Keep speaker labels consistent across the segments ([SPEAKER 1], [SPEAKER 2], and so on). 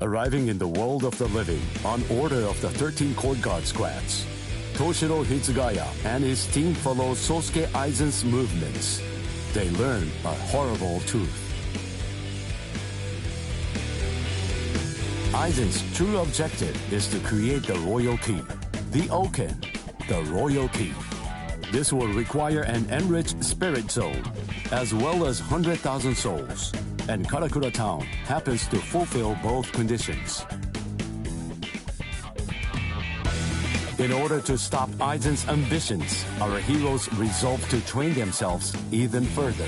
[SPEAKER 1] Arriving in the world of the living on order of the 13 Court Guard squads, Toshiro Hitsugaya and his team follow Sosuke Aizen's movements. They learn a horrible truth. Aizen's true objective is to create the royal key, the Oken, the royal key. This will require an enriched spirit zone, as well as 100,000 souls, and Karakura Town happens to fulfill both conditions. In order to stop Aizen's ambitions, our heroes resolve to train themselves even further.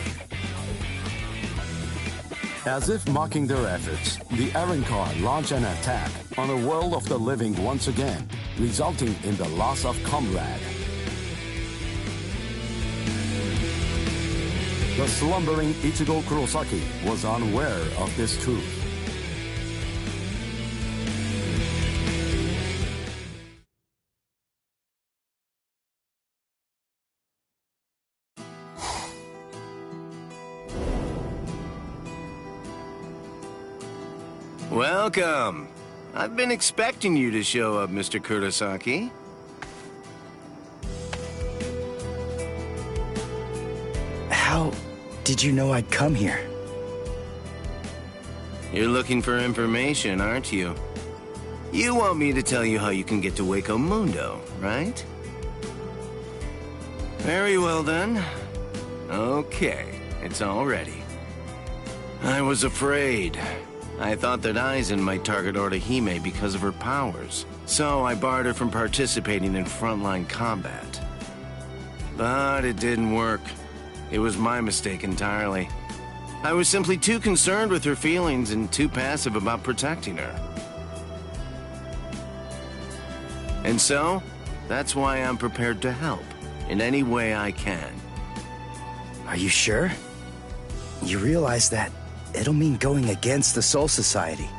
[SPEAKER 1] As if mocking their efforts, the Arrancar launch an attack on a world of the living once again, resulting in the loss of comrade. The slumbering Ichigo Kurosaki was unaware of this truth.
[SPEAKER 2] Welcome. I've been expecting you to show up, Mr. Kurosaki.
[SPEAKER 3] How did you know I'd come here?
[SPEAKER 2] You're looking for information, aren't you? You want me to tell you how you can get to Hueco Mundo, right? Very well then. Okay, it's all ready. I was afraid. I thought that Aizen might target Orihime because of her powers, so I barred her from participating in frontline combat. But it didn't work. It was my mistake entirely. I was simply too concerned with her feelings and too passive about protecting her. And so, that's why I'm prepared to help in any way I can.
[SPEAKER 3] Are you sure? You realize that it'll mean going against the Soul Society.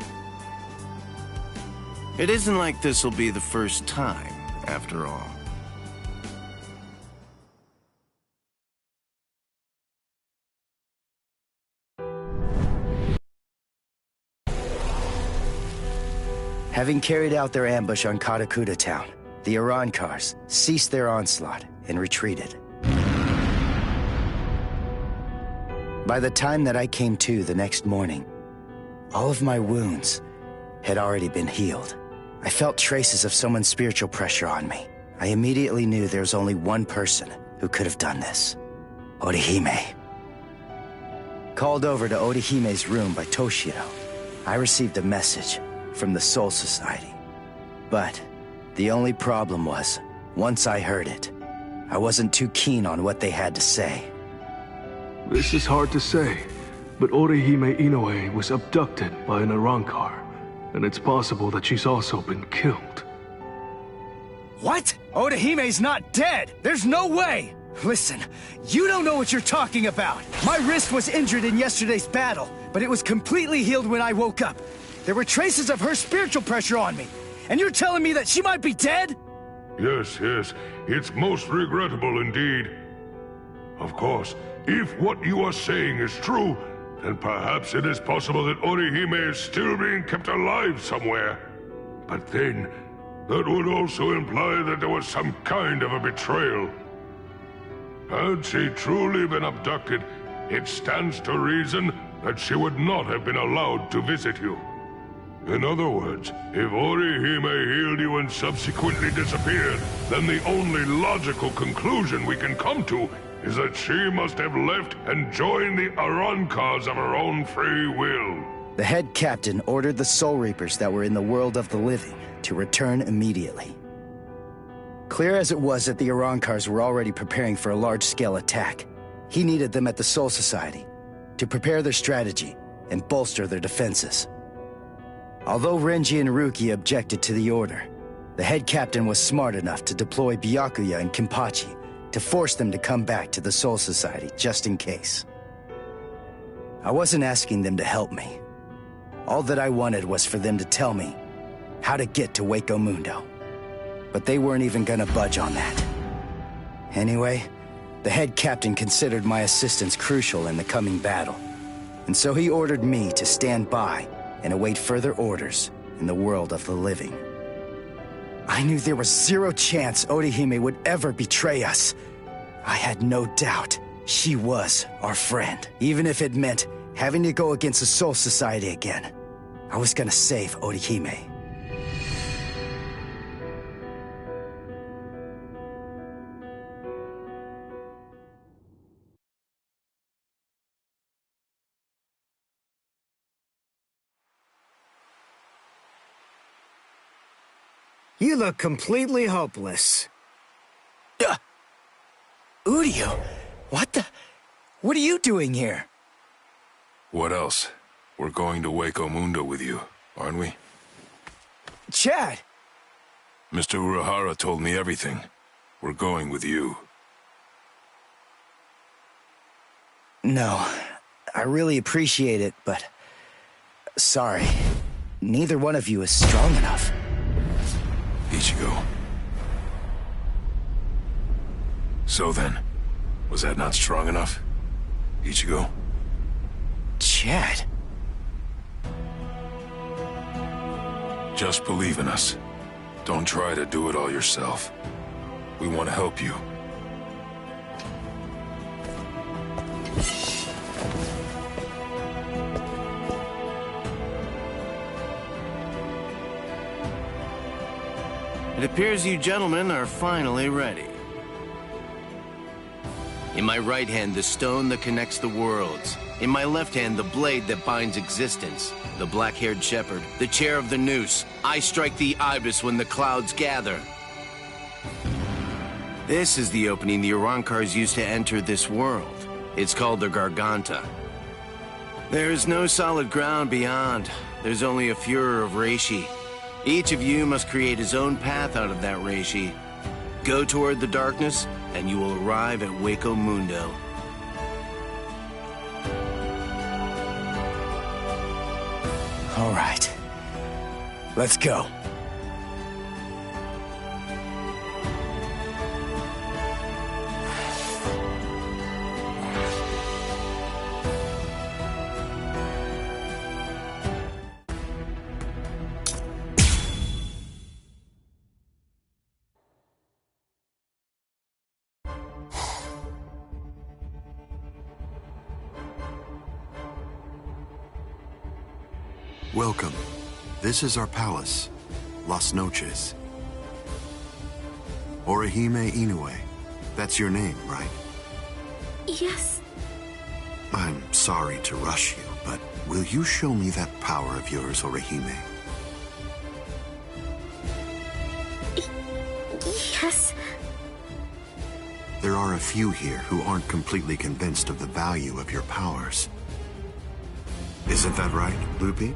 [SPEAKER 2] It isn't like this'll be the first time, after all.
[SPEAKER 3] Having carried out their ambush on Karakura Town, the Arrancars ceased their onslaught and retreated. By the time that I came to the next morning, all of my wounds had already been healed. I felt traces of someone's spiritual pressure on me. I immediately knew there was only one person who could have done this. Orihime. Called over to Orihime's room by Toshiro, I received a message from the Soul Society. But the only problem was, once I heard it, I wasn't too keen on what they had to say.
[SPEAKER 4] This is hard to say, but Orihime Inoue was abducted by an Arrancar, and it's possible that she's also been killed.
[SPEAKER 3] What? Orihime's not dead! There's no way! Listen, you don't know what you're talking about! My wrist was injured in yesterday's battle, but it was completely healed when I woke up. There were traces of her spiritual pressure on me, and you're telling me that she might be dead?
[SPEAKER 5] Yes, it's most regrettable indeed. Of course, if what you are saying is true, then perhaps it is possible that Orihime is still being kept alive somewhere. But then, that would also imply that there was some kind of a betrayal. Had she truly been abducted, it stands to reason that she would not have been allowed to visit you. In other words, if Orihime healed you and subsequently disappeared, then the only logical conclusion we can come to is that she must have left and joined the Arrancars of her own free will.
[SPEAKER 3] The head captain ordered the Soul Reapers that were in the world of the living to return immediately. Clear as it was that the Arrancars were already preparing for a large-scale attack, he needed them at the Soul Society to prepare their strategy and bolster their defenses. Although Renji and Ruki objected to the order, the head captain was smart enough to deploy Byakuya and Kenpachi to force them to come back to the Soul Society just in case. I wasn't asking them to help me. All that I wanted was for them to tell me how to get to Hueco Mundo. But they weren't even gonna budge on that. Anyway, the head captain considered my assistance crucial in the coming battle, and so he ordered me to stand by and await further orders in the world of the living. I knew there was zero chance Orihime would ever betray us. I had no doubt she was our friend, even if it meant having to go against the Soul Society again. I was gonna save Orihime.
[SPEAKER 6] You look completely hopeless.
[SPEAKER 3] Udio, what are you doing here?
[SPEAKER 7] What else? We're going to Hueco Mundo with you, aren't we?
[SPEAKER 3] Chad!
[SPEAKER 7] Mr. Urahara told me everything. We're going with you.
[SPEAKER 3] No, I really appreciate it, but... sorry. Neither one of you is strong enough.
[SPEAKER 7] Ichigo. So then, was that not strong enough? Ichigo?
[SPEAKER 3] Chad.
[SPEAKER 7] Just believe in us. Don't try to do it all yourself. We want to help you.
[SPEAKER 2] It appears you gentlemen are finally ready. In my right hand, the stone that connects the worlds. In my left hand, the blade that binds existence. The black-haired shepherd, the chair of the noose. I strike the ibis when the clouds gather. This is the opening the Arankars used to enter this world. It's called the Garganta. There's no solid ground beyond. There's only a furor of reishi. Each of you must create his own path out of that reishi. Go toward the darkness, and you will arrive at Hueco Mundo.
[SPEAKER 3] All right. Let's go.
[SPEAKER 8] Welcome. This is our palace, Las Noches. Orihime Inoue. That's your name, right?
[SPEAKER 9] Yes.
[SPEAKER 8] I'm sorry to rush you, but will you show me that power of yours, Orihime?
[SPEAKER 9] Yes.
[SPEAKER 8] There are a few here who aren't completely convinced of the value of your powers. Isn't that right, Lupi?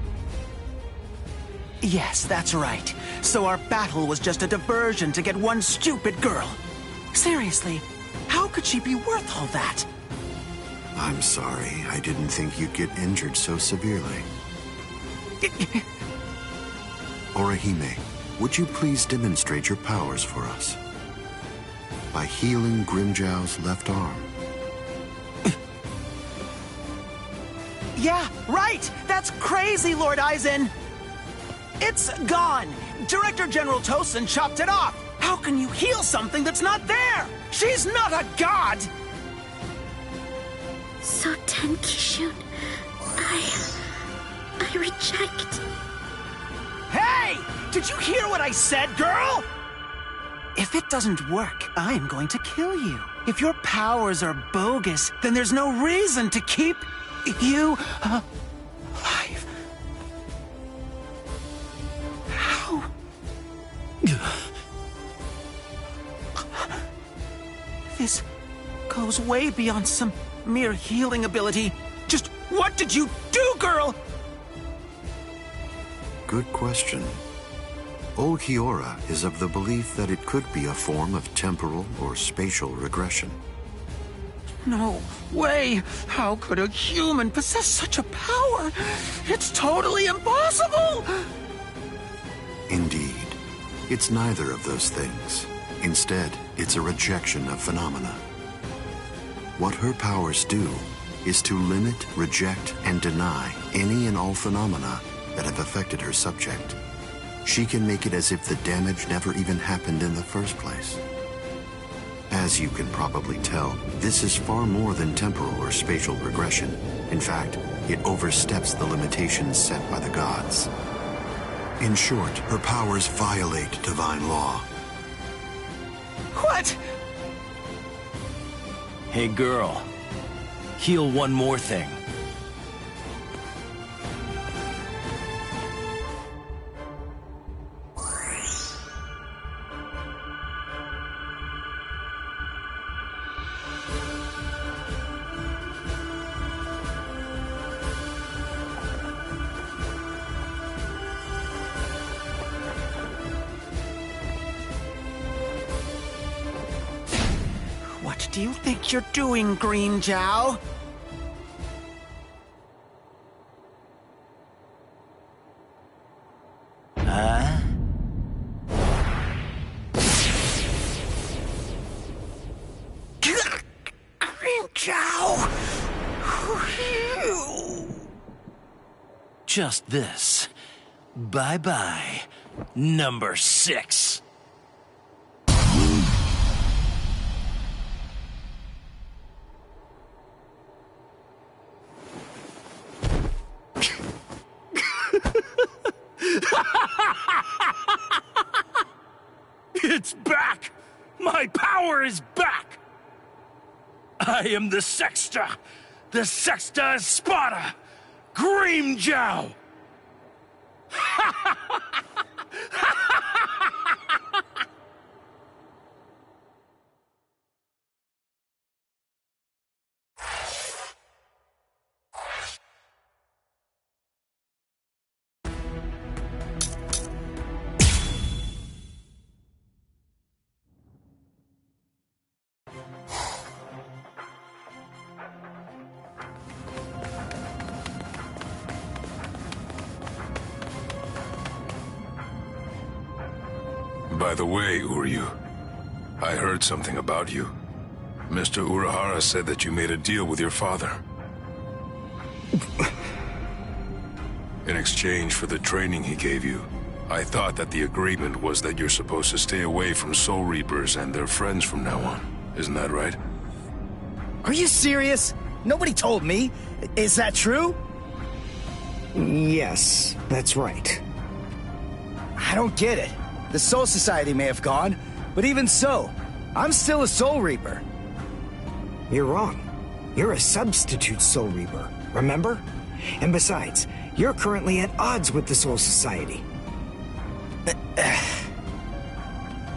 [SPEAKER 10] Yes, that's right. So our battle was just a diversion to get one stupid girl. Seriously, how could she be worth all that?
[SPEAKER 8] I'm sorry. I didn't think you'd get injured so severely. Orihime, would you please demonstrate your powers for us? By healing Grimjow's left arm.
[SPEAKER 10] Yeah, right! That's crazy, Lord Aizen! It's gone! Director General Tosin chopped it off! How can you heal something that's not there? She's not a god!
[SPEAKER 9] So Tenkishun, I reject.
[SPEAKER 10] Hey! Did you hear what I said, girl? If it doesn't work, I'm going to kill you. If your powers are bogus, then there's no reason to keep you alive. How? This goes way beyond some mere healing ability. Just what did you do, girl?
[SPEAKER 8] Good question. Old Kiora is of the belief that it could be a form of temporal or spatial regression.
[SPEAKER 10] No way! How could a human possess such a power? It's totally impossible!
[SPEAKER 8] Indeed. It's neither of those things. Instead, it's a rejection of phenomena. What her powers do is to limit, reject, and deny any and all phenomena that have affected her subject. She can make it as if the damage never even happened in the first place. As you can probably tell, this is far more than temporal or spatial regression. In fact, it oversteps the limitations set by the gods. In short, her powers violate divine law.
[SPEAKER 10] What?
[SPEAKER 11] Hey, girl. Heal one more thing.
[SPEAKER 10] What do you think you're doing, Green Jow?
[SPEAKER 11] Huh?
[SPEAKER 10] Green Jow!
[SPEAKER 11] Just this. Bye-bye, number 6. It's back! My power is back! I am the Sexta Espada, Grimmjow!
[SPEAKER 7] By the way, Uryu, I heard something about you. Mr. Urahara said that you made a deal with your father. In exchange for the training he gave you, I thought that the agreement was that you're supposed to stay away from Soul Reapers and their friends from now on. Isn't that right?
[SPEAKER 3] Are you serious? Nobody told me. Is that true?
[SPEAKER 6] Yes, that's right.
[SPEAKER 3] I don't get it. The Soul Society may have gone, but even so, I'm still a Soul Reaper.
[SPEAKER 6] You're wrong. You're a substitute Soul Reaper, remember? And besides, you're currently at odds with the Soul Society.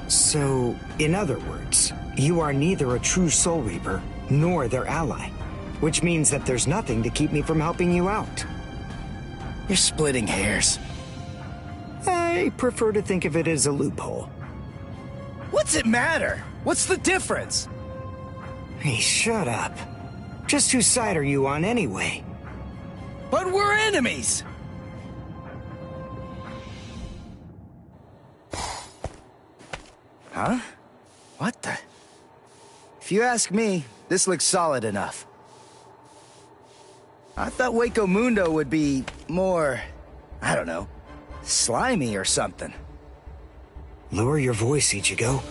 [SPEAKER 6] So, in other words, you are neither a true Soul Reaper nor their ally, which means that there's nothing to keep me from helping you out.
[SPEAKER 3] You're splitting hairs.
[SPEAKER 6] I prefer to think of it as a loophole.
[SPEAKER 3] What's it matter? What's the difference?
[SPEAKER 6] Hey, shut up. Just whose side are you on anyway?
[SPEAKER 3] But we're enemies! Huh? What the? If you ask me, this looks solid enough. I thought Hueco Mundo would be more, I don't know, slimy or something.
[SPEAKER 6] Lower your voice, Ichigo.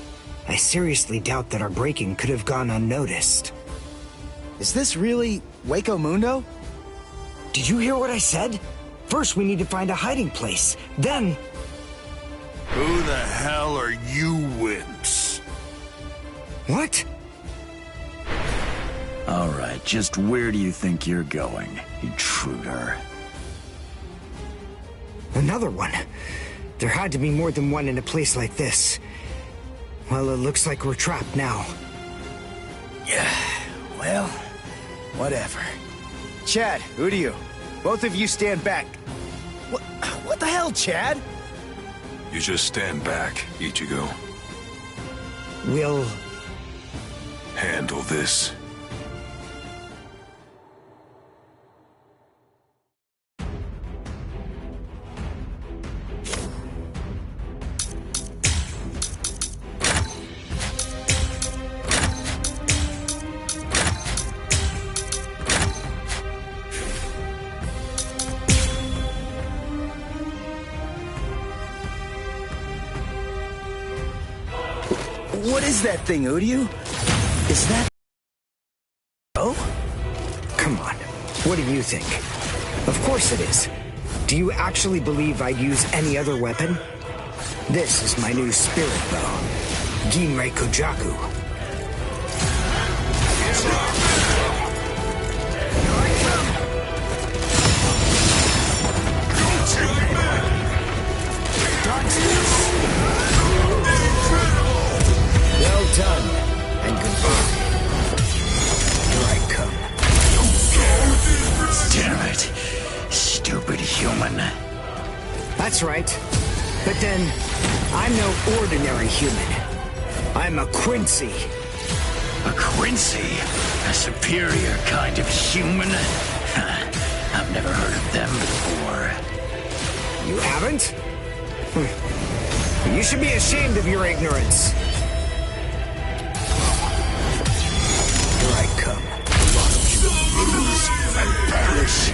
[SPEAKER 6] I seriously doubt that our breaking could have gone unnoticed.
[SPEAKER 3] Is this really Hueco Mundo?
[SPEAKER 6] Did you hear what I said? First, we need to find a hiding place. Then...
[SPEAKER 11] Who the hell are you wimps?
[SPEAKER 6] What?
[SPEAKER 11] Alright, just where do you think you're going, intruder?
[SPEAKER 6] Another one. There had to be more than one in a place like this. Well, it looks like we're trapped now.
[SPEAKER 3] Yeah, well, whatever. Chad, Uryu, both of you stand back. What the hell, Chad?
[SPEAKER 7] You just stand back, Ichigo.
[SPEAKER 6] We'll...
[SPEAKER 7] handle this.
[SPEAKER 3] What is that thing, Uryu? Is that... Oh?
[SPEAKER 6] Come on. What do you think? Of course it is. Do you actually believe I'd use any other weapon? This is my new spirit bow. Ginrei Kojaku. Well done, and goodbye. Here I come.
[SPEAKER 10] Damn it. Stupid human.
[SPEAKER 6] That's right. But then, I'm no ordinary human. I'm a Quincy.
[SPEAKER 10] A Quincy? A superior kind of human? I've never heard of them before.
[SPEAKER 6] You haven't? You should be ashamed of your ignorance. Here I come.
[SPEAKER 10] Lose and perish.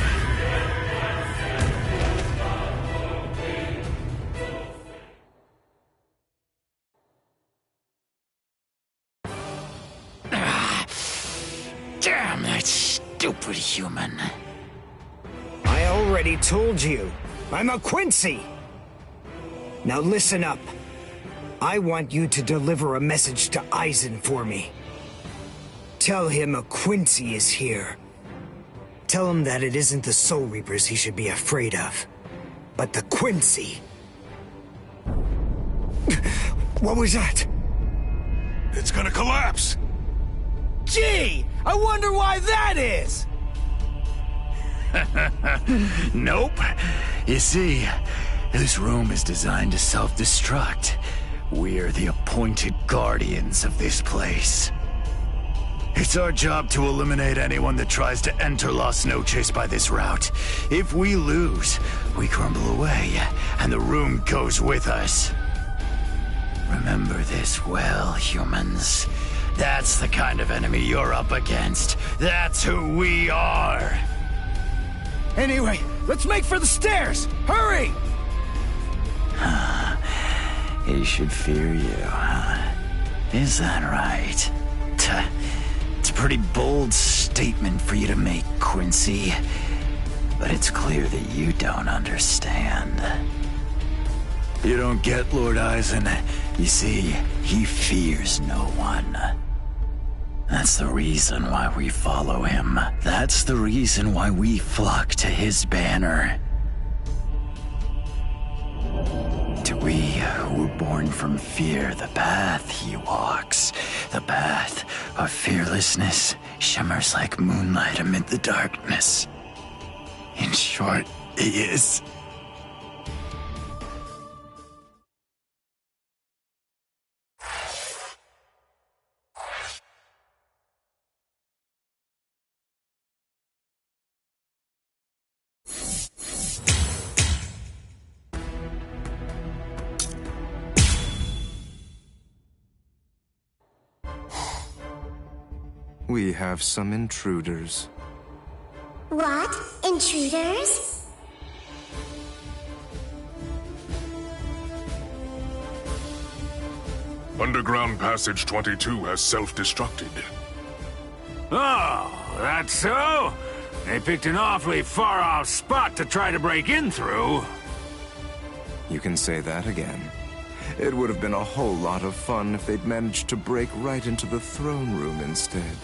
[SPEAKER 10] Damn that stupid human.
[SPEAKER 6] I already told you. I'm a Quincy. Now listen up. I want you to deliver a message to Aizen for me. Tell him a Quincy is here. Tell him that it isn't the Soul Reapers he should be afraid of, but the Quincy. What was that?
[SPEAKER 11] It's gonna collapse!
[SPEAKER 10] Gee! I wonder why that is! Nope. You see, this room is designed to self-destruct. We're the appointed guardians of this place. It's our job to eliminate anyone that tries to enter Las Noches by this route. If we lose, we crumble away, and the room goes with us. Remember this well, humans. That's the kind of enemy you're up against. That's who we are. Anyway, let's make for the stairs! Hurry! He should fear you, huh? Is that right? It's a pretty bold statement for you to make, Quincy. But it's clear that you don't understand. You don't get Lord Aizen. You see, he fears no one. That's the reason why we follow him. That's the reason why we flock to his banner. To we who were born from fear, the path he walks, the path of fearlessness, shimmers like moonlight amid the darkness. In short, he is...
[SPEAKER 12] We have some intruders.
[SPEAKER 9] What? Intruders?
[SPEAKER 5] Underground Passage 22 has self-destructed.
[SPEAKER 11] Oh, that's so? They picked an awfully far-off spot to try to break in through.
[SPEAKER 12] You can say that again. It would have been a whole lot of fun if they'd managed to break right into the throne room instead.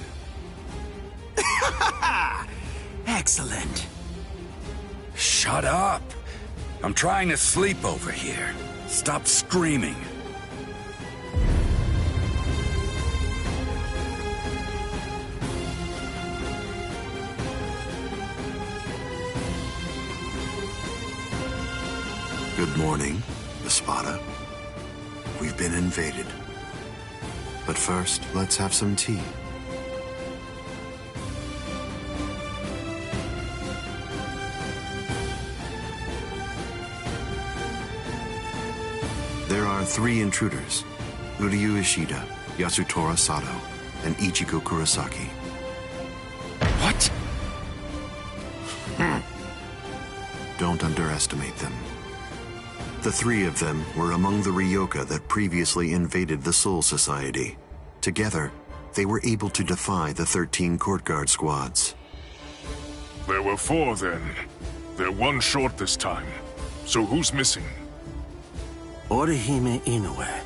[SPEAKER 10] Excellent.
[SPEAKER 7] Shut up! I'm trying to sleep over here. Stop screaming.
[SPEAKER 8] Good morning, Espada. We've been invaded. But first, let's have some tea. There are 3 intruders: Uryu Ishida, Yasutora Sato, and Ichigo Kurosaki.
[SPEAKER 7] What?
[SPEAKER 8] Don't underestimate them. The three of them were among the Ryoka that previously invaded the Soul Society. Together, they were able to defy the 13 court guard squads.
[SPEAKER 5] There were 4 then. They're 1 short this time. So who's missing?
[SPEAKER 2] Orihime Inoue.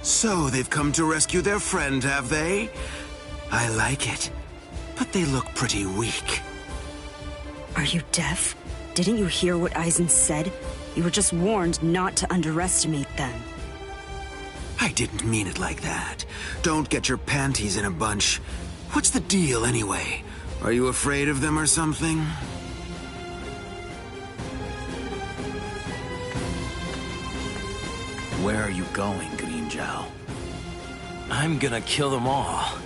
[SPEAKER 2] So they've come to rescue their friend, have they? I like it. But they look pretty weak.
[SPEAKER 13] Are you deaf? Didn't you hear what Aizen said? You were just warned not to underestimate them.
[SPEAKER 2] I didn't mean it like that. Don't get your panties in a bunch. What's the deal, anyway? Are you afraid of them or something?
[SPEAKER 14] Where are you going, Green Zhao?
[SPEAKER 15] I'm gonna kill them all.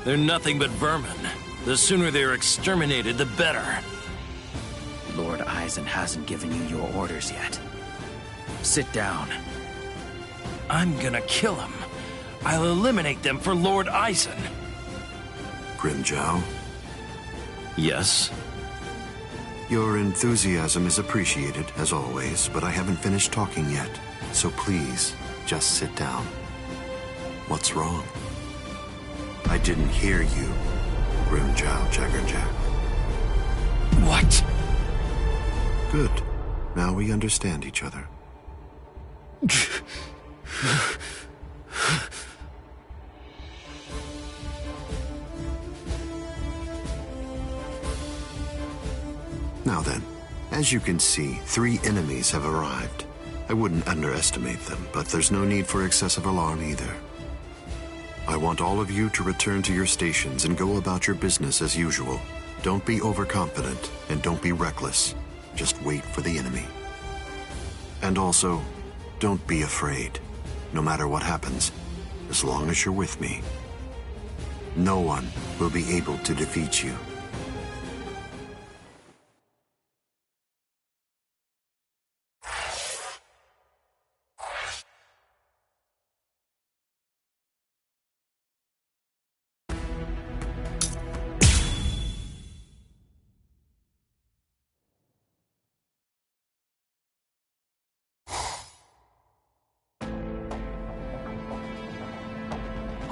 [SPEAKER 15] They're nothing but vermin. The sooner they're exterminated, the better.
[SPEAKER 14] Lord Aizen hasn't given you your orders yet. Sit down.
[SPEAKER 15] I'm gonna kill them. I'll eliminate them for Lord Aizen.
[SPEAKER 8] Grimjow?
[SPEAKER 15] Yes?
[SPEAKER 8] Your enthusiasm is appreciated, as always, but I haven't finished talking yet. So please, just sit down. What's wrong? I didn't hear you, Grimjow Jaggerjack.
[SPEAKER 15] What?
[SPEAKER 8] Good. Now we understand each other. Now then, as you can see, 3 enemies have arrived. I wouldn't underestimate them, but there's no need for excessive alarm either. I want all of you to return to your stations and go about your business as usual. Don't be overconfident, and don't be reckless. Just wait for the enemy. And also, don't be afraid. No matter what happens, as long as you're with me. No one will be able to defeat you.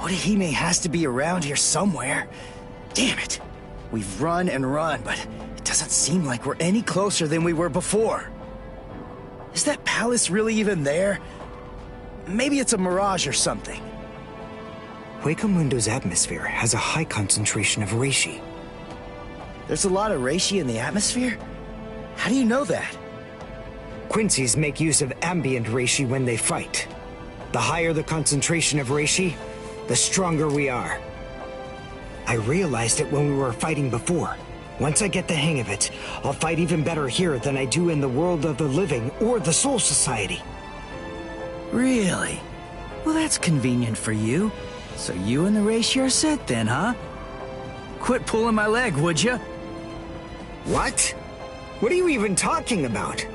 [SPEAKER 3] Orihime has to be around here somewhere. Damn it. We've run and run, but it doesn't seem like we're any closer than we were before. Is that palace really even there? Maybe it's a mirage or something.
[SPEAKER 6] Hueco Mundo's atmosphere has a high concentration of reishi.
[SPEAKER 3] There's a lot of reishi in the atmosphere? How do you know that?
[SPEAKER 6] Quincy's make use of ambient reishi when they fight. The higher the concentration of reishi, the stronger we are. I realized it when we were fighting before. Once I get the hang of it, I'll fight even better here than I do in the world of the living or the Soul Society.
[SPEAKER 3] Really? Well, that's convenient for you. So you and the reishi are set then, huh? Quit pulling my leg, would you?
[SPEAKER 6] What? What are you even talking about?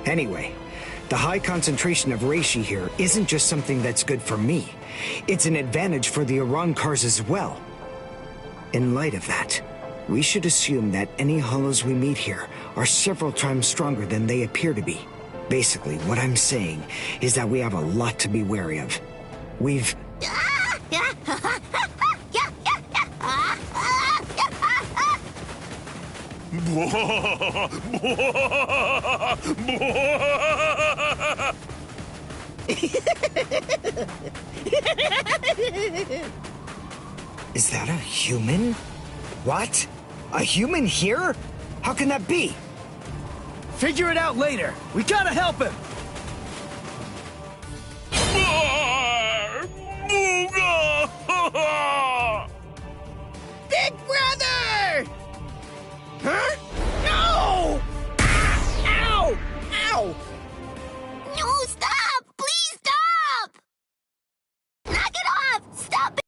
[SPEAKER 6] Anyway, the high concentration of reishi here isn't just something that's good for me. It's an advantage for the Arankars as well. In light of that, we should assume that any hollows we meet here are several times stronger than they appear to be. Basically, what I'm saying is that we have a lot to be wary of. We've... Is that a human? What? A human here? How can that be?
[SPEAKER 3] Figure it out later. We gotta help him.
[SPEAKER 16] Big brother! Huh? No! Ow! Ow!
[SPEAKER 9] No, stop! Please stop! Knock it off! Stop it!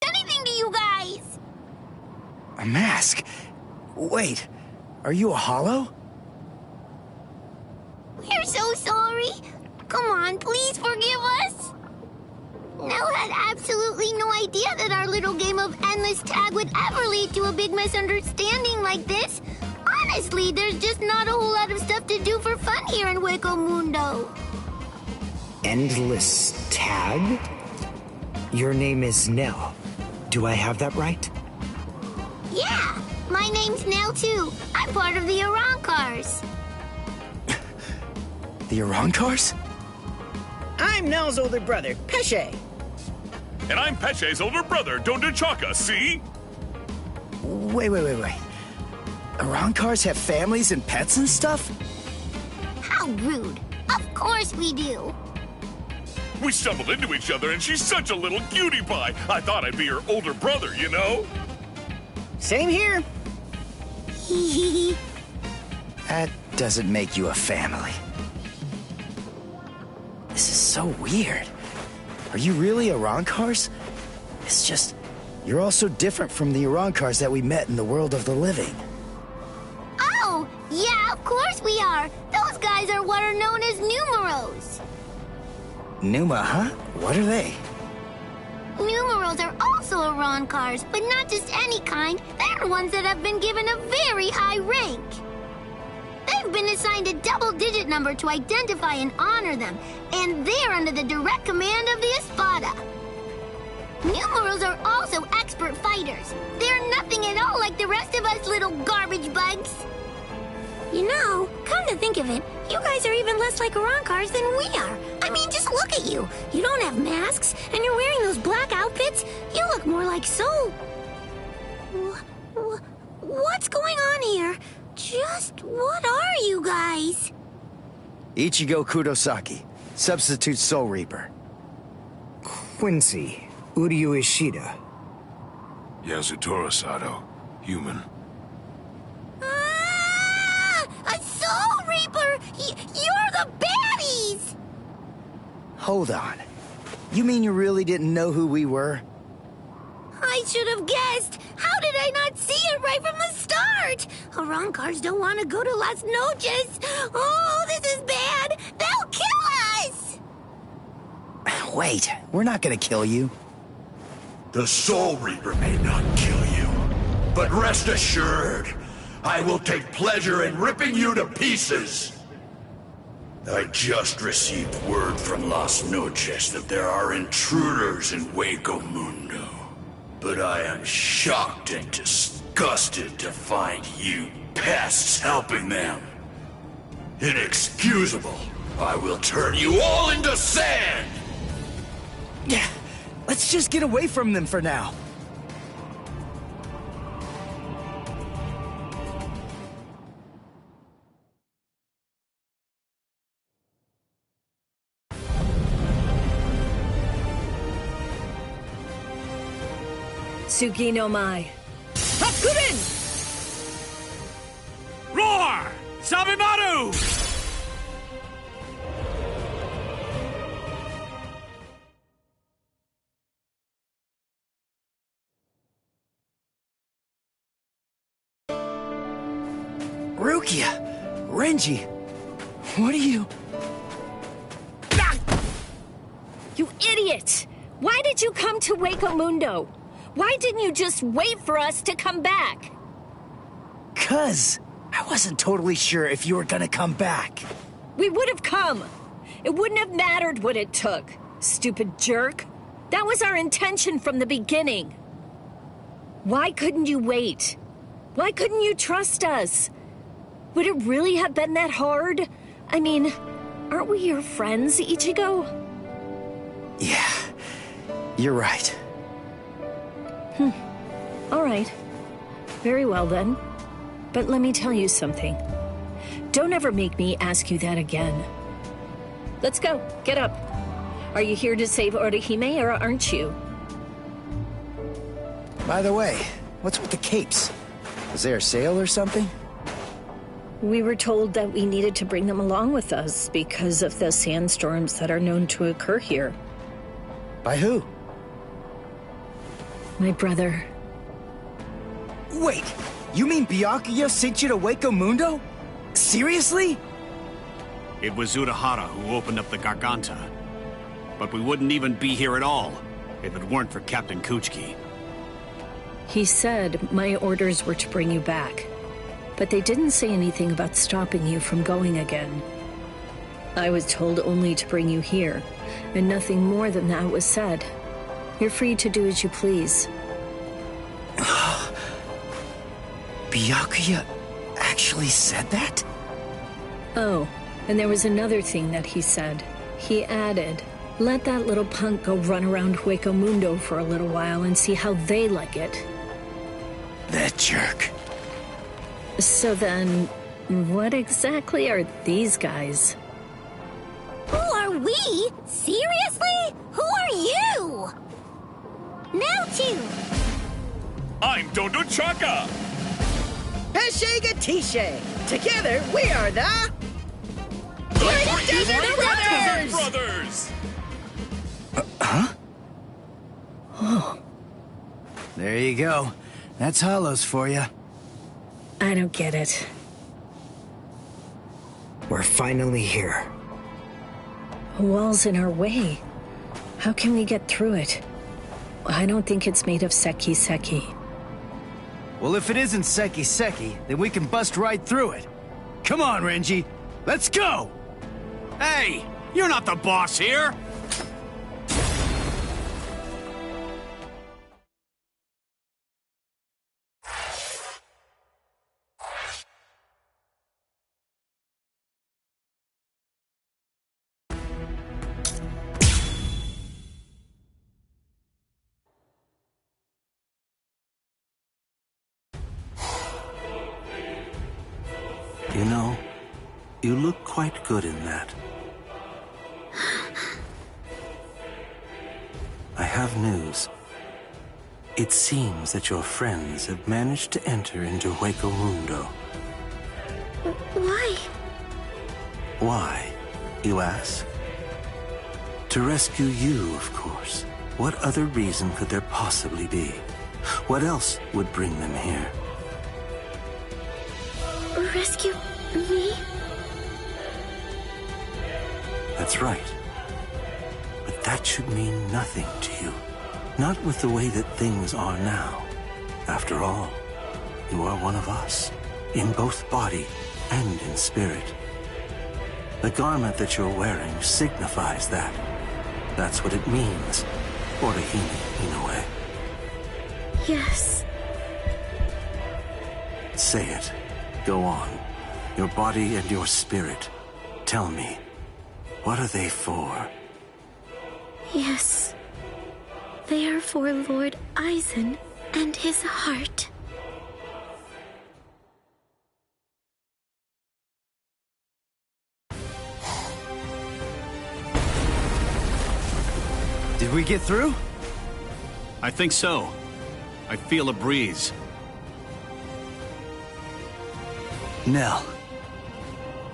[SPEAKER 9] Anything to you guys!
[SPEAKER 3] A mask? Wait, are you a hollow?
[SPEAKER 9] We're so sorry. Come on, please forgive us. Nell had absolutely no idea that our little game of endless tag would ever lead to a big misunderstanding like this. Honestly, there's just not a whole lot of stuff to do for fun here in Hueco Mundo.
[SPEAKER 6] Endless tag? Your name is Nell. Do I have that right?
[SPEAKER 9] Yeah, my name's Nell too. I'm part of the Arancars.
[SPEAKER 3] The Arancars?
[SPEAKER 16] I'm Nell's older brother, Pesce.
[SPEAKER 17] And I'm Pesce's older brother, Donduchaka, see?
[SPEAKER 3] Wait. Arancars have families and pets and stuff?
[SPEAKER 9] How rude. Of course we do.
[SPEAKER 17] We stumbled into each other and she's such a little cutie pie. I thought I'd be her older brother, you know?
[SPEAKER 16] Same here.
[SPEAKER 3] That doesn't make you a family. This is so weird. Are you really Arancars? It's just, you're all so different from the Arancars that we met in the world of the living.
[SPEAKER 9] Oh, yeah, of course we are. Those guys are what are known as numeros.
[SPEAKER 3] Numa, huh? What are they?
[SPEAKER 9] Numeros are also Arancars, but not just any kind. They're ones that have been given a very high rank. They've been assigned a double-digit number to identify and honor them, and they're under the direct command of the Espada. Numeros are also expert fighters. They're nothing at all like the rest of us little garbage bugs. You know, come to think of it, you guys are even less like Arancars than we are. I mean, just look at you. You don't have masks, and you're wearing those black outfits. You look more like Soul. What's going on here? Just what are you guys?
[SPEAKER 3] Ichigo Kurosaki, substitute Soul Reaper.
[SPEAKER 6] Quincy, Uryu Ishida.
[SPEAKER 7] Yasutora Sato, human.
[SPEAKER 9] A Soul Reaper! You're the baddies!
[SPEAKER 3] Hold on. You mean you really didn't know who we were?
[SPEAKER 9] I should have guessed. How did I not see it right from the start? Arancars don't want to go to Las Noches. Oh, this is bad. They'll kill us!
[SPEAKER 3] Wait, we're not gonna kill you.
[SPEAKER 18] The Soul Reaper may not kill you, but rest assured, I will take pleasure in ripping you to pieces. I just received word from Las Noches that there are intruders in Hueco Mundo. But I am shocked and disgusted to find you pests helping them. Inexcusable. I will turn you all into sand!
[SPEAKER 3] Yeah, let's just get away from them for now.
[SPEAKER 19] Tsugi no Mai. Hakurin!
[SPEAKER 11] Roar! Sabimaru!
[SPEAKER 3] Rukia! Renji! What are you...
[SPEAKER 19] You idiot! Why did you come to Hueco Mundo? Why didn't you just wait for us to come back?
[SPEAKER 3] 'Cause I wasn't totally sure if you were gonna come back.
[SPEAKER 19] We would have come. It wouldn't have mattered what it took, stupid jerk. That was our intention from the beginning. Why couldn't you wait? Why couldn't you trust us? Would it really have been that hard? I mean, aren't we your friends, Ichigo?
[SPEAKER 3] Yeah, you're right.
[SPEAKER 19] All right. Very well, then. But let me tell you something. Don't ever make me ask you that again. Let's go. Get up. Are you here to save Orihime, or aren't you?
[SPEAKER 3] By the way, what's with the capes? Was there a sale or something?
[SPEAKER 19] We were told that we needed to bring them along with us because of the sandstorms that are known to occur here.
[SPEAKER 3] By who?
[SPEAKER 19] My brother.
[SPEAKER 3] Wait, you mean Byakuya sent you to Hueco Mundo? Seriously?
[SPEAKER 20] It was Urahara who opened up the Garganta. but we wouldn't even be here at all if it weren't for Captain Kuchki.
[SPEAKER 19] He said my orders were to bring you back, but they didn't say anything about stopping you from going again. I was told only to bring you here, and nothing more than that was said. You're free to do as you please.
[SPEAKER 3] Byakuya actually said that?
[SPEAKER 19] Oh, and there was another thing that he said. He added, let that little punk go run around Hueco Mundo for a little while and see how they like it.
[SPEAKER 3] That jerk.
[SPEAKER 19] So then, what exactly are these guys?
[SPEAKER 9] Who are we? Seriously? Who are you? Now too.
[SPEAKER 17] I'm Dondo Chaka.
[SPEAKER 16] Peshe Gatishe. Together, we are the
[SPEAKER 17] Desert Brothers!
[SPEAKER 3] Huh?
[SPEAKER 19] Oh.
[SPEAKER 3] There you go. That's Hollows for you.
[SPEAKER 19] I don't get it.
[SPEAKER 6] We're finally here.
[SPEAKER 19] A wall's in our way. How can we get through it? I don't think it's made of seki.
[SPEAKER 3] Well, if it isn't seki, then we can bust right through it. Come on, Renji. Let's go!
[SPEAKER 20] Hey! You're not the boss here!
[SPEAKER 21] You know, you look quite good in that. I have news. It seems that your friends have managed to enter into Hueco Mundo.
[SPEAKER 9] Why?
[SPEAKER 21] Why, you ask? To rescue you, of course. What other reason could there possibly be? What else would bring them here?
[SPEAKER 9] Rescue me?
[SPEAKER 21] That's right. But that should mean nothing to you. Not with the way that things are now. After all, you are one of us, in both body and in spirit. The garment that you're wearing signifies that. That's what it means, Orihime Inoue.
[SPEAKER 9] Yes.
[SPEAKER 21] Say it. Go on. Your body and your spirit. Tell me, what are they for?
[SPEAKER 9] Yes. They are for Lord Aizen and his heart.
[SPEAKER 3] Did we get through?
[SPEAKER 20] I think so. I feel a breeze.
[SPEAKER 3] Nell.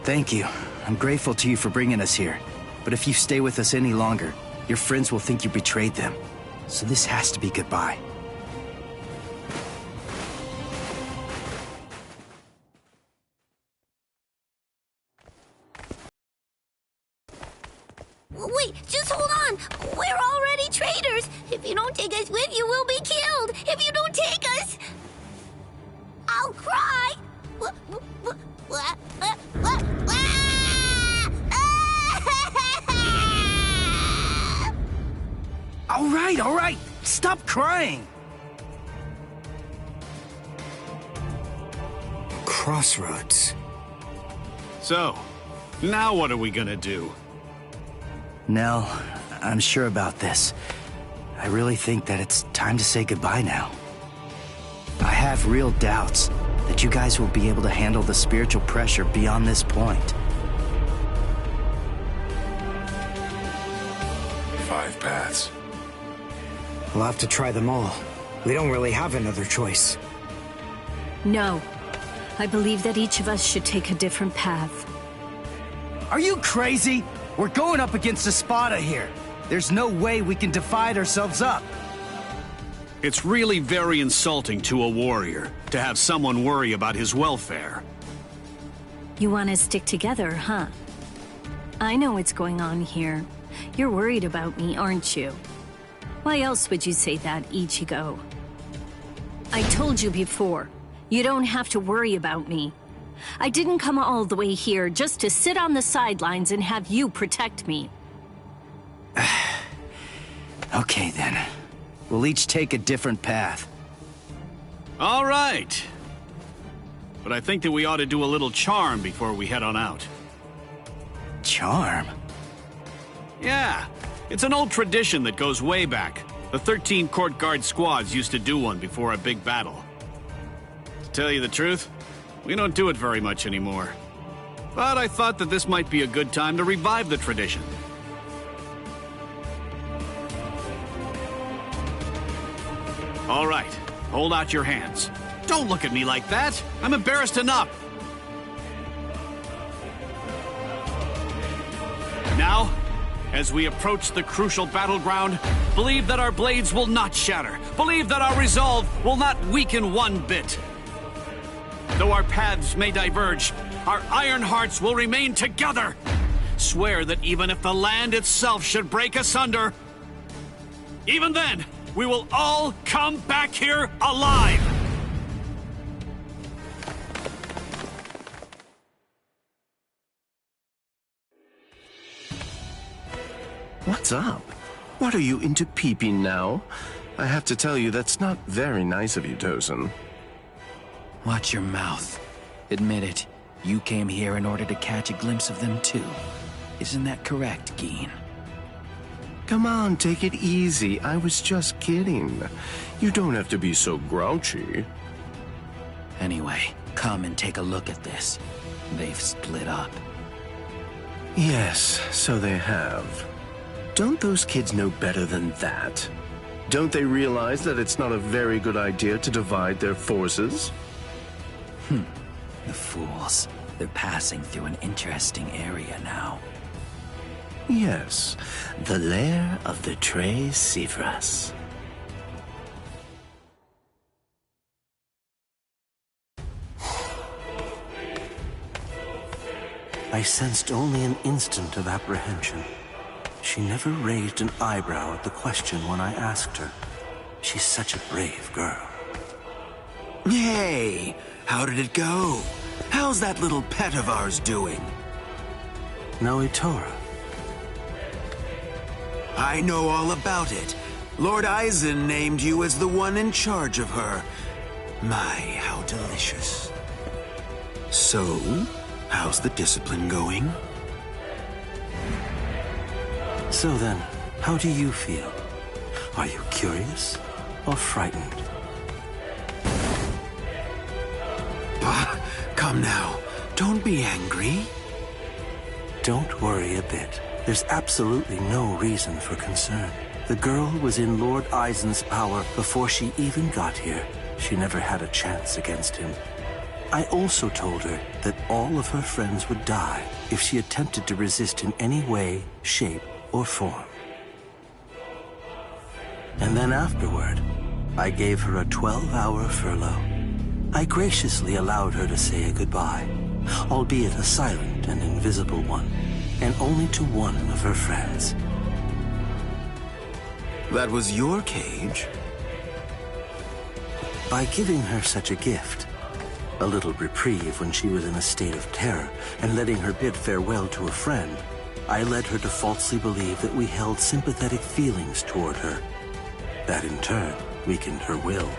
[SPEAKER 3] Thank you. I'm grateful to you for bringing us here. But if you stay with us any longer, your friends will think you betrayed them. So this has to be goodbye.
[SPEAKER 9] Wait, just hold on! We're already traitors! If you don't take us with you, we'll be killed! If you don't take us... I'll cry!
[SPEAKER 3] All right! Stop crying!
[SPEAKER 6] Crossroads.
[SPEAKER 20] So, now what are we gonna do?
[SPEAKER 3] Nell, I'm sure about this. I really think that it's time to say goodbye now. I have real doubts that you guys will be able to handle the spiritual pressure beyond this point.
[SPEAKER 7] 5 paths.
[SPEAKER 6] We'll have to try them all. We don't really have another choice.
[SPEAKER 19] No. I believe that each of us should take a different path.
[SPEAKER 3] Are you crazy? We're going up against Espada here. There's no way we can divide ourselves up.
[SPEAKER 20] It's really very insulting to a warrior to have someone worry about his welfare.
[SPEAKER 19] You want to stick together, huh? I know what's going on here. You're worried about me, aren't you? Why else would you say that, Ichigo? I told you before, you don't have to worry about me. I didn't come all the way here just to sit on the sidelines and have you protect me.
[SPEAKER 3] Okay, then. We'll each take a different path.
[SPEAKER 20] All right. But I think that we ought to do a little charm before we head on out.
[SPEAKER 3] Charm?
[SPEAKER 20] Yeah. It's an old tradition that goes way back. The 13 court guard squads used to do one before a big battle. To tell you the truth, we don't do it very much anymore. But I thought that this might be a good time to revive the tradition. All right, hold out your hands. Don't look at me like that. I'm embarrassed enough. Now, as we approach the crucial battleground, believe that our blades will not shatter. Believe that our resolve will not weaken one bit. Though our paths may diverge, our iron hearts will remain together. Swear that even if the land itself should break asunder, even then, we will all come back here alive!
[SPEAKER 2] What's up? What are you into peeping now? I have to tell you, that's not very nice of you, Tosin.
[SPEAKER 14] Watch your mouth. Admit it. You came here in order to catch a glimpse of them too. Isn't that correct, Geen?
[SPEAKER 2] Come on, take it easy. I was just kidding. You don't have to be so grouchy.
[SPEAKER 14] Anyway, come and take a look at this. They've split up.
[SPEAKER 2] Yes, so they have. Don't those kids know better than that? Don't they realize that it's not a very good idea to divide their forces?
[SPEAKER 14] The fools. They're passing through an interesting area now.
[SPEAKER 2] Yes, the lair of the Tres Cifras.
[SPEAKER 21] I sensed only an instant of apprehension. She never raised an eyebrow at the question when I asked her. She's such a brave girl.
[SPEAKER 1] Hey, how did it go? How's that little pet of ours doing?
[SPEAKER 21] Noitora.
[SPEAKER 1] I know all about it. Lord Aizen named you as the one in charge of her. My, how delicious. So, how's the discipline going?
[SPEAKER 21] So then, how do you feel? Are you curious or frightened?
[SPEAKER 1] Come now, don't be angry.
[SPEAKER 21] Don't worry a bit. There's absolutely no reason for concern. The girl was in Lord Aizen's power before she even got here. She never had a chance against him. I also told her that all of her friends would die if she attempted to resist in any way, shape, or form. And then afterward, I gave her a 12-hour furlough. I graciously allowed her to say a goodbye, albeit a silent and invisible one, and only to one of her friends.
[SPEAKER 1] That was your cage?
[SPEAKER 21] By giving her such a gift, a little reprieve when she was in a state of terror, and letting her bid farewell to a friend, I led her to falsely believe that we held sympathetic feelings toward her. That in turn weakened her will.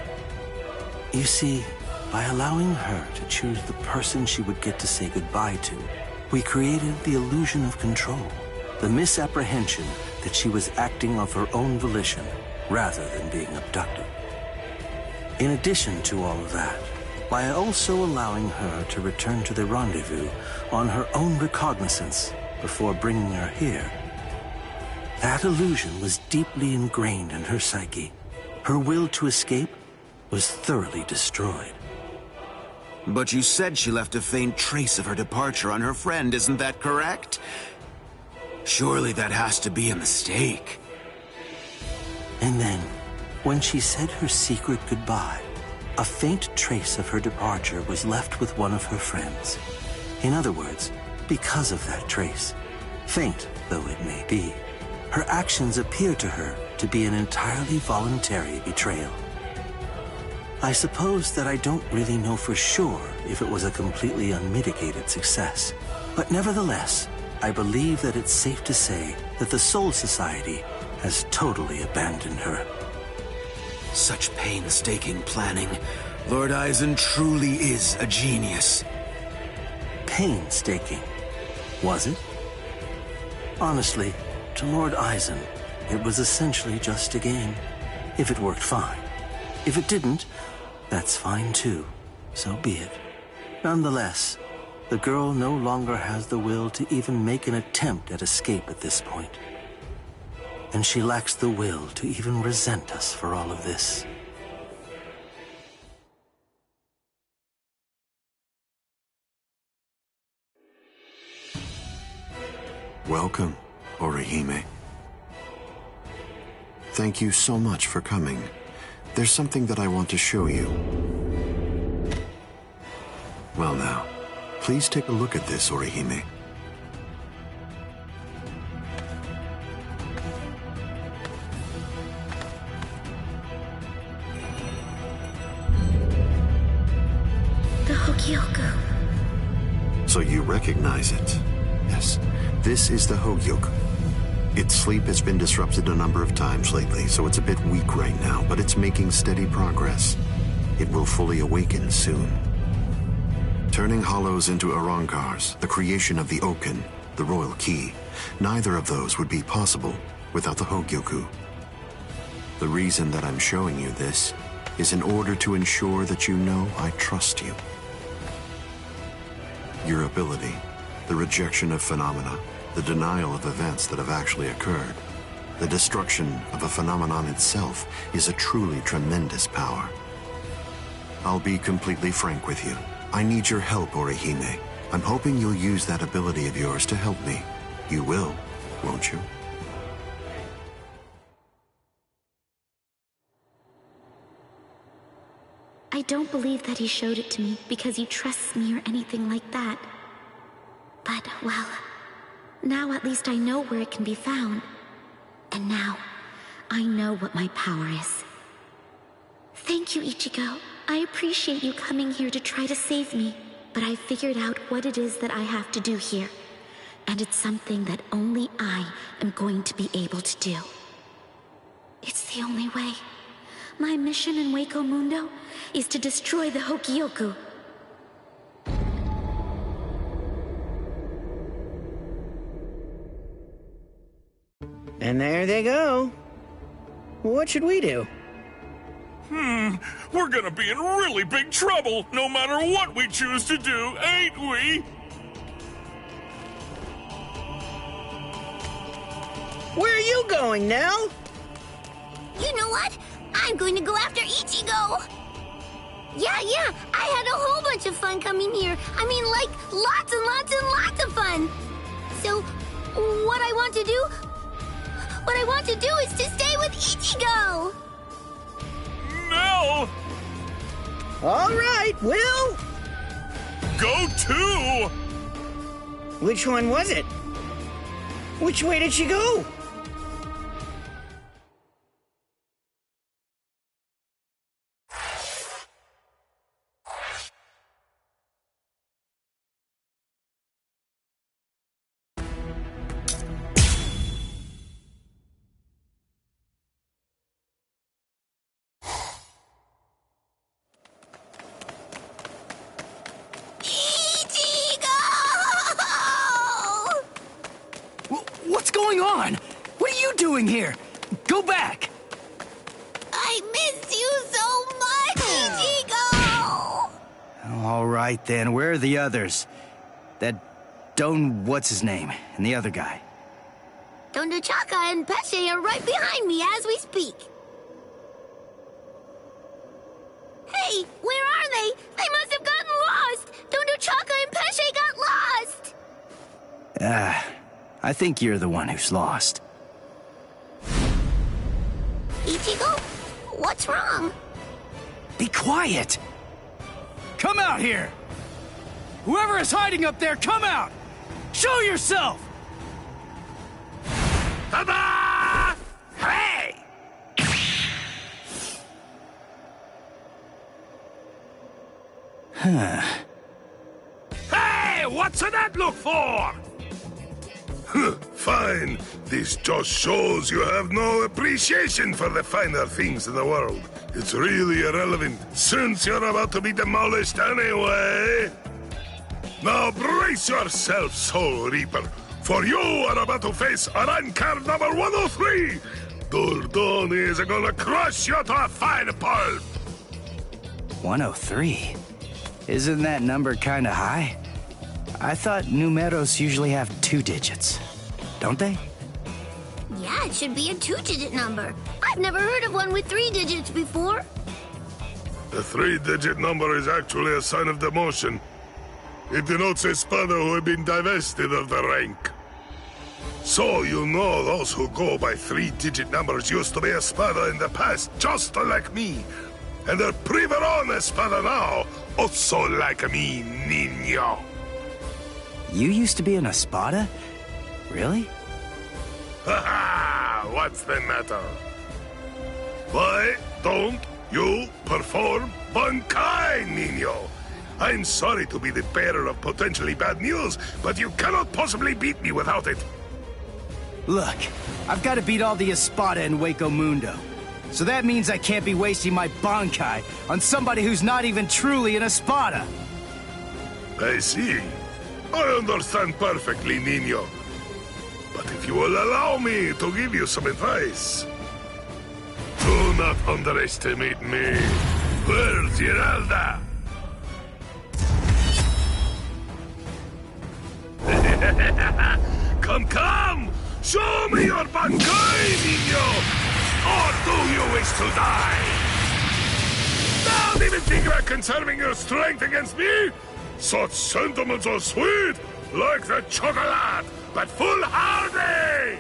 [SPEAKER 21] You see, by allowing her to choose the person she would get to say goodbye to, we created the illusion of control, the misapprehension that she was acting of her own volition rather than being abducted. In addition to all of that, by also allowing her to return to the rendezvous on her own recognizance before bringing her here, that illusion was deeply ingrained in her psyche. Her will to escape was thoroughly destroyed.
[SPEAKER 1] But you said she left a faint trace of her departure on her friend, isn't that correct? Surely that has to be a mistake.
[SPEAKER 21] And then, when she said her secret goodbye, a faint trace of her departure was left with one of her friends. In other words, because of that trace, faint though it may be, Her actions appear to her to be an entirely voluntary betrayal. I suppose that I don't really know for sure if it was a completely unmitigated success. But nevertheless, I believe that it's safe to say that the Soul Society has totally abandoned her.
[SPEAKER 1] Such painstaking planning. Lord Eisen truly is a genius.
[SPEAKER 21] Painstaking, was it? Honestly, to Lord Eisen, it was essentially just a game. If it worked, fine. If it didn't, that's fine too. So be it. Nonetheless, the girl no longer has the will to even make an attempt at escape at this point. And she lacks the will to even resent us for all of this.
[SPEAKER 8] Welcome, Orihime. Thank you so much for coming. There's something that I want to show you. Well now, please take a look at this, Orihime.
[SPEAKER 9] The Hueco.
[SPEAKER 8] So you recognize it? Yes, this is the Hueco. Its sleep has been disrupted a number of times lately, so it's a bit weak right now, but it's making steady progress. It will fully awaken soon. Turning hollows into Arankars, the creation of the Oken, the royal key, neither of those would be possible without the Hueco. The reason that I'm showing you this is in order to ensure that you know I trust you. Your ability, the rejection of phenomena, the denial of events that have actually occurred, the destruction of a phenomenon itself is a truly tremendous power. I'll be completely frank with you. I need your help, Orihime. I'm hoping you'll use that ability of yours to help me. You will, won't you?
[SPEAKER 9] I don't believe that he showed it to me because he trusts me or anything like that. But, well, now at least I know where it can be found. And now, I know what my power is. Thank you, Ichigo. I appreciate you coming here to try to save me, but I figured out what it is that I have to do here. And it's something that only I am going to be able to do. It's the only way. My mission in Hueco Mundo is to destroy the Hueco.
[SPEAKER 6] And there they go. What should we do?
[SPEAKER 17] We're gonna be in really big trouble, no matter what we choose to do, ain't we?
[SPEAKER 6] Where are you going, Nell?
[SPEAKER 9] You know what? I'm going to go after Ichigo! Yeah, I had a whole bunch of fun coming here. I mean, like, lots and lots and lots of fun! So, what I want to do is to stay with Ichigo!
[SPEAKER 17] No!
[SPEAKER 6] All right, Will!
[SPEAKER 17] Go too!
[SPEAKER 6] Which one was it? Which way did she go?
[SPEAKER 10] What's going on? What are you doing here? Go back!
[SPEAKER 9] I miss you so much, Ichigo!
[SPEAKER 3] All right then, where are the others? That Don what's-his-name, and the other guy.
[SPEAKER 9] Don Chaka and Pesce are right behind me as we speak. Hey, where are they? They must have gotten lost! Don Chaka and Pesce got lost!
[SPEAKER 3] I think you're the one who's lost.
[SPEAKER 9] Ichigo? What's wrong?
[SPEAKER 10] Be quiet! Come out here! Whoever is hiding up there, come out! Show yourself!
[SPEAKER 17] Bye-bye! Hey, what's that look for?
[SPEAKER 5] Fine. This just shows you have no appreciation for the finer things in the world. It's really irrelevant, since you're about to be demolished anyway. Now brace yourself, Soul Reaper, for you are about to face rank card number 103! Dordoni is gonna crush you to a fine pulp!
[SPEAKER 3] 103? Isn't that number kinda high? I thought numeros usually have 2 digits. Don't they?
[SPEAKER 9] Yeah, it should be a 2-digit number. I've never heard of one with 3 digits before.
[SPEAKER 5] The 3-digit number is actually a sign of demotion. It denotes a spada who had been divested of the rank. So you know those who go by 3-digit numbers used to be a spada in the past, just like me. And they're priveron espada now, also like me, niño.
[SPEAKER 3] You used to be an espada? Really?
[SPEAKER 5] Ha-ha! What's the matter? Why don't you perform Bankai, niño? I'm sorry to be the bearer of potentially bad news, but you cannot possibly beat me without it.
[SPEAKER 3] Look, I've got to beat all the espada in Hueco Mundo. So that means I can't be wasting my Bankai on somebody who's not even truly an espada.
[SPEAKER 5] I see. I understand perfectly, niño. But if you will allow me to give you some advice, do not underestimate me. Where's Giralda? Come! Show me your Bankai, niño! Or do you wish to die? Don't even think about conserving your strength against me! Such sentiments are sweet, like the chocolate, but foolhardy!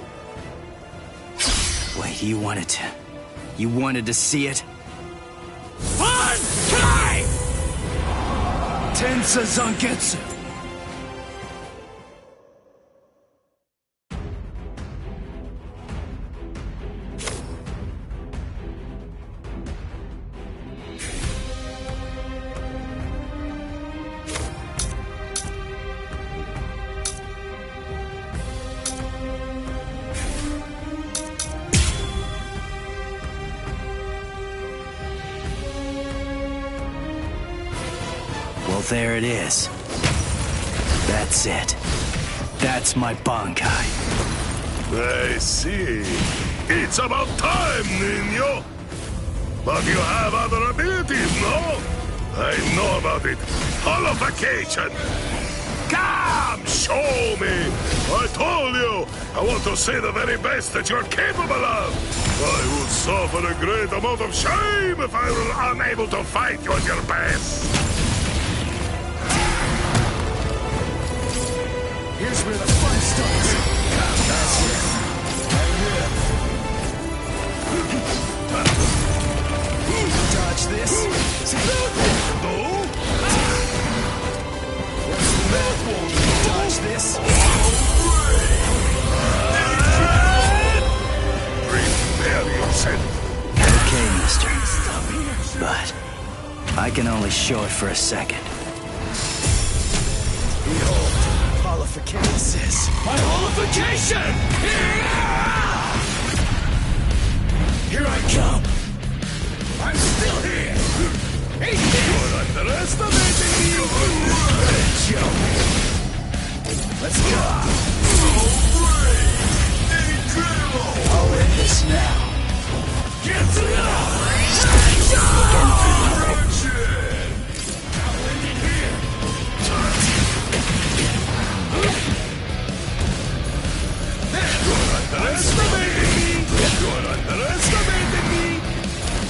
[SPEAKER 3] Wait, you wanted to see it?
[SPEAKER 17] Bankai!
[SPEAKER 3] Tensa Zangetsu! Well, there it is. That's it. That's my Bankai.
[SPEAKER 5] I see. It's about time, niño. But you have other abilities, no? I know about it. Holification. Come, show me. I told you. I want to see the very best that you're capable of. I would suffer a great amount of shame if I were unable to fight you at your best.
[SPEAKER 3] Here's where the fun starts. That's it. I will. Dodge this.
[SPEAKER 5] No?
[SPEAKER 3] What's the matter? Dodge this.
[SPEAKER 5] Prepare yourself.
[SPEAKER 3] Okay, mister. But I can only show it for a second. Behold. Holification!
[SPEAKER 17] My holification!
[SPEAKER 3] Here I come!
[SPEAKER 17] I'm still here! Hey,
[SPEAKER 5] you're underestimating me!
[SPEAKER 3] Good joke! Let's go! I'll end this now!
[SPEAKER 17] Get to the
[SPEAKER 5] You're underestimating me!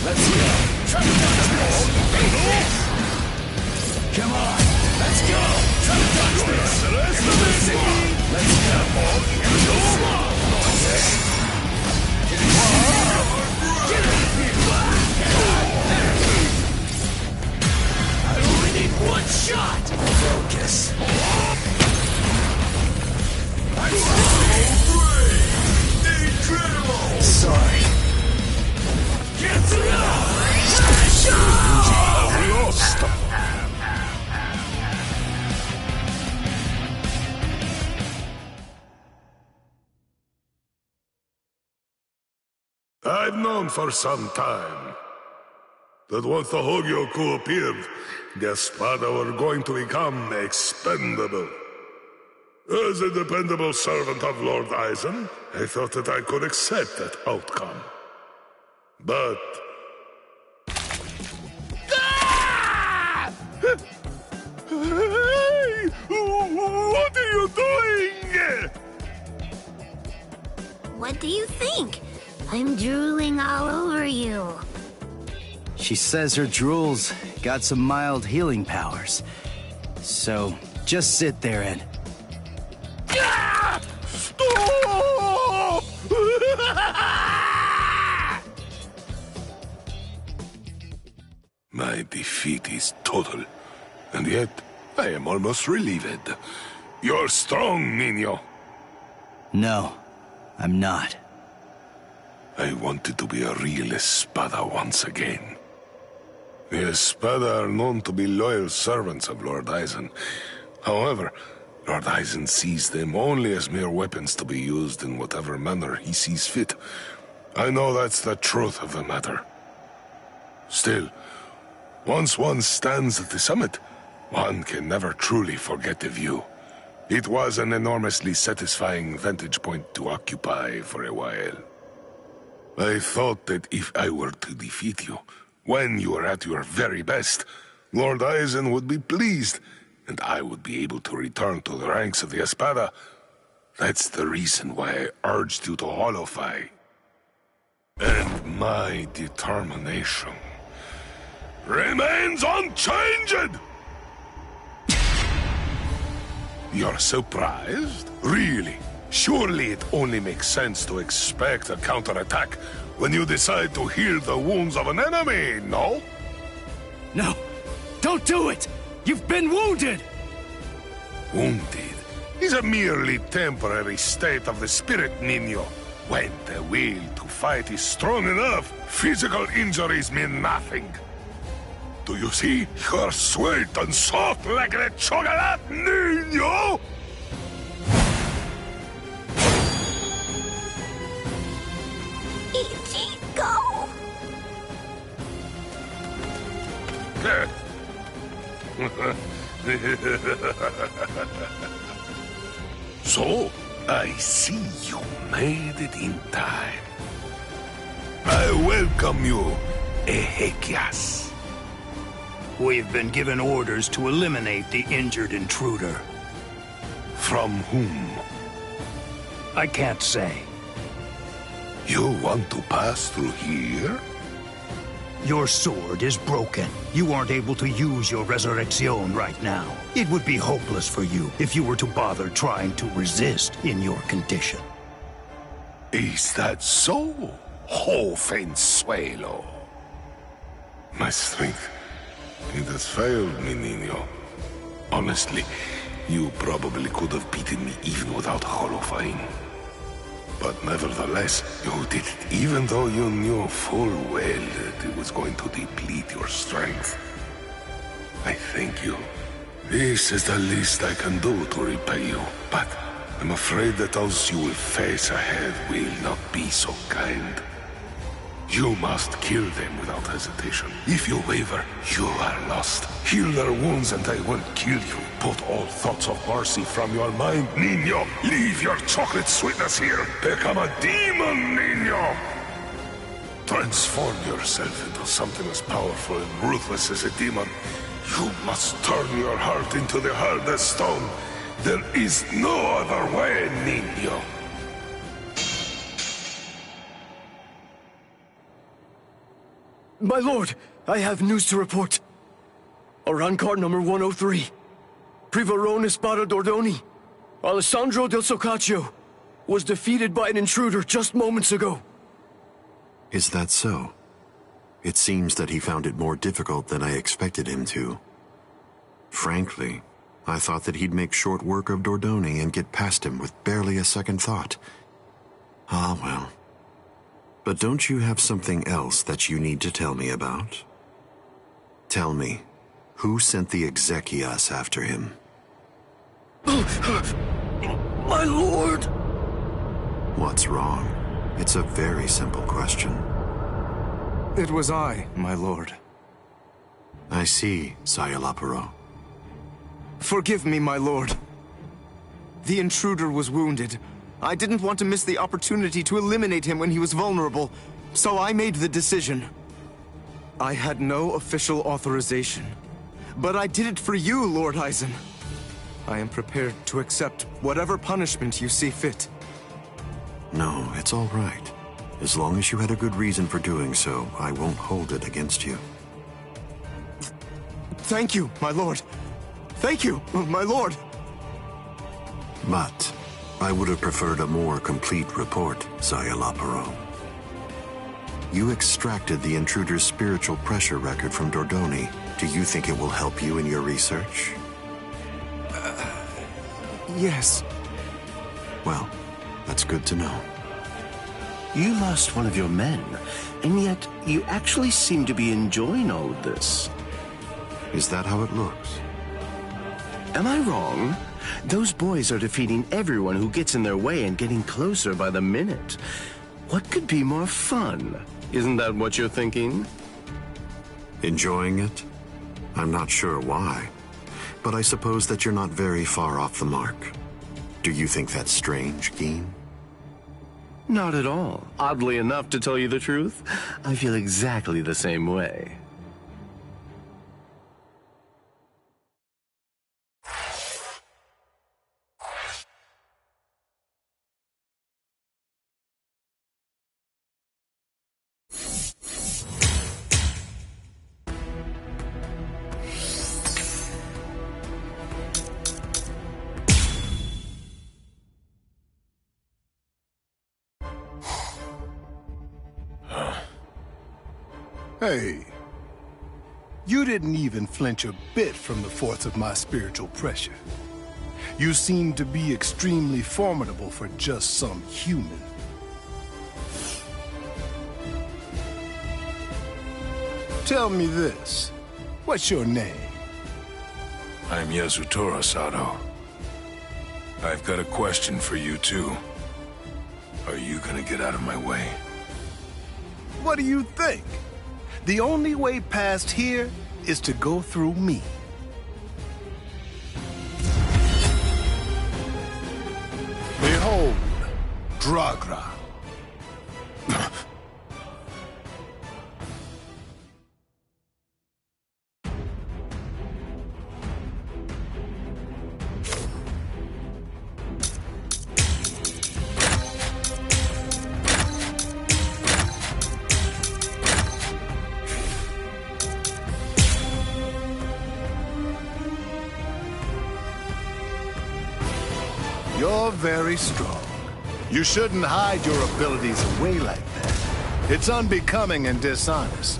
[SPEAKER 3] Let's go! Try to dodge this! Come on! Let's go! Try to dodge this!
[SPEAKER 5] You're underestimating me!
[SPEAKER 3] Let's go!
[SPEAKER 17] Get out of here! I only need one shot!
[SPEAKER 3] Focus! Sorry.
[SPEAKER 17] Get to the
[SPEAKER 5] lost. I've known for some time that once the Hueco appeared, the Espada were going to become expendable. As a dependable servant of Lord Eisen, I thought that I could accept that outcome. But... Hey! What are you doing?
[SPEAKER 9] What do you think? I'm drooling all over you.
[SPEAKER 3] She says her drool's got some mild healing powers. So, just sit there and...
[SPEAKER 5] Stop! My defeat is total, and yet I am almost relieved. You're strong, Nino.
[SPEAKER 3] No, I'm not.
[SPEAKER 5] I wanted to be a real Espada once again. The Espada are known to be loyal servants of Lord Eisen. However, Lord Eisen sees them only as mere weapons to be used in whatever manner he sees fit. I know that's the truth of the matter. Still, once one stands at the summit, one can never truly forget the view. It was an enormously satisfying vantage point to occupy for a while. I thought that if I were to defeat you, when you are at your very best, Lord Eisen would be pleased, and I would be able to return to the ranks of the Espada. That's the reason why I urged you to holofy. And my determination remains unchanged! You're surprised? Really? Surely it only makes sense to expect a counterattack when you decide to heal the wounds of an enemy, no?
[SPEAKER 3] No! Don't do it! You've been wounded!
[SPEAKER 5] Wounded is a merely temporary state of the spirit, Nino. When the will to fight is strong enough, physical injuries mean nothing. Do you see? You're sweet and soft like the chocolate, Nino!
[SPEAKER 9] Go!
[SPEAKER 5] So, I see you made it in time. I welcome you, Ezequias.
[SPEAKER 18] We've been given orders to eliminate the injured intruder.
[SPEAKER 5] From whom?
[SPEAKER 18] I can't say.
[SPEAKER 5] You want to pass through here?
[SPEAKER 18] Your sword is broken. You aren't able to use your Resurrección right now. It would be hopeless for you if you were to bother trying to resist in your condition.
[SPEAKER 5] Is that so, Jovenzuelo? My strength, it has failed me, Nino. Honestly, you probably could have beaten me even without holofying. But nevertheless, you did it, even though you knew full well that it was going to deplete your strength. I thank you. This is the least I can do to repay you, but I'm afraid that those you will face ahead will not be so kind. You must kill them without hesitation. If you waver, you are lost. Heal their wounds and I won't kill you. Put all thoughts of mercy from your mind, Nino. Leave your chocolate sweetness here. Become a demon, Nino. Transform yourself into something as powerful and ruthless as a demon. You must turn your heart into the hardest stone. There is no other way, Nino.
[SPEAKER 4] My lord, I have news to report. Arrancar number 103. Privarone Espada Dordoni, Alessandro del Socaccio, was defeated by an intruder just moments ago.
[SPEAKER 8] Is that so? It seems that he found it more difficult than I expected him to. Frankly, I thought that he'd make short work of Dordoni and get past him with barely a second thought. Ah, well. But don't you have something else that you need to tell me about? Tell me, who sent the Ezequias after him?
[SPEAKER 4] My lord!
[SPEAKER 8] What's wrong? It's a very simple question.
[SPEAKER 12] It was I, my lord.
[SPEAKER 8] I see, Sayalaparo.
[SPEAKER 12] Forgive me, my lord. The intruder was wounded. I didn't want to miss the opportunity to eliminate him when he was vulnerable, so I made the decision. I had no official authorization, but I did it for you, Lord Aizen. I am prepared to accept whatever punishment you see fit.
[SPEAKER 8] No, it's all right. As long as you had a good reason for doing so, I won't hold it against you.
[SPEAKER 12] Thank you, my lord. Thank you, my lord.
[SPEAKER 8] But I would have preferred a more complete report, Sayalaparo. You extracted the intruder's spiritual pressure record from Dordoni. Do you think it will help you in your research?
[SPEAKER 12] Yes.
[SPEAKER 8] Well, that's good to know.
[SPEAKER 2] You lost one of your men, and yet you actually seem to be enjoying all of this.
[SPEAKER 8] Is that how it looks?
[SPEAKER 2] Am I wrong? Those boys are defeating everyone who gets in their way and getting closer by the minute. What could be more fun? Isn't that what you're thinking?
[SPEAKER 8] Enjoying it? I'm not sure why, but I suppose that you're not very far off the mark. Do you think that's strange, Geen?
[SPEAKER 2] Not at all. Oddly enough, to tell you the truth, I feel exactly the same way.
[SPEAKER 22] Hey, you didn't even flinch a bit from the force of my spiritual pressure. You seem to be extremely formidable for just some human. Tell me this, what's your name?
[SPEAKER 7] I'm Yasutora Sato. I've got a question for you, too. Are you gonna get out of my way?
[SPEAKER 22] What do you think? The only way past here is to go through me. Behold, Dragra. You're very strong. You shouldn't hide your abilities away like that. It's unbecoming and dishonest.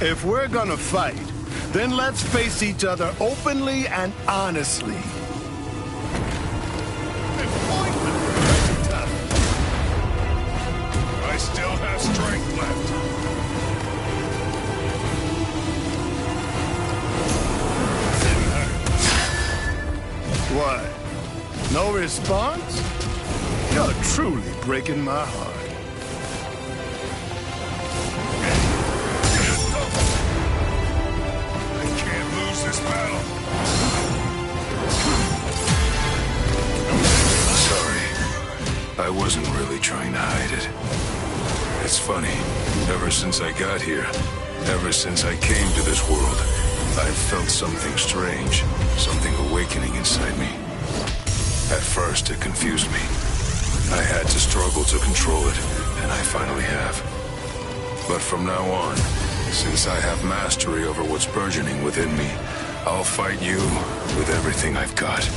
[SPEAKER 22] If we're gonna fight, then let's face each other openly and honestly.
[SPEAKER 5] I still have strength left.
[SPEAKER 22] What? No response? You're truly breaking my heart.
[SPEAKER 5] I can't lose this battle.
[SPEAKER 7] Sorry. I wasn't really trying to hide it. It's funny. Ever since I got here, ever since I came to this world, I've felt something strange, something awakening inside me. At first, it confused me. I had to struggle to control it, and I finally have. But from now on, since I have mastery over what's burgeoning within me, I'll fight you with everything I've got.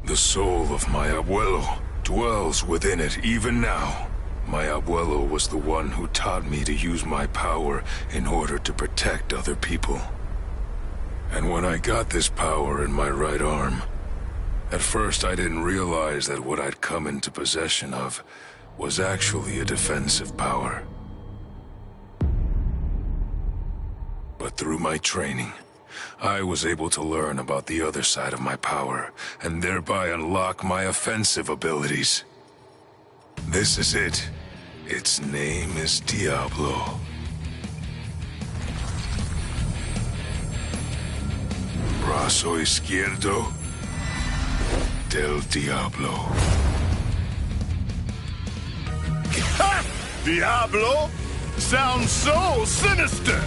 [SPEAKER 7] The soul of my abuelo dwells within it even now. My abuelo was the one who taught me to use my power in order to protect other people. And when I got this power in my right arm, at first I didn't realize that what I'd come into possession of was actually a defensive power. But through my training, I was able to learn about the other side of my power, and thereby unlock my offensive abilities. This is it. Its name is Diablo. Brazo izquierdo del Diablo.
[SPEAKER 22] Ha! Diablo? Sounds so sinister!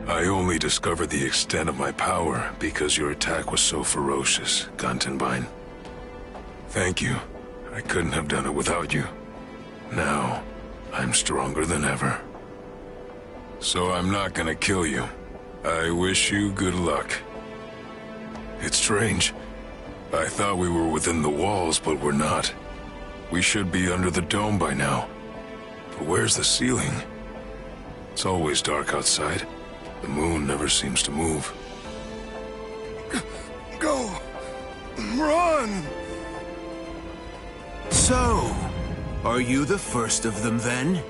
[SPEAKER 7] I only discovered the extent of my power because your attack was so ferocious, Gantenbein. Thank you. I couldn't have done it without you. Now, I'm stronger than ever. So I'm not gonna kill you. I wish you good luck. It's strange. I thought we were within the walls, but we're not. We should be under the dome by now. But where's the ceiling? It's always dark outside. The moon never seems to move.
[SPEAKER 22] Go! Run!
[SPEAKER 1] So, are you the first of them then?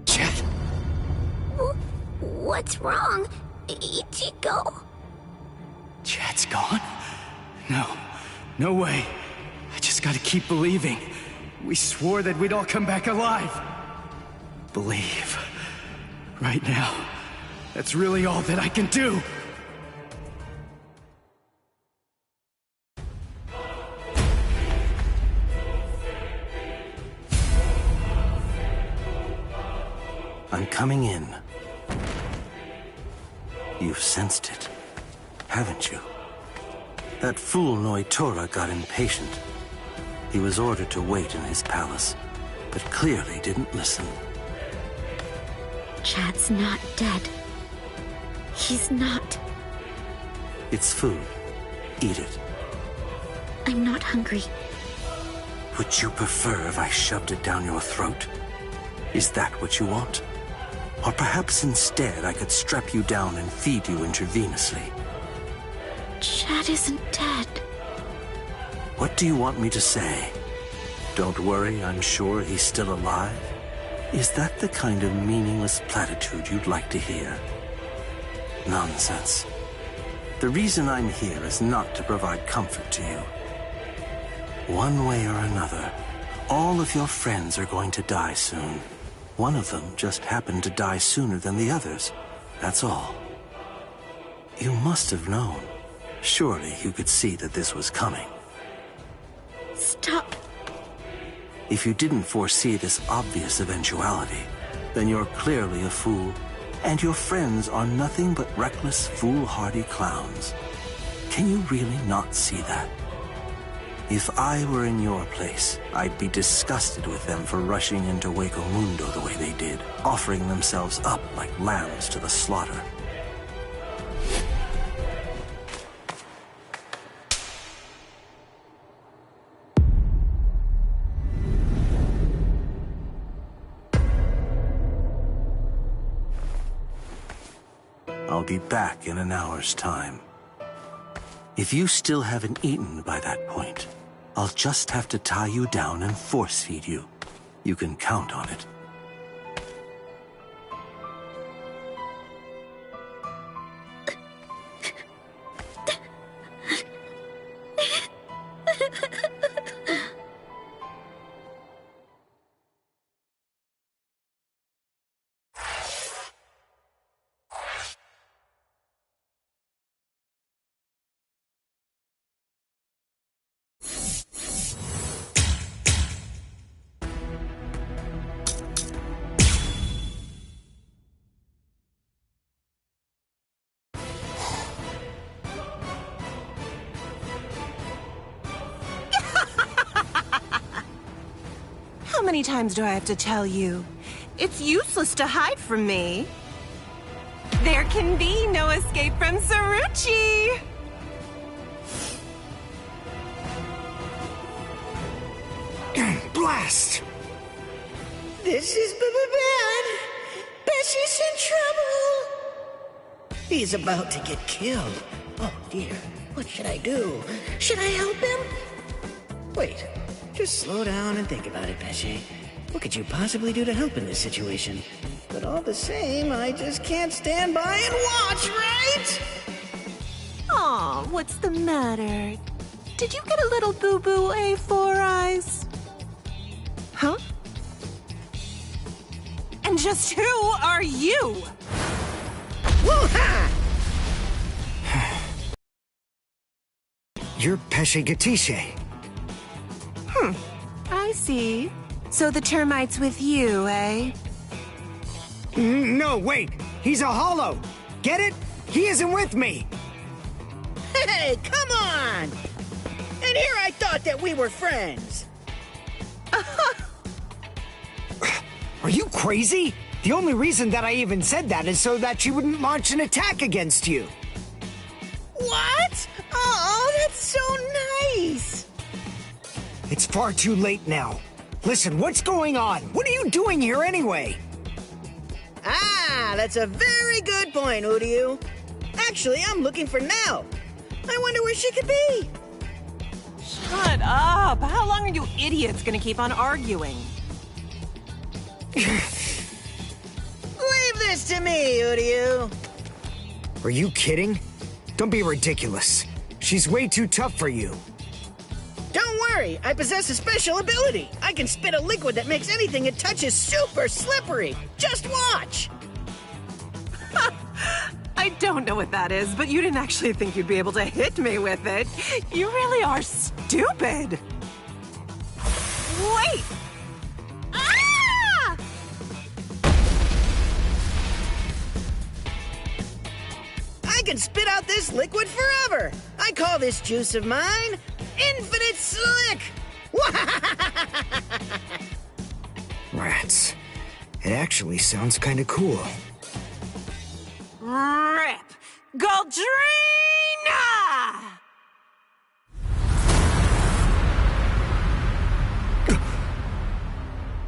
[SPEAKER 9] Chat. What's wrong, Ichigo?
[SPEAKER 3] Chat's gone? No. No way. I just gotta keep believing. We swore that we'd all come back alive. Believe. Right now. That's really all that I can do.
[SPEAKER 21] I'm coming in. You've sensed it, haven't you? That fool Noitora got impatient. He was ordered to wait in his palace, but clearly didn't listen.
[SPEAKER 9] Chad's not dead. He's not.
[SPEAKER 21] It's food. Eat it.
[SPEAKER 9] I'm not hungry.
[SPEAKER 21] Would you prefer if I shoved it down your throat? Is that what you want? Or perhaps instead I could strap you down and feed you intravenously?
[SPEAKER 9] Chad isn't dead.
[SPEAKER 21] What do you want me to say? Don't worry, I'm sure he's still alive? Is that the kind of meaningless platitude you'd like to hear? Nonsense. The reason I'm here is not to provide comfort to you. One way or another, all of your friends are going to die soon. One of them just happened to die sooner than the others. That's all. You must have known. Surely you could see that this was coming.
[SPEAKER 9] Stop.
[SPEAKER 21] If you didn't foresee this obvious eventuality, then you're clearly a fool, and your friends are nothing but reckless, foolhardy clowns. Can you really not see that? If I were in your place, I'd be disgusted with them for rushing into Hueco Mundo the way they did, offering themselves up like lambs to the slaughter. I'll be back in an hour's time. If you still haven't eaten by that point, I'll just have to tie you down and force feed you. You can count on it.
[SPEAKER 13] many times do I have to tell you? It's useless to hide from me. There can be no escape from Saruchi!
[SPEAKER 6] Blast!
[SPEAKER 16] This is bad. Bessie's in trouble. He's about to get killed. Oh dear, what should I do? Should I help him? Wait, just slow down and think about it, Pesci. What could you possibly do to help in this situation? But all the same, I just can't stand by and watch, right?
[SPEAKER 13] Aw, what's the matter? Did you get a little boo-boo, A4 Eyes? Huh? And just who are you?
[SPEAKER 16] Woo-ha!
[SPEAKER 6] You're Pesce Gatisce.
[SPEAKER 13] I see. So the termite's with you, eh?
[SPEAKER 6] No, wait! He's a hollow! Get it? He isn't with me!
[SPEAKER 16] Hey, come on! And here I thought that we were friends.
[SPEAKER 6] Are you crazy? The only reason that I even said that is so that she wouldn't launch an attack against you.
[SPEAKER 16] What? Oh, that's so nice!
[SPEAKER 6] It's far too late now. Listen, what's going on? What are you doing here anyway?
[SPEAKER 16] Ah, that's a very good point, Uryu. Actually, I'm looking for Nell. I wonder where she could be.
[SPEAKER 13] Shut up! How long are you idiots gonna keep on arguing?
[SPEAKER 16] Leave this to me, Uryu.
[SPEAKER 6] Are you kidding? Don't be ridiculous. She's way too tough for you.
[SPEAKER 16] Don't worry, I possess a special ability. I can spit a liquid that makes anything it touches super slippery. Just watch.
[SPEAKER 13] I don't know what that is, but you didn't actually think you'd be able to hit me with it. You really are stupid. Wait! Ah!
[SPEAKER 16] I can spit out this liquid forever. I call this juice of mine Infinite Slick.
[SPEAKER 6] Rats. It actually sounds kind of cool.
[SPEAKER 13] Rip! Goldrina!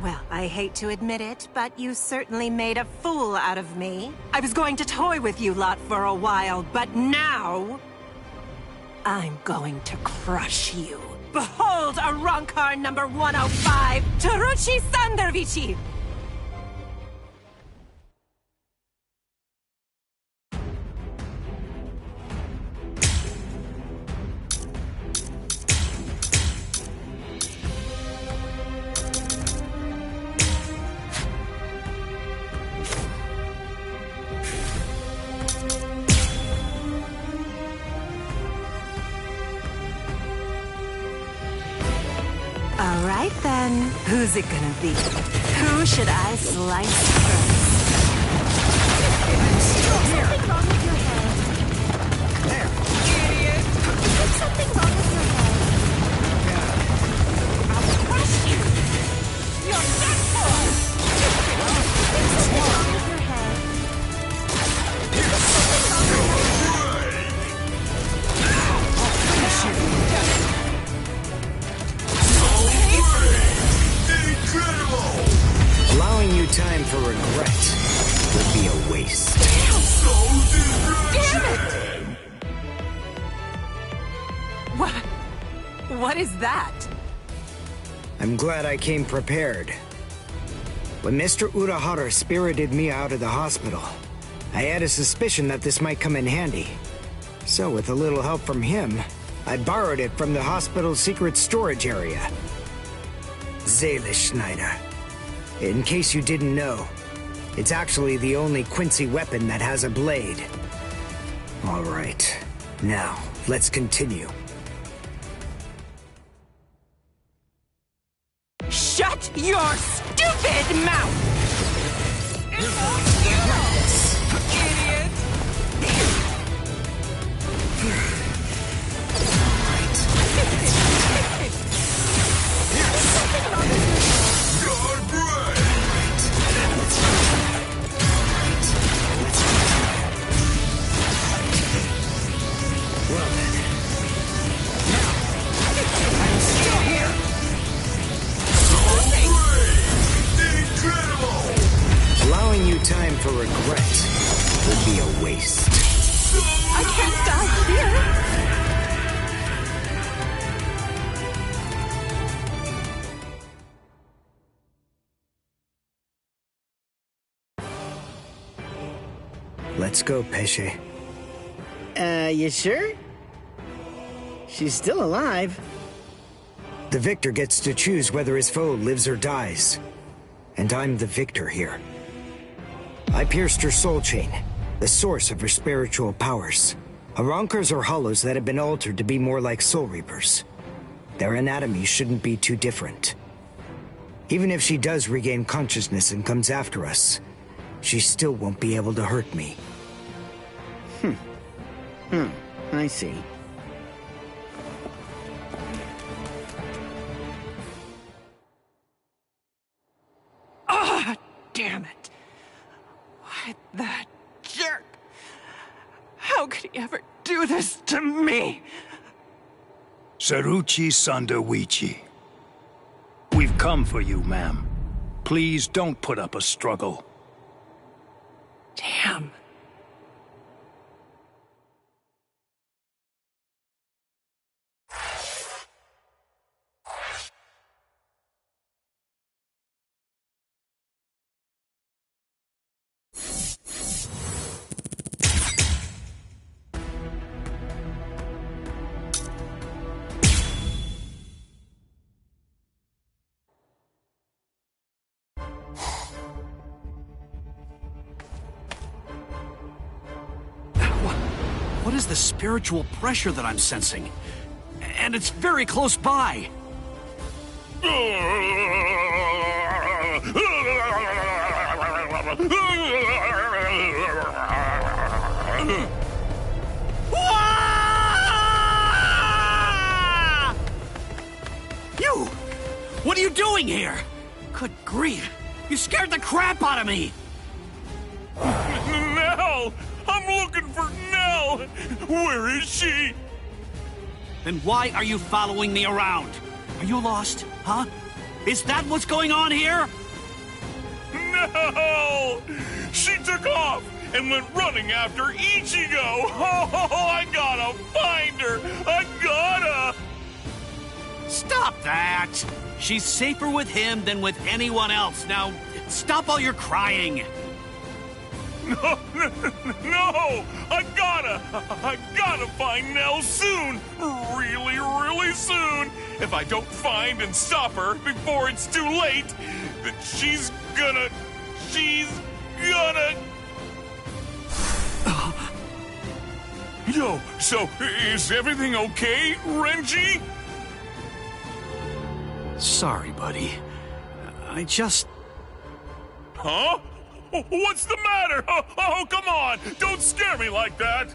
[SPEAKER 13] Well, I hate to admit it, but you certainly made a fool out of me. I was going to toy with you lot for a while, but now I'm going to crush you. Behold Arankar number 105, Taruchi Sandervici! All right, then. Who's it gonna be? Who should I slice first?
[SPEAKER 9] Something wrong with your head.
[SPEAKER 6] There.
[SPEAKER 13] Idiot!
[SPEAKER 9] There's something wrong with your head.
[SPEAKER 13] I'll crush you! You're done for!
[SPEAKER 9] There's something wrong with your head. There's something wrong with your head.
[SPEAKER 13] I'll finish you!
[SPEAKER 6] Allowing you time for regret would be a waste.
[SPEAKER 13] Damn it! What is that?
[SPEAKER 6] I'm glad I came prepared. When Mr. Urahara spirited me out of the hospital, I had a suspicion that this might come in handy. So with a little help from him, I borrowed it from the hospital's secret storage area. Schneider. In case you didn't know, it's actually the only Quincy weapon that has a blade. All right, now let's continue.
[SPEAKER 13] Shut your stupid mouth! Idiot!
[SPEAKER 6] Let's go, Pesce.
[SPEAKER 16] You sure? She's still alive.
[SPEAKER 6] The victor gets to choose whether his foe lives or dies. And I'm the victor here. I pierced her soul chain, the source of her spiritual powers. Arankars are hollows that have been altered to be more like Soul Reapers. Their anatomy shouldn't be too different. Even if she does regain consciousness and comes after us, she still won't be able to hurt me.
[SPEAKER 16] I see.
[SPEAKER 13] Ah, damn it. Why, that jerk. How could he ever do this to me?
[SPEAKER 11] Saruchi Sandawichi. We've come for you, ma'am. Please don't put up a struggle.
[SPEAKER 13] Damn.
[SPEAKER 20] What is the spiritual pressure that I'm sensing? And it's very close by. You! What are you doing here? Good grief! You scared the crap out of me!
[SPEAKER 17] Nell! I'm looking for Nell! Where is she?
[SPEAKER 20] Then why are you following me around? Are you lost, huh? Is that what's going on here?
[SPEAKER 17] No! She took off and went running after Ichigo! Oh, I gotta find her! I gotta!
[SPEAKER 20] Stop that! She's safer with him than with anyone else. Now, stop all your crying.
[SPEAKER 17] No! I gotta find Nell soon! Really, really soon! If I don't find and stop her before it's too late, then she's gonna... Yo, so is everything okay, Renji?
[SPEAKER 20] Sorry, buddy. I just...
[SPEAKER 17] Huh? What's the matter? Oh, come on! Don't scare me like that!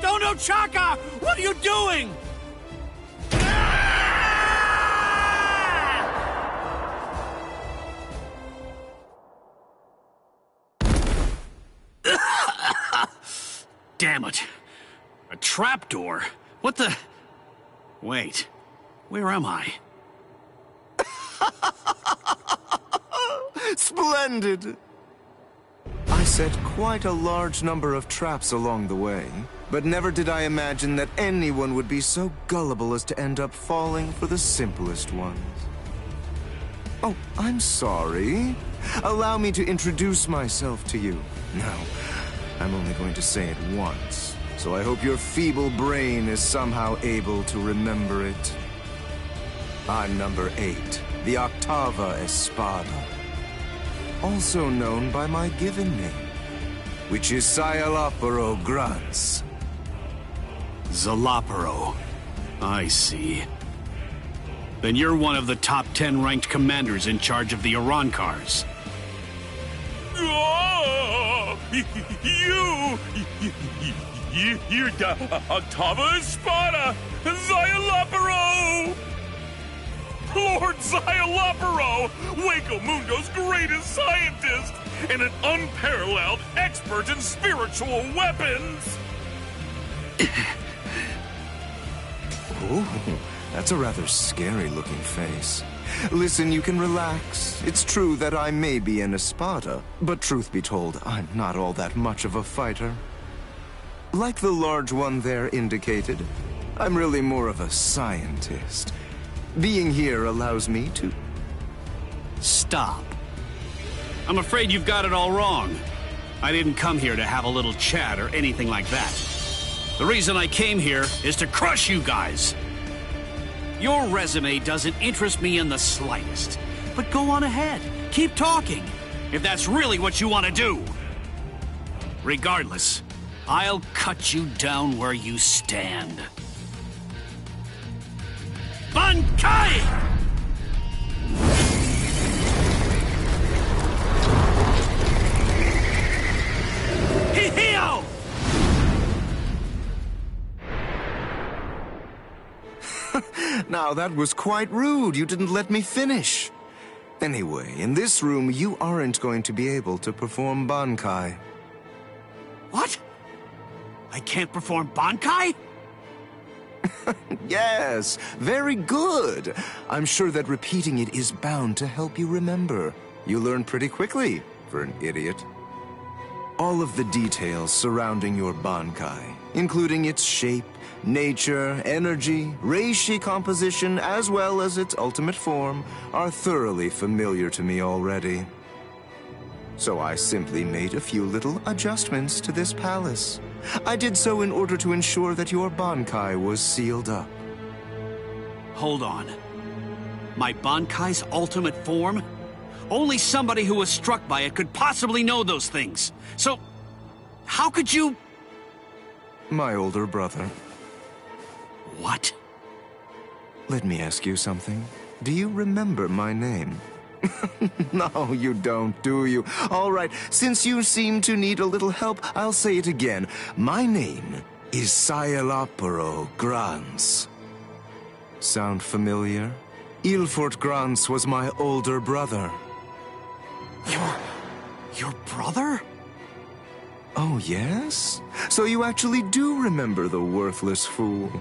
[SPEAKER 20] Dono Chaka! What are you doing? Damn it. A trapdoor? What the... Wait. Where am I?
[SPEAKER 12] Splendid! I set quite a large number of traps along the way, but never did I imagine that anyone would be so gullible as to end up falling for the simplest ones. Oh, I'm sorry. Allow me to introduce myself to you. No, I'm only going to say it once, so I hope your feeble brain is somehow able to remember it. I'm number 8, the Octava Espada. Also known by my given name, which is Sayalaparo Grants.
[SPEAKER 20] Zalaparo. I see. Then you're one of the top 10 ranked commanders in charge of the Arankars.
[SPEAKER 17] Oh, you're the Octava Espada, Sayalaparo! Lord Sayalaparo, Hueco Mundo's greatest scientist, and an unparalleled expert in spiritual weapons!
[SPEAKER 12] Oh, that's a rather scary-looking face. Listen, you can relax. It's true that I may be an Espada, but truth be told, I'm not all that much of a fighter. Like the large one there indicated, I'm really more of a scientist. Being here allows me to...
[SPEAKER 20] Stop. I'm afraid you've got it all wrong. I didn't come here to have a little chat or anything like that. The reason I came here is to crush you guys. Your resume doesn't interest me in the slightest. But go on ahead. Keep talking, if that's really what you want to do. Regardless, I'll cut you down where you stand. Bankai! Hihio!
[SPEAKER 12] Now, that was quite rude. You didn't let me finish. Anyway, in this room, you aren't going to be able to perform Bankai.
[SPEAKER 20] What? I can't perform Bankai?
[SPEAKER 12] Yes, very good. I'm sure that repeating it is bound to help you remember. You learn pretty quickly, for an idiot. All of the details surrounding your Bankai, including its shape, nature, energy, reishi composition, as well as its ultimate form, are thoroughly familiar to me already. So I simply made a few little adjustments to this palace. I did so in order to ensure that your Bankai was sealed up.
[SPEAKER 20] Hold on. My Bankai's ultimate form? Only somebody who was struck by it could possibly know those things. So, how could you...
[SPEAKER 12] My older brother.
[SPEAKER 20] What?
[SPEAKER 12] Let me ask you something. Do you remember my name? No, you don't, do you? All right, since you seem to need a little help, I'll say it again. My name is Sayalaparo Grans. Sound familiar? Ilfort Grans was my older brother.
[SPEAKER 20] Your brother?
[SPEAKER 12] Oh, yes? So you actually do remember the worthless fool.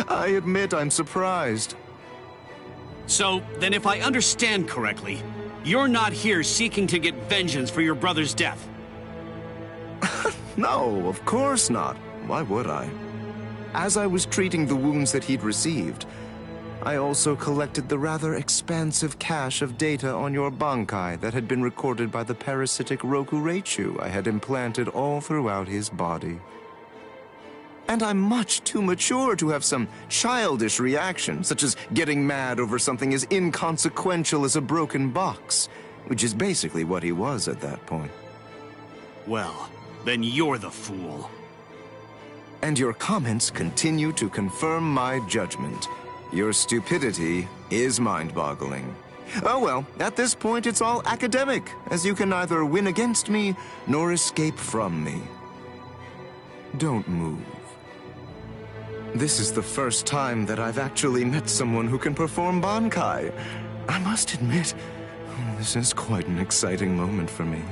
[SPEAKER 12] I admit I'm surprised.
[SPEAKER 20] So, then if I understand correctly, you're not here seeking to get vengeance for your brother's death.
[SPEAKER 12] No, of course not. Why would I? As I was treating the wounds that he'd received, I also collected the rather expansive cache of data on your Bankai that had been recorded by the parasitic Rokureichu I had implanted all throughout his body. And I'm much too mature to have some childish reaction, such as getting mad over something as inconsequential as a broken box, which is basically what he was at that point.
[SPEAKER 20] Well, then you're the fool.
[SPEAKER 12] And your comments continue to confirm my judgment. Your stupidity is mind-boggling. Oh well, at this point it's all academic, as you can neither win against me nor escape from me. Don't move. This is the first time that I've actually met someone who can perform Bankai. I must admit, this is quite an exciting moment for me.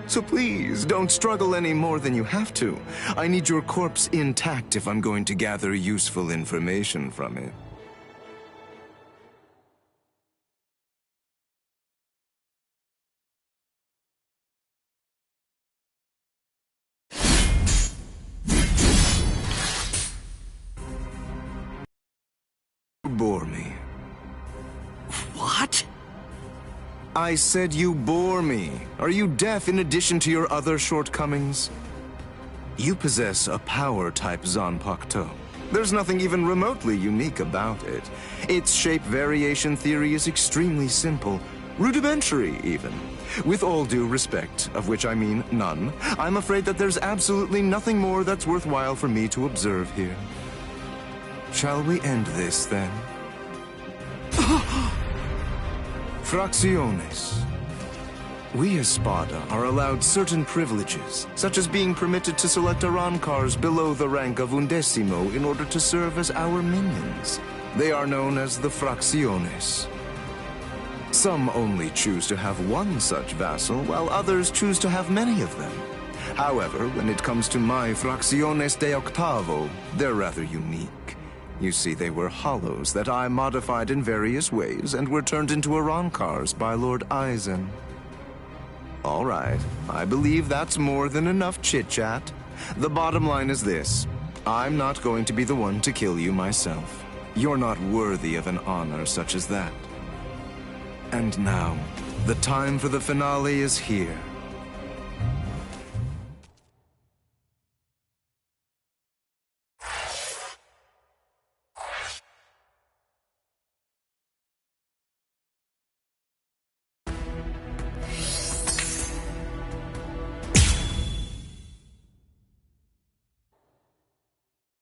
[SPEAKER 12] So please, don't struggle any more than you have to. I need your corpse intact if I'm going to gather useful information from it. Bore me.
[SPEAKER 20] What?
[SPEAKER 12] I said you bore me. Are you deaf in addition to your other shortcomings? You possess a power-type Zanpakuto. There's nothing even remotely unique about it. Its shape variation theory is extremely simple, rudimentary even. With all due respect, of which I mean none, I'm afraid that there's absolutely nothing more that's worthwhile for me to observe here. Shall we end this, then? Fracciones. We as Spada are allowed certain privileges, such as being permitted to select Arancars below the rank of Undecimo in order to serve as our minions. They are known as the Fracciones. Some only choose to have one such vassal, while others choose to have many of them. However, when it comes to my Fracciones de Octavo, they're rather unique. You see, they were hollows that I modified in various ways and were turned into Arancars by Lord Aizen. All right, I believe that's more than enough chit-chat. The bottom line is this. I'm not going to be the one to kill you myself. You're not worthy of an honor such as that. And now, the time for the finale is here.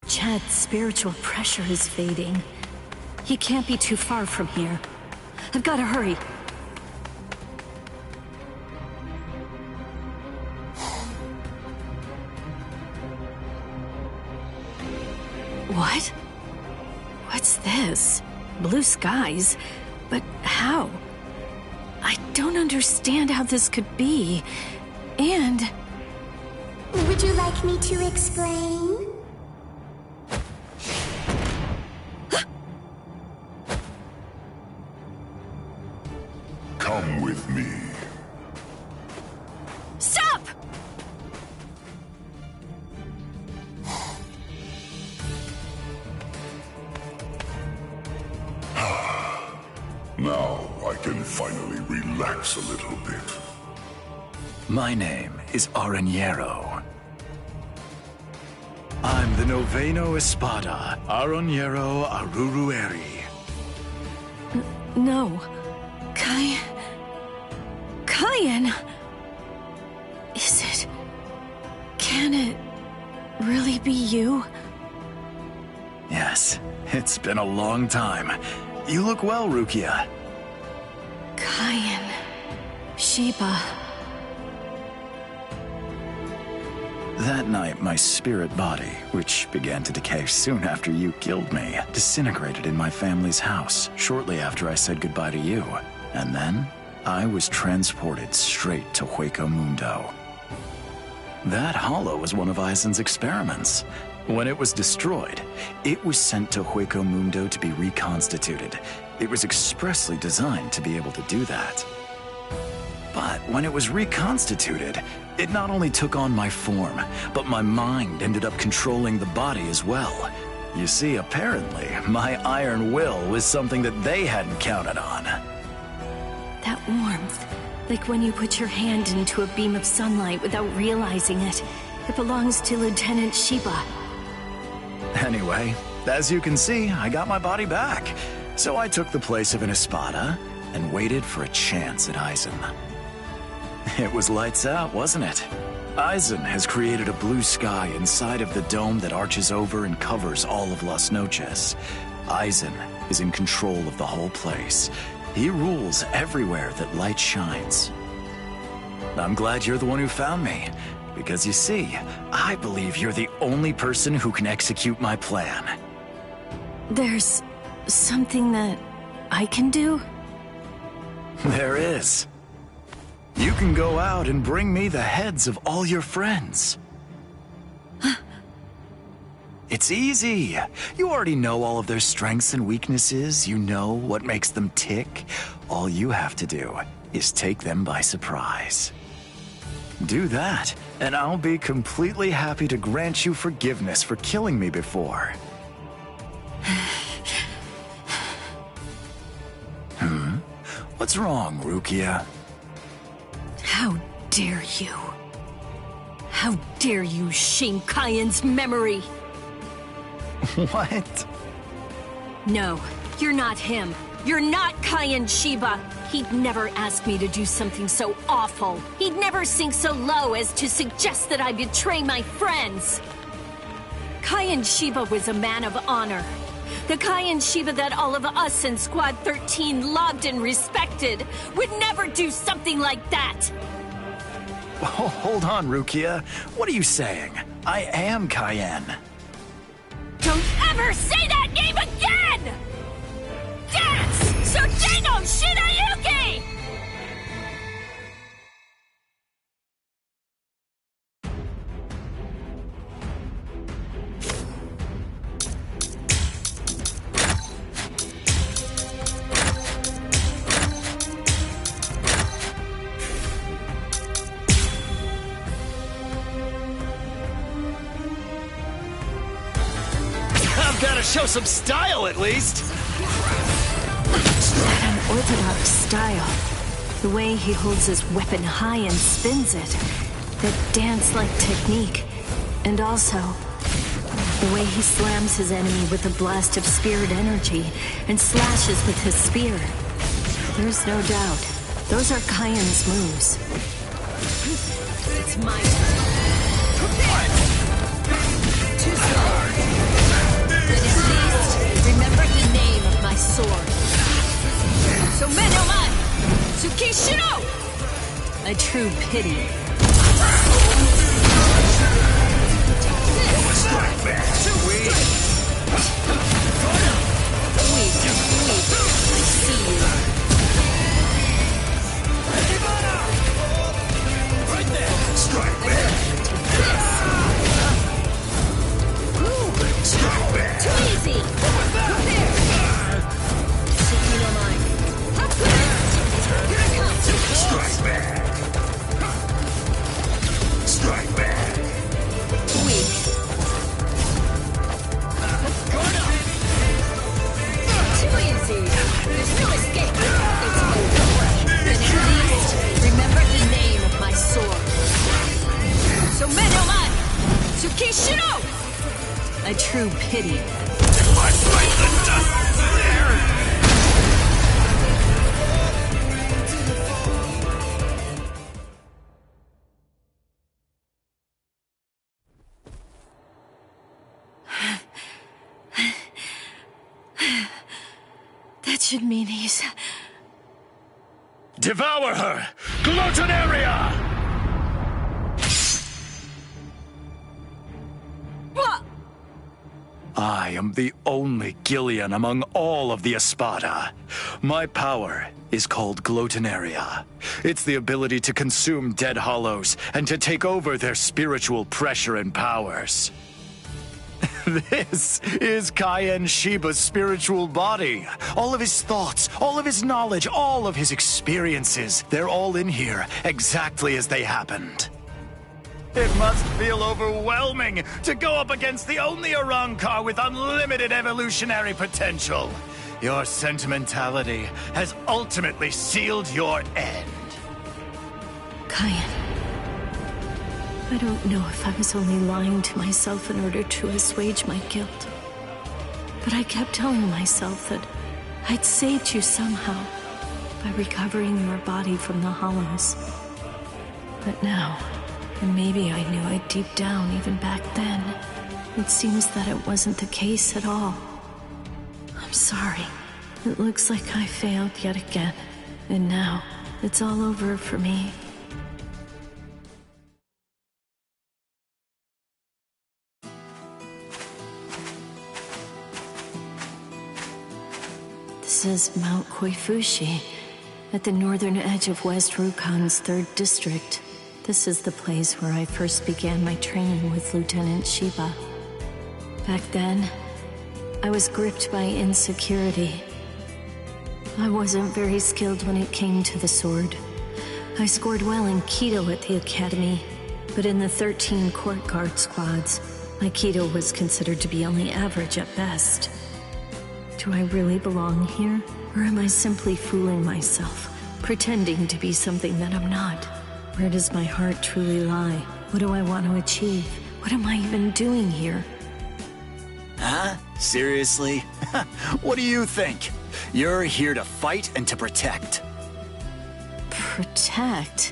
[SPEAKER 15] Chad's spiritual pressure is fading. He can't be too far from here. I've got to hurry. What? What's this? Blue skies? But how? I don't understand how this could be. And...
[SPEAKER 9] Would you like me to explain?
[SPEAKER 5] Come with me.
[SPEAKER 15] Stop!
[SPEAKER 5] Now I can finally relax a little bit.
[SPEAKER 11] My name is Aranjero. I'm the Noveno Espada, Aranjero Arurueri.
[SPEAKER 15] No. Cayenne... Is it... Can it really be you?
[SPEAKER 11] Yes, it's been a long time. You look well, Rukia.
[SPEAKER 15] Cayenne... Sheba...
[SPEAKER 11] That night, my spirit body, which began to decay soon after you killed me, disintegrated in my family's house shortly after I said goodbye to you. And then, I was transported straight to Hueco Mundo. That hollow was one of Eisen's experiments. When it was destroyed, it was sent to Hueco Mundo to be reconstituted. It was expressly designed to be able to do that. But when it was reconstituted, it not only took on my form, but my mind ended up controlling the body as well. You see, apparently, my iron will was something that they hadn't counted on.
[SPEAKER 15] That warmth, like when you put your hand into a beam of sunlight without realizing it. It belongs to Lieutenant Sheba.
[SPEAKER 11] Anyway, as you can see, I got my body back. So I took the place of an Espada and waited for a chance at Eisen. It was lights out, wasn't it? Eisen has created a blue sky inside of the dome that arches over and covers all of Las Noches. Eisen is in control of the whole place. He rules everywhere that light shines. I'm glad you're the one who found me, because you see, I believe you're the only person who can execute my plan.
[SPEAKER 15] There's something that I can do?
[SPEAKER 11] There is. You can go out and bring me the heads of all your friends. It's easy. You already know all of their strengths and weaknesses. You know what makes them tick. All you have to do is take them by surprise. Do that, and I'll be completely happy to grant you forgiveness for killing me before. What's wrong, Rukia?
[SPEAKER 15] How dare you? How dare you shame Cayenne's memory?
[SPEAKER 11] What?
[SPEAKER 15] No, you're not him. You're not Cayenne Sheba. He'd never ask me to do something so awful. He'd never sink so low as to suggest that I betray my friends. Cayenne Sheba was a man of honor. The Cayenne Sheba that all of us in Squad 13 loved and respected would never do something like that.
[SPEAKER 11] Oh, hold on, Rukia. What are you saying? I am Cayenne.
[SPEAKER 15] Don't ever say that name again! Dance! Sojino Shinayuki!
[SPEAKER 11] Show some style, at least!
[SPEAKER 15] That unorthodox style. The way he holds his weapon high and spins it. That dance-like technique. And also, the way he slams his enemy with a blast of spirit energy and slashes with his spear. There's no doubt. Those are Kyan's moves. It's my turn. Too slow. But at least, remember the name of my sword. So Menoman! Tsukishiro! A true pity.
[SPEAKER 18] Strike back!
[SPEAKER 15] Weak. I see you.
[SPEAKER 18] Right there! Strike back! Strike back!
[SPEAKER 15] Too easy! There!
[SPEAKER 18] Strike back! Strike back!
[SPEAKER 15] Weak. Too easy. There's no escape. It's over. But at least, remember the name of my sword. So Menoman! Tsukishiro! A true pity.
[SPEAKER 18] I fight the dust there!
[SPEAKER 15] That should mean he's...
[SPEAKER 22] Devour her! Gluttonaria!
[SPEAKER 15] What?
[SPEAKER 11] I am the only Gillian among all of the Espada. My power is called Gluttonaria. It's the ability to consume dead hollows and to take over their spiritual pressure and powers. This is Cayenne Shiba's spiritual body. All of his thoughts, all of his knowledge, all of his experiences, they're all in here, exactly as they happened. It must feel overwhelming to go up against the only Arrancar with unlimited evolutionary potential. Your sentimentality has ultimately sealed your end.
[SPEAKER 15] Cayenne. I don't know if I was only lying to myself in order to assuage my guilt. But I kept telling myself that I'd saved you somehow by recovering your body from the hollows. But now, and maybe I knew it deep down even back then, it seems that it wasn't the case at all. I'm sorry. It looks like I failed yet again. And now, it's all over for me. This is Mount Koifushi, at the northern edge of West Rukon's 3rd district. This is the place where I first began my training with Lieutenant Shiba. Back then, I was gripped by insecurity. I wasn't very skilled when it came to the sword. I scored well in Kido at the academy, but in the 13 court guard squads, my Kido was considered to be only average at best. Do I really belong here? Or am I simply fooling myself, pretending to be something that I'm not? Where does my heart truly lie? What do I want to achieve? What am I even doing here?
[SPEAKER 11] Huh? Seriously? What do you think? You're here to fight and to protect.
[SPEAKER 15] Protect?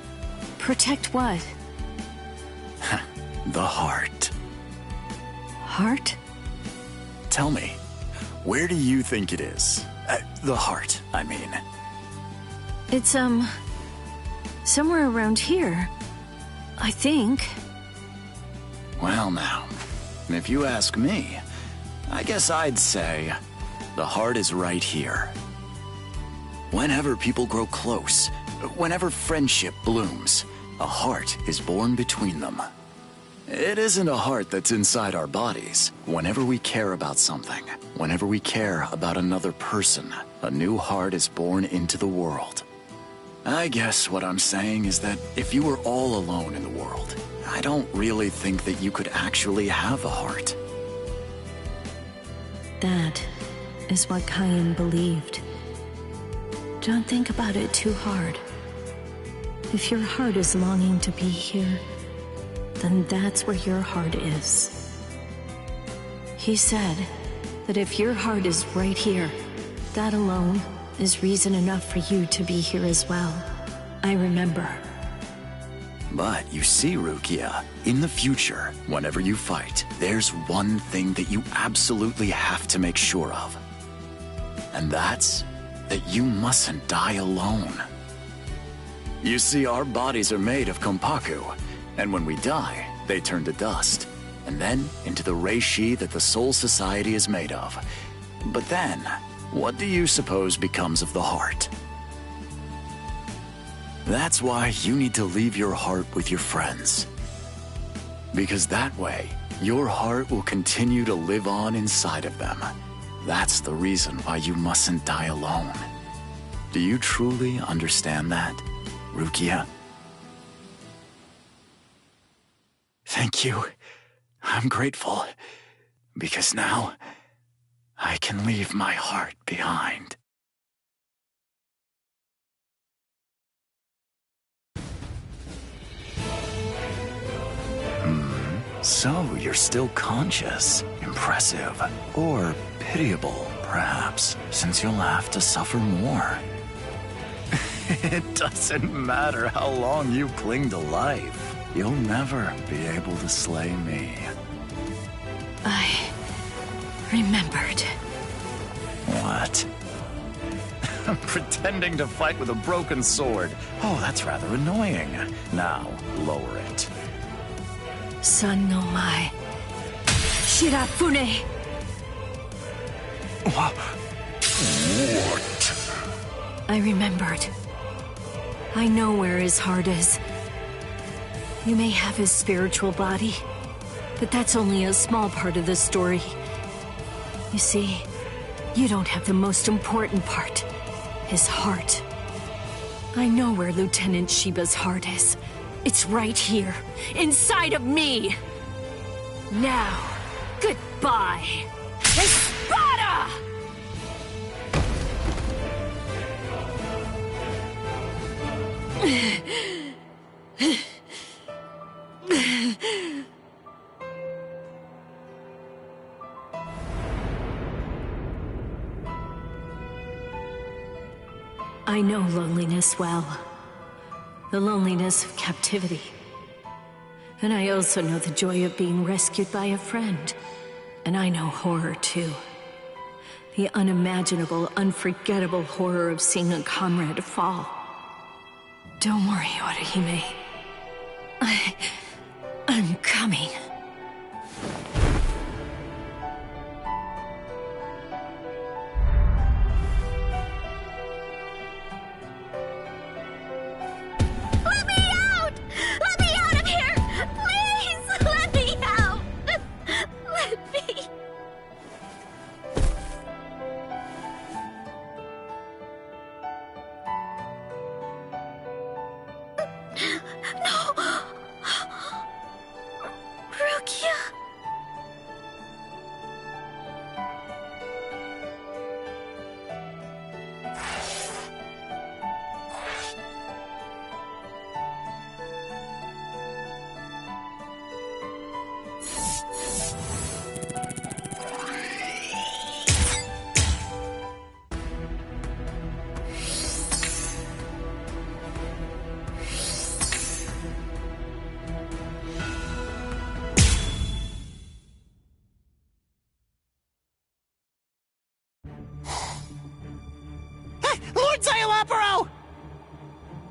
[SPEAKER 15] Protect what?
[SPEAKER 11] The heart.
[SPEAKER 15] Heart?
[SPEAKER 11] Tell me, where do you think it is? The heart, I mean.
[SPEAKER 15] It's, somewhere around here. I think.
[SPEAKER 11] Well now, if you ask me, I guess I'd say the heart is right here. Whenever people grow close, whenever friendship blooms, a heart is born between them. It isn't a heart that's inside our bodies. Whenever we care about something, whenever we care about another person, a new heart is born into the world. I guess what I'm saying is that if you were all alone in the world, I don't really think that you could actually have a heart.
[SPEAKER 15] that is what Kayan believed. Don't think about it too hard. If your heart is longing to be here, then that's where your heart is. He said that if your heart is right here, that alone is reason enough for you to be here as well. I remember.
[SPEAKER 11] But you see, Rukia, in the future, whenever you fight, there's one thing that you absolutely have to make sure of. And that's that you mustn't die alone. You see, our bodies are made of kompaku, and when we die, they turn to dust, and then into the reishi that the Soul Society is made of. But then, what do you suppose becomes of the heart? That's why you need to leave your heart with your friends. Because that way, your heart will continue to live on inside of them. That's the reason why you mustn't die alone. Do you truly understand that, Rukia? Thank you. I'm grateful. Because now, I can leave my heart behind. So, you're still conscious. Impressive. Or pitiable, perhaps, since you'll have to suffer more. It doesn't matter how long you cling to life. You'll never be able to slay me.
[SPEAKER 15] I remembered.
[SPEAKER 11] What? Pretending to fight with a broken sword. Oh, that's rather annoying. Now, lower it.
[SPEAKER 15] San no Mai. Shirafune!
[SPEAKER 18] What?
[SPEAKER 15] I remembered. I know where his heart is. You may have his spiritual body, but that's only a small part of the story. You see, you don't have the most important part, his heart. I know where Lieutenant Shiba's heart is. It's right here, inside of me. Now, goodbye. Espada! I know loneliness well. The loneliness of captivity. And I also know the joy of being rescued by a friend. And I know horror, too. The unimaginable, unforgettable horror of seeing a comrade fall. Don't worry, Orihime. I'm coming.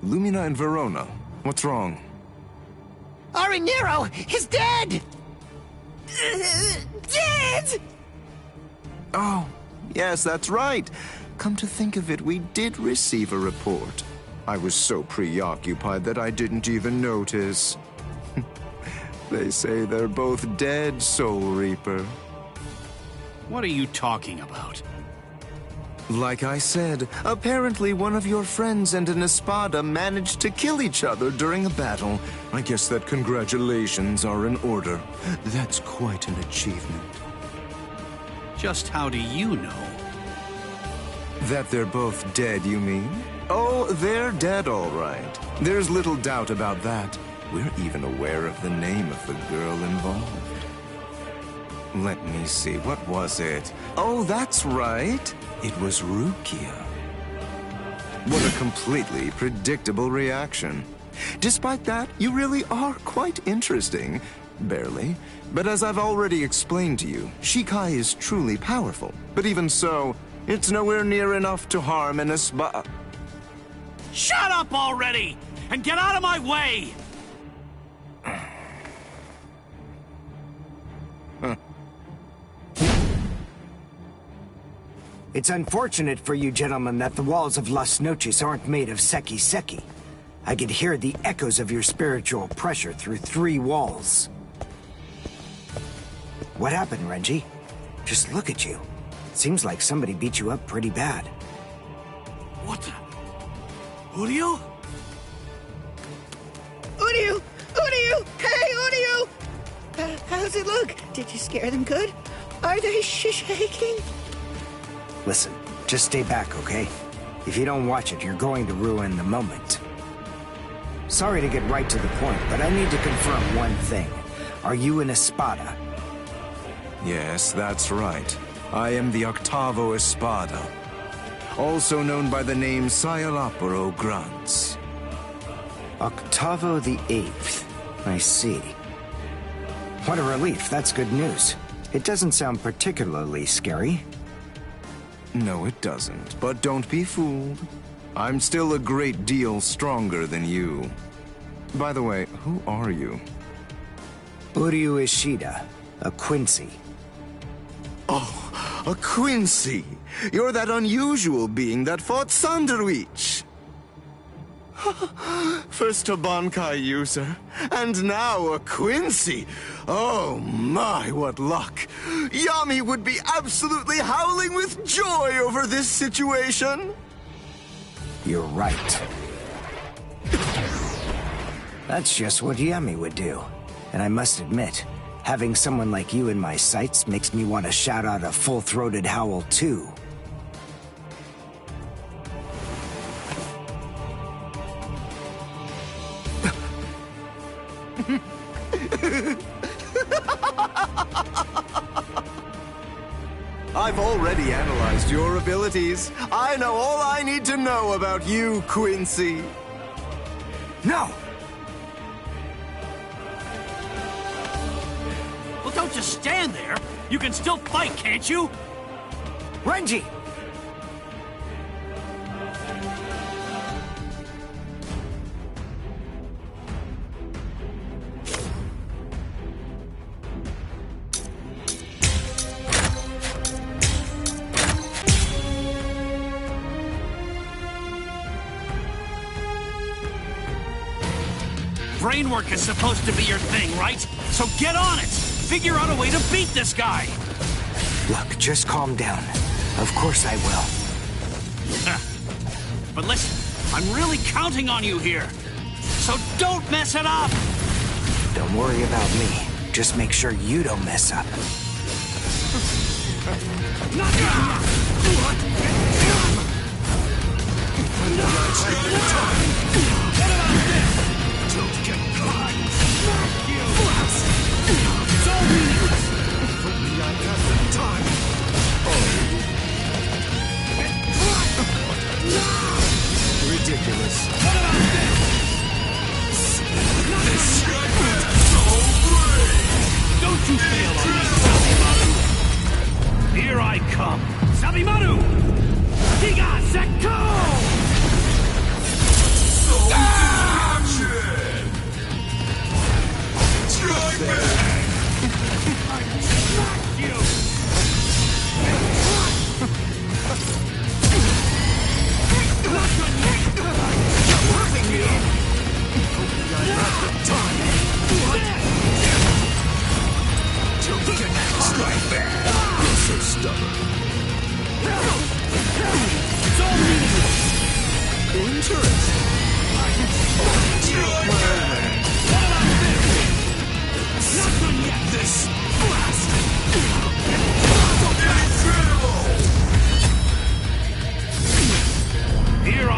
[SPEAKER 12] Lumina and Verona, what's wrong?
[SPEAKER 16] Arinero is dead! Dead!
[SPEAKER 12] Oh, yes, that's right. Come to think of it, we did receive a report. I was so preoccupied that I didn't even notice. They say they're both dead, Soul Reaper.
[SPEAKER 20] What are you talking about?
[SPEAKER 12] Like I said, apparently one of your friends and an Espada managed to kill each other during a battle. I guess that congratulations are in order. That's quite an achievement.
[SPEAKER 20] Just how do you know?
[SPEAKER 12] That they're both dead, you mean? Oh, they're dead, all right. There's little doubt about that. We're even aware of the name of the girl involved. Let me see, what was it? Oh, that's right. It was Rukia. What a completely predictable reaction. Despite that, you really are quite interesting. Barely. But as I've already explained to you, Shikai is truly powerful. But even so, it's nowhere near enough to harm an Espada.
[SPEAKER 20] Shut up already! And get out of my way!
[SPEAKER 6] It's unfortunate for you gentlemen that the walls of Las Noches aren't made of seki. I could hear the echoes of your spiritual pressure through 3 walls. What happened, Renji? Just look at you. Seems like somebody beat you up pretty bad.
[SPEAKER 20] What the? Uryu?
[SPEAKER 16] Uryu! Uryu! Hey, Uryu! How's it look? Did you scare them good? Are they shaking?
[SPEAKER 6] Listen, just stay back, okay? If you don't watch it, you're going to ruin the moment. Sorry to get right to the point, but I need to confirm one thing. Are you an Espada?
[SPEAKER 12] Yes, that's right. I am the Octavo Espada, also known by the name Sayalapuro Grunts.
[SPEAKER 6] Octavo the 8th. I see. What a relief, that's good news. It doesn't sound particularly scary.
[SPEAKER 12] No, it doesn't. But don't be fooled. I'm still a great deal stronger than you. By the way, who are you?
[SPEAKER 6] Uryu Ishida, a Quincy.
[SPEAKER 12] Oh, a Quincy! You're that unusual being that fought Sanderwich! First a Bankai user, and now a Quincy! Oh my, what luck! Yami would be absolutely howling with joy over this situation!
[SPEAKER 6] You're right. That's just what Yami would do. And I must admit, having someone like you in my sights makes me want to shout out a full-throated howl too.
[SPEAKER 12] I've already analyzed your abilities. I know all I need to know about you, Quincy.
[SPEAKER 6] No!
[SPEAKER 20] Well, don't just stand there. You can still fight, can't you?
[SPEAKER 6] Renji!
[SPEAKER 20] Brainwork is supposed to be your thing, right? So get on it! Figure out a way to beat this guy!
[SPEAKER 6] Look, just calm down. Of course I will.
[SPEAKER 20] But listen, I'm really counting on you here. So don't mess it up!
[SPEAKER 6] Don't worry about me. Just make sure you don't mess up.
[SPEAKER 18] Don't get caught!
[SPEAKER 20] It's all meaningless!
[SPEAKER 18] If only I had the time!
[SPEAKER 12] Ridiculous.
[SPEAKER 20] What about this?
[SPEAKER 18] This should be so great!
[SPEAKER 20] Don't you fail on me, Sabimaru! Here I come! Sabimaru! Giga Sekko!
[SPEAKER 18] Action! Strike back!
[SPEAKER 20] Smack you!
[SPEAKER 18] Nothing here! Only I have the time! Don't get strike back! You're so stubborn.
[SPEAKER 20] It's all meaningless!
[SPEAKER 12] Interesting.
[SPEAKER 20] What about this? Not done yet!
[SPEAKER 18] This blast!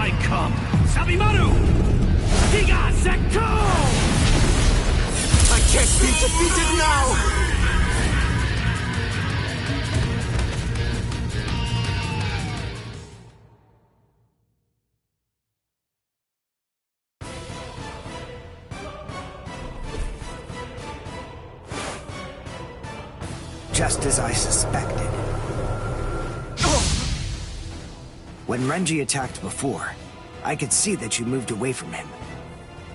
[SPEAKER 20] I come! Sabimaru! Higa Sekto!
[SPEAKER 12] I can't be defeated now!
[SPEAKER 6] Just as I suspected. When Renji attacked before, I could see that you moved away from him.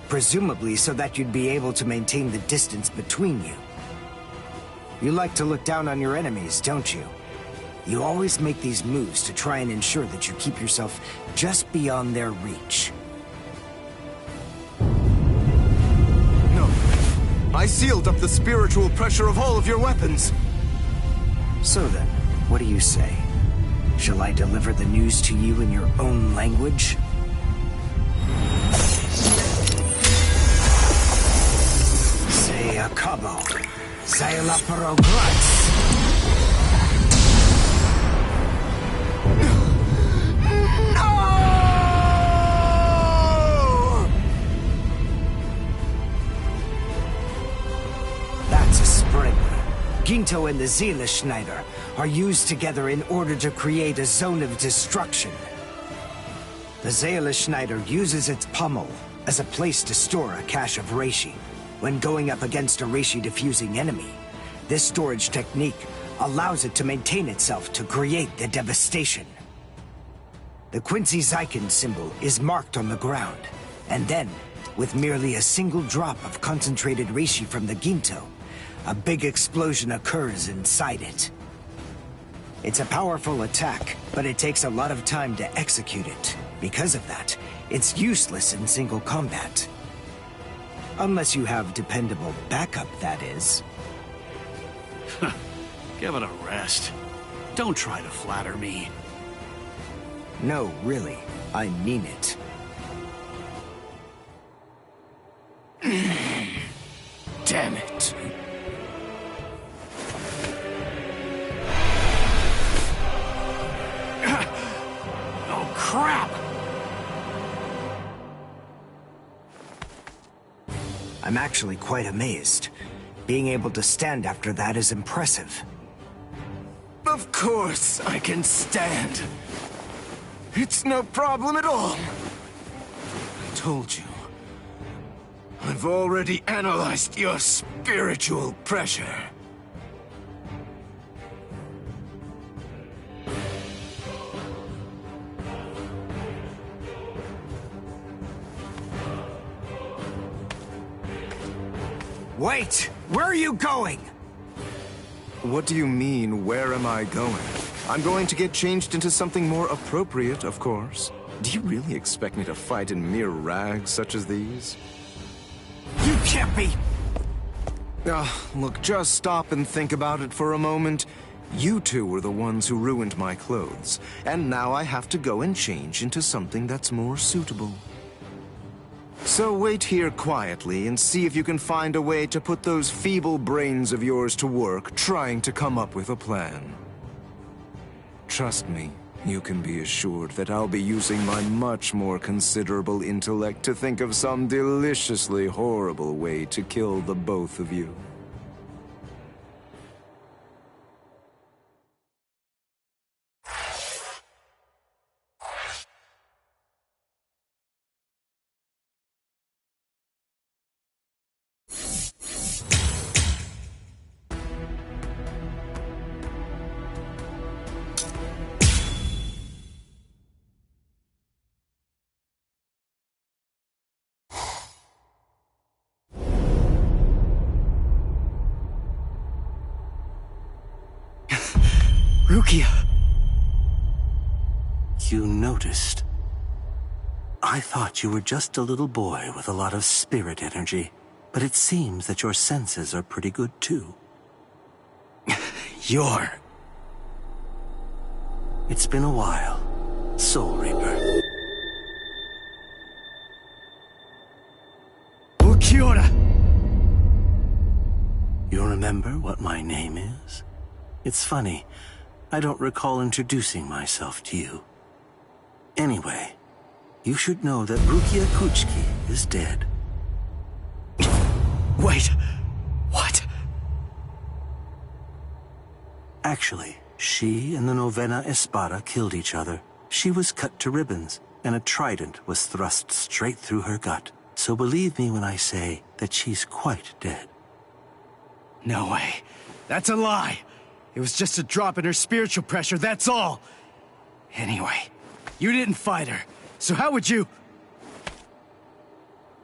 [SPEAKER 6] Presumably so that you'd be able to maintain the distance between you. You like to look down on your enemies, don't you? You always make these moves to try and ensure that you keep yourself just beyond their reach.
[SPEAKER 12] No. I sealed up the spiritual pressure of all of your weapons.
[SPEAKER 6] So then, what do you say? Shall I deliver the news to you in your own language? Say Akabo. Say la progress. That's a spring. Ginto and the Seele-Schneider are used together in order to create a zone of destruction. The Seele-Schneider uses its pommel as a place to store a cache of reishi. When going up against a reishi-diffusing enemy, this storage technique allows it to maintain itself to create the devastation. The Quincy Zyken symbol is marked on the ground, and then, with merely a single drop of concentrated reishi from the Ginto, a big explosion occurs inside it. It's a powerful attack, but it takes a lot of time to execute it. Because of that, it's useless in single combat. Unless you have dependable backup, that is.
[SPEAKER 20] Give it a rest. Don't try to flatter me.
[SPEAKER 6] No, really. I mean it.
[SPEAKER 12] Damn it.
[SPEAKER 20] Oh, crap!
[SPEAKER 6] I'm actually quite amazed. Being able to stand after that is impressive.
[SPEAKER 12] Of course I can stand. It's no problem at all. I told you. I've already analyzed your spiritual pressure.
[SPEAKER 6] Wait! Where are you going?
[SPEAKER 12] What do you mean, where am I going? I'm going to get changed into something more appropriate, of course. Do you really expect me to fight in mere rags such as these?
[SPEAKER 6] You can't be!
[SPEAKER 12] Look, just stop and think about it for a moment. You two were the ones who ruined my clothes, and now I have to go and change into something that's more suitable. So wait here quietly and see if you can find a way to put those feeble brains of yours to work trying to come up with a plan. Trust me, you can be assured that I'll be using my much more considerable intellect to think of some deliciously horrible way to kill the both of you.
[SPEAKER 1] Rukia! You noticed. I thought you were just a little boy with a lot of spirit energy, but it seems that your senses are pretty good too. You're... It's been a while, Soul Reaper.
[SPEAKER 6] Ukiora!
[SPEAKER 1] You remember what my name is? It's funny, I don't recall introducing myself to you. Anyway,
[SPEAKER 21] You should know that Rukia Kuchiki is dead.
[SPEAKER 3] Wait, what?
[SPEAKER 21] Actually, she and the Novena Espada killed each other. She was cut to ribbons, and a trident was thrust straight through her gut. So believe me when I say that she's quite dead.
[SPEAKER 3] No way. That's a lie. It was just a drop in her spiritual pressure, that's all. Anyway, you didn't fight her, so how would you...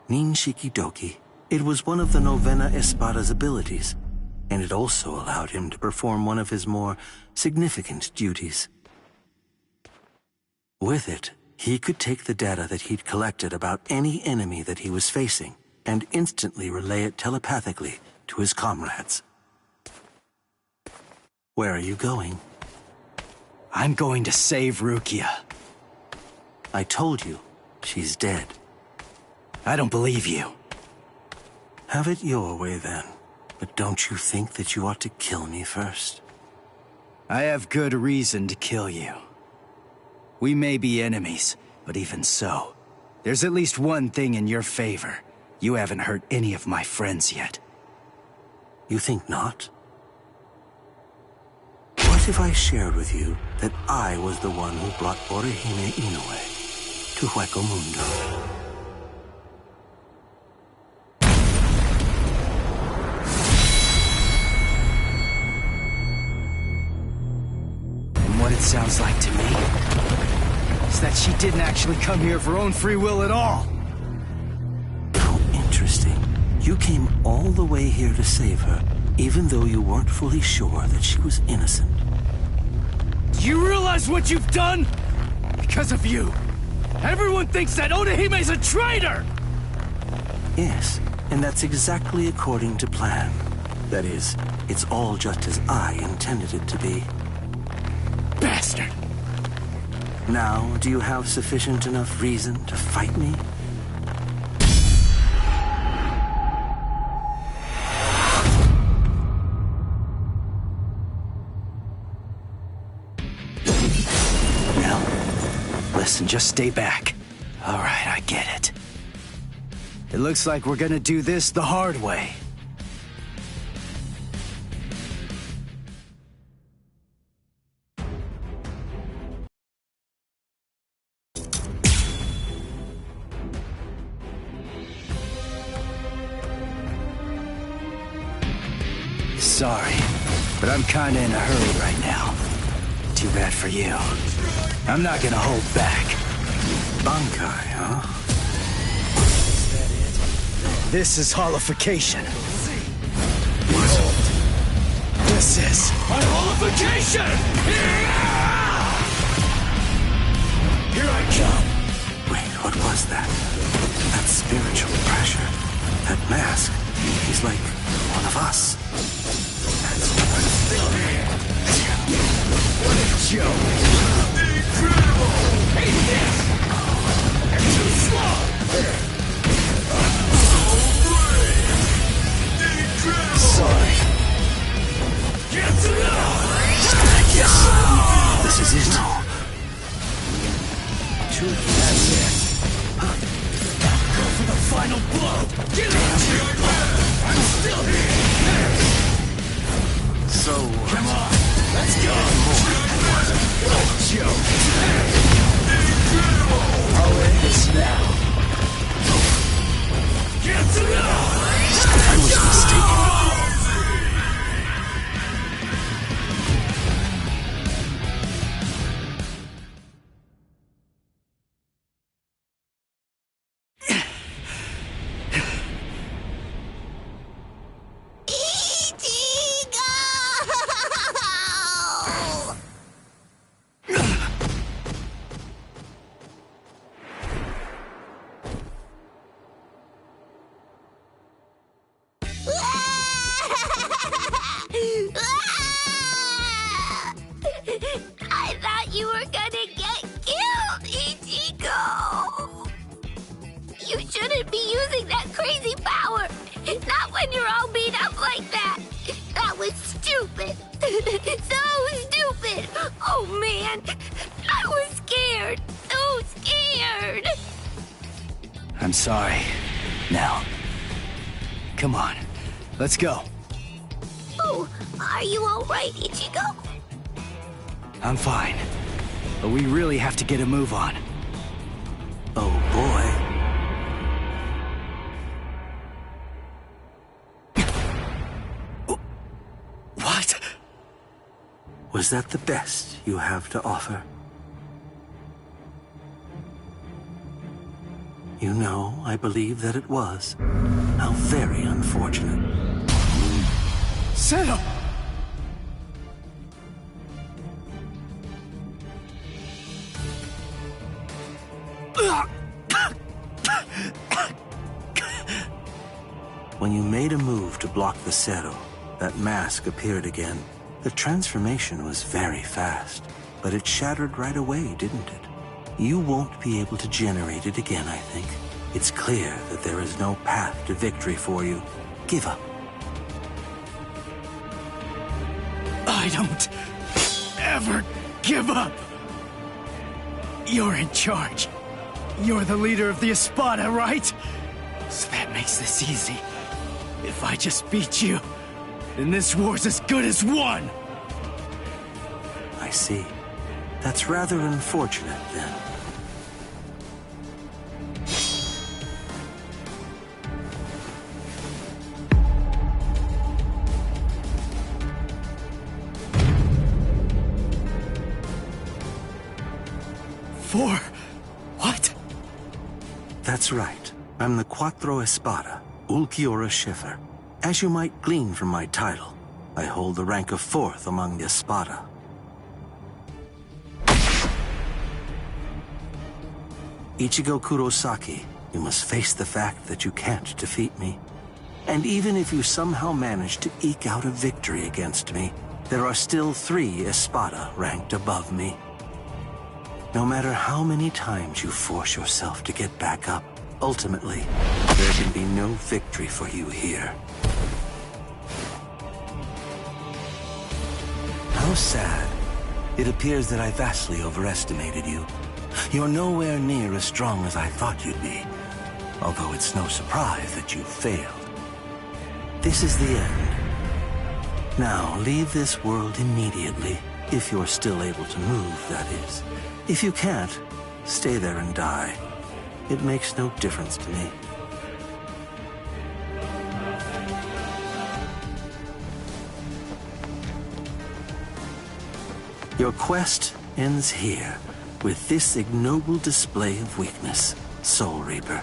[SPEAKER 21] Ninshiki Doki. It was one of the Novena Espada's abilities, and it also allowed him to perform one of his more significant duties. With it, he could take the data that he'd collected about any enemy that he was facing and instantly relay it telepathically to his comrades. Where are you going?
[SPEAKER 3] I'm going to save Rukia.
[SPEAKER 21] I told you, she's dead.
[SPEAKER 3] I don't believe you.
[SPEAKER 21] Have it your way then. But don't you think that you ought to kill me first?
[SPEAKER 3] I have good reason to kill you. We may be enemies, but even so, there's at least one thing in your favor. You haven't hurt any of my friends yet.
[SPEAKER 21] You think not? What if I shared with you that I was the one who brought Orihime Inoue to Hueco Mundo?
[SPEAKER 3] What it sounds like to me is that she didn't actually come here of her own free will at all.
[SPEAKER 21] How interesting. You came all the way here to save her, even though you weren't fully sure that she was innocent.
[SPEAKER 3] Do you realize what you've done? Because of you, everyone thinks that Odahime's a traitor!
[SPEAKER 21] Yes, and that's exactly according to plan. That is, it's all just as I intended it to be.
[SPEAKER 3] Bastard!
[SPEAKER 21] Now, do you have sufficient enough reason to fight me?
[SPEAKER 3] Now, listen, just stay back. All right, I get it. It looks like we're gonna do this the hard way. Sorry, but I'm kinda in a hurry right now. Too bad for you. I'm not gonna hold back.
[SPEAKER 21] Bankai, huh?
[SPEAKER 3] This is holification. Behold, this is my holification! Here I come!
[SPEAKER 21] Wait, what was that? That spiritual pressure. That mask. He's like one of us.
[SPEAKER 3] I'm still here! What a joke! Incredible! Hate this! You're too slow! Incredible! Sorry. Get to
[SPEAKER 21] This is it.
[SPEAKER 3] That's it. Go for the final blow! Get it! I'm still here!
[SPEAKER 21] So,
[SPEAKER 3] come on, let's go! What a joke! I'll end this now. Get to
[SPEAKER 21] I was mistaken.
[SPEAKER 9] I thought you were gonna get killed, Ichigo! You shouldn't be using that crazy power! Not when you're all beat up like that! That was stupid! So stupid! Oh man! I was scared! So scared!
[SPEAKER 3] I'm sorry. Now, come on. Let's go.
[SPEAKER 9] Oh, are you all right, Ichigo?
[SPEAKER 3] I'm fine. But we really have to get a move on.
[SPEAKER 21] Oh, boy.
[SPEAKER 3] What?
[SPEAKER 21] Was that the best you have to offer? You know, I believe that it was. How very unfortunate.
[SPEAKER 3] Settle!
[SPEAKER 21] When you made a move to block the Zero, that mask appeared again. The transformation was very fast, but it shattered right away, didn't it? You won't be able to generate it again, I think. It's clear that there is no path to victory for you. Give up.
[SPEAKER 3] I don't ever give up. You're in charge. You're the leader of the Espada, right? So that makes this easy. If I just beat you, then this war's as good as won.
[SPEAKER 21] I see. That's rather unfortunate, then.
[SPEAKER 3] For what?
[SPEAKER 21] That's right. I'm the Cuatro Espada, Ulquiorra Schiffer. As you might glean from my title, I hold the rank of 4th among the Espada. Ichigo Kurosaki, you must face the fact that you can't defeat me. And even if you somehow manage to eke out a victory against me, there are still 3 Espada ranked above me. No matter how many times you force yourself to get back up, ultimately, there can be no victory for you here. How sad. It appears that I vastly overestimated you. You're nowhere near as strong as I thought you'd be, although it's no surprise that you failed. This is the end. Now, leave this world immediately, if you're still able to move, that is. If you can't, stay there and die. It makes no difference to me. Your quest ends here, with this ignoble display of weakness, Soul Reaper.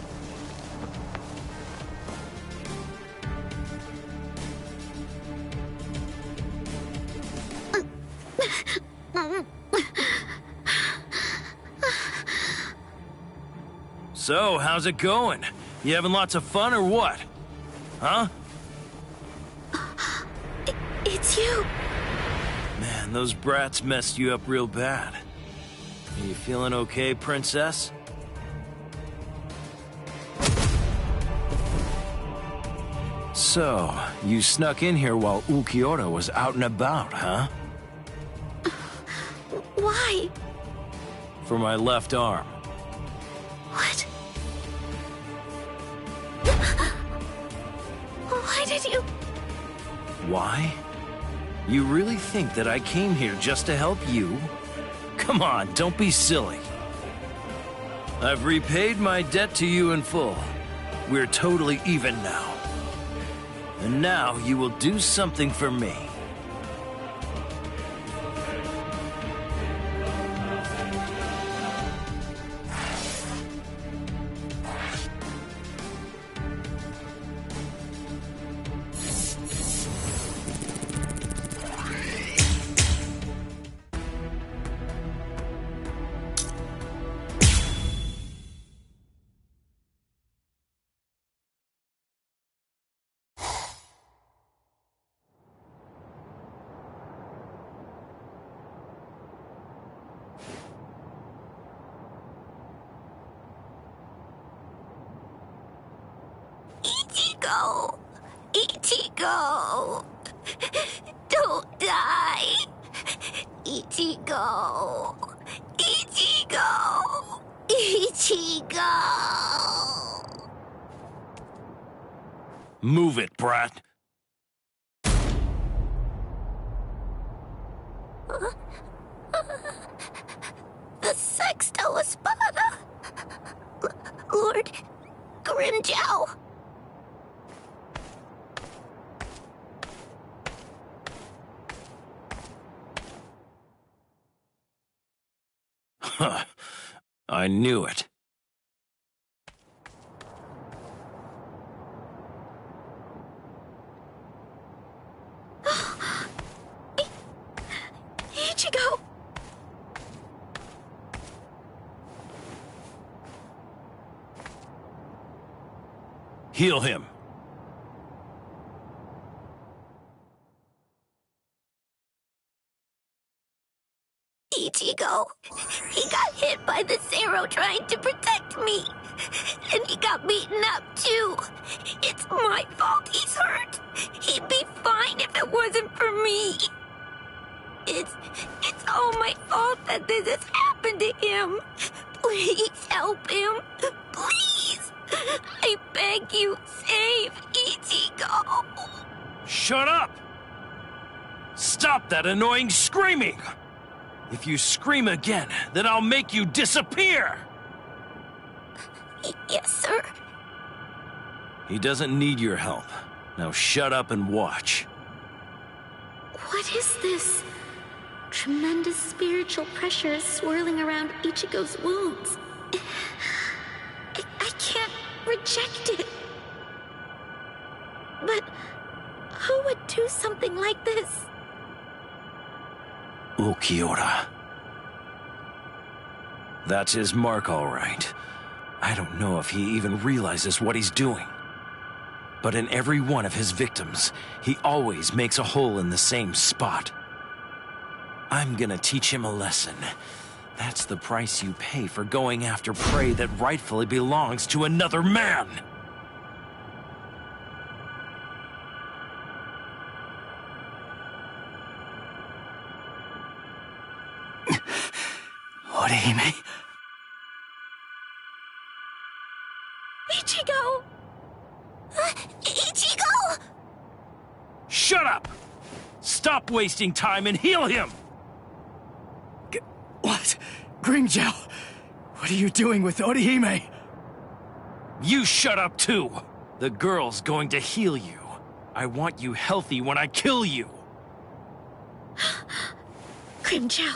[SPEAKER 14] So, how's it going? You having lots of fun or what? Huh?
[SPEAKER 9] It's you.
[SPEAKER 14] Man, those brats messed you up real bad. Are you feeling okay, princess? So, you snuck in here while Ulquiorra was out and about, huh?
[SPEAKER 9] Why?
[SPEAKER 14] For my left arm.
[SPEAKER 9] What? Why did you...
[SPEAKER 14] Why? You really think that I came here just to help you? Come on, don't be silly. I've repaid my debt to you in full. We're totally even now. And now you will do something for me.
[SPEAKER 9] Ichigo! Ichigo! Don't die! Ichigo! Ichigo! Ichigo!
[SPEAKER 14] Move it, brat.
[SPEAKER 9] The Sexto Espada. Lord Grimjow.
[SPEAKER 14] Huh. I knew it.
[SPEAKER 9] Ichigo!
[SPEAKER 14] Heal him.
[SPEAKER 9] Ichigo. He got hit by the Zero trying to protect me. And he got beaten up, too. It's my fault he's hurt. He'd be fine if it wasn't for me. It's all my fault that this has happened to him. Please help him. Please. I beg you, save Ichigo.
[SPEAKER 14] Shut up! Stop that annoying screaming! If you scream again, then I'll make you disappear!
[SPEAKER 9] Yes, sir.
[SPEAKER 14] He doesn't need your help. Now shut up and watch.
[SPEAKER 10] What is this? Tremendous spiritual pressure is swirling around Ichigo's wounds. I can't reject it. But who would do something like this?
[SPEAKER 14] Ulquiorra. That's his mark, all right. I don't know if he even realizes what he's doing. But in every one of his victims, he always makes a hole in the same spot. I'm gonna teach him a lesson. That's the price you pay for going after prey that rightfully belongs to another man.
[SPEAKER 3] Orihime?
[SPEAKER 9] Ichigo! Ichigo!
[SPEAKER 14] Shut up! Stop wasting time and heal him!
[SPEAKER 3] What? Grimjow! What are you doing with Orihime?
[SPEAKER 14] You shut up too! The girl's going to heal you. I want you healthy when I kill you.
[SPEAKER 10] Grimjow,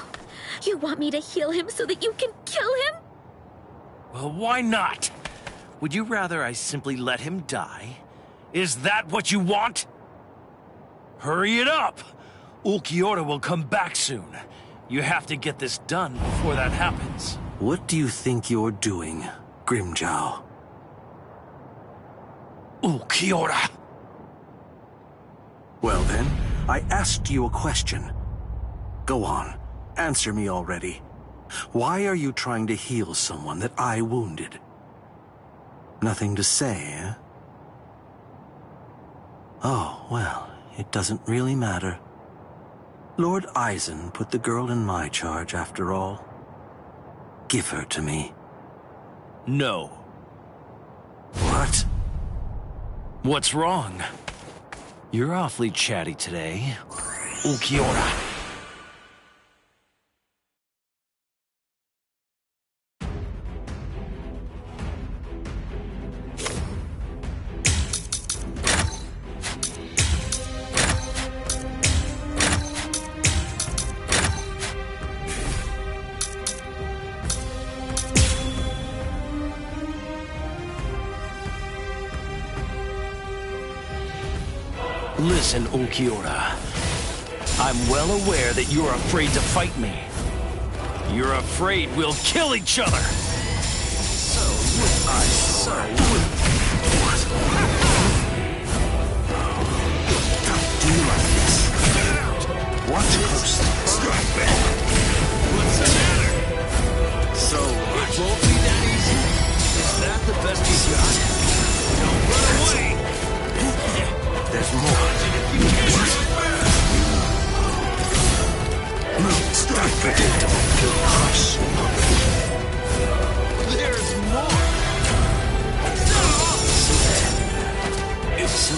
[SPEAKER 10] you want me to heal him so that you can kill him?
[SPEAKER 14] Well, why not? Would you rather I simply let him die? Is that what you want? Hurry it up! Ulquiorra will come back soon. You have to get this done before that happens.
[SPEAKER 21] What do you think you're doing, Grimjow?
[SPEAKER 14] Ulquiorra!
[SPEAKER 21] Well then, I asked you a question. Go on, answer me already. Why are you trying to heal someone that I wounded? Nothing to say, eh? Oh, well, it doesn't really matter. Lord Aizen put the girl in my charge, after all. Give her to me.
[SPEAKER 14] No.
[SPEAKER 21] What?
[SPEAKER 14] What's wrong? You're awfully chatty today. Ulquiorra. Listen, Ulquiorra. I'm well aware that you're afraid to fight me. You're afraid we'll kill each other.
[SPEAKER 21] So would I, so would... What? Don't do like this. What? Strike back.
[SPEAKER 14] What's the matter? So it won't be that easy. Is that the best you got? Don't run away.
[SPEAKER 21] There's more. Unpredictable crush.
[SPEAKER 14] There's more.
[SPEAKER 21] So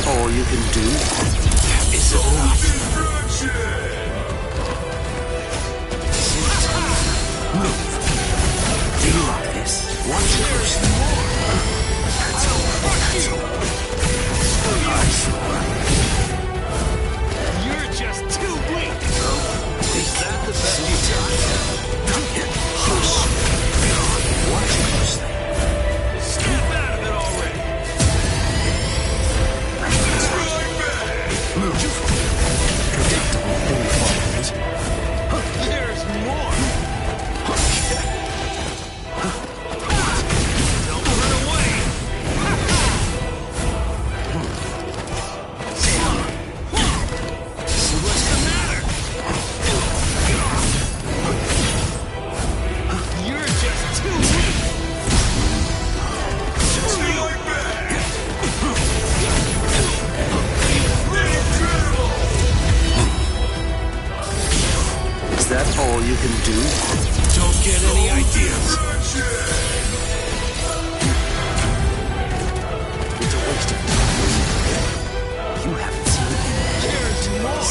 [SPEAKER 1] all you can do? Is it enough? Move. Do you like this? Watch closely. That's all. That's all. I saw.
[SPEAKER 14] You're just too weak! Is that the best you've got?
[SPEAKER 1] Hush. Watch closely.
[SPEAKER 14] Snap out of it already!
[SPEAKER 1] Move. Predictable followers.
[SPEAKER 14] There's more! Don't run away! So what's the matter? You're just too weak!
[SPEAKER 1] Is that all you can do?
[SPEAKER 14] Don't get any ideas.
[SPEAKER 1] It's a waste of time. You haven't seen it.
[SPEAKER 14] There's more!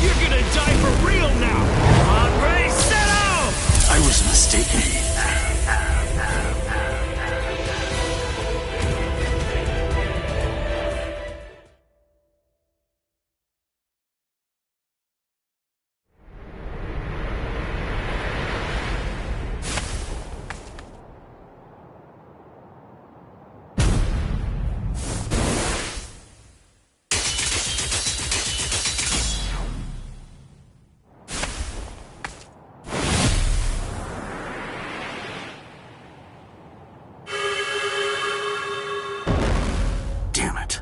[SPEAKER 14] You're gonna die for real now! On race, set out!
[SPEAKER 1] I was mistaken. Damn it.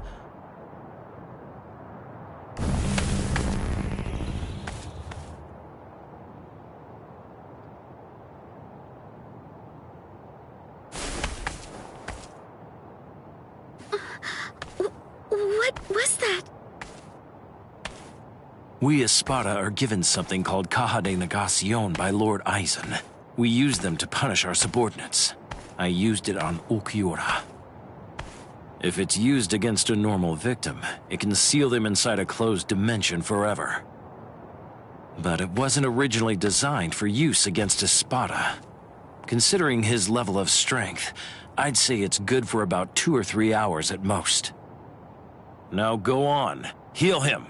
[SPEAKER 10] What was that?
[SPEAKER 14] We Espada are given something called Caja de Negacion by Lord Eisen. We use them to punish our subordinates. I used it on Ulquiorra. If it's used against a normal victim, it can seal them inside a closed dimension forever. But it wasn't originally designed for use against Espada. Considering his level of strength, I'd say it's good for about 2 or 3 hours at most. Now go on. Heal him.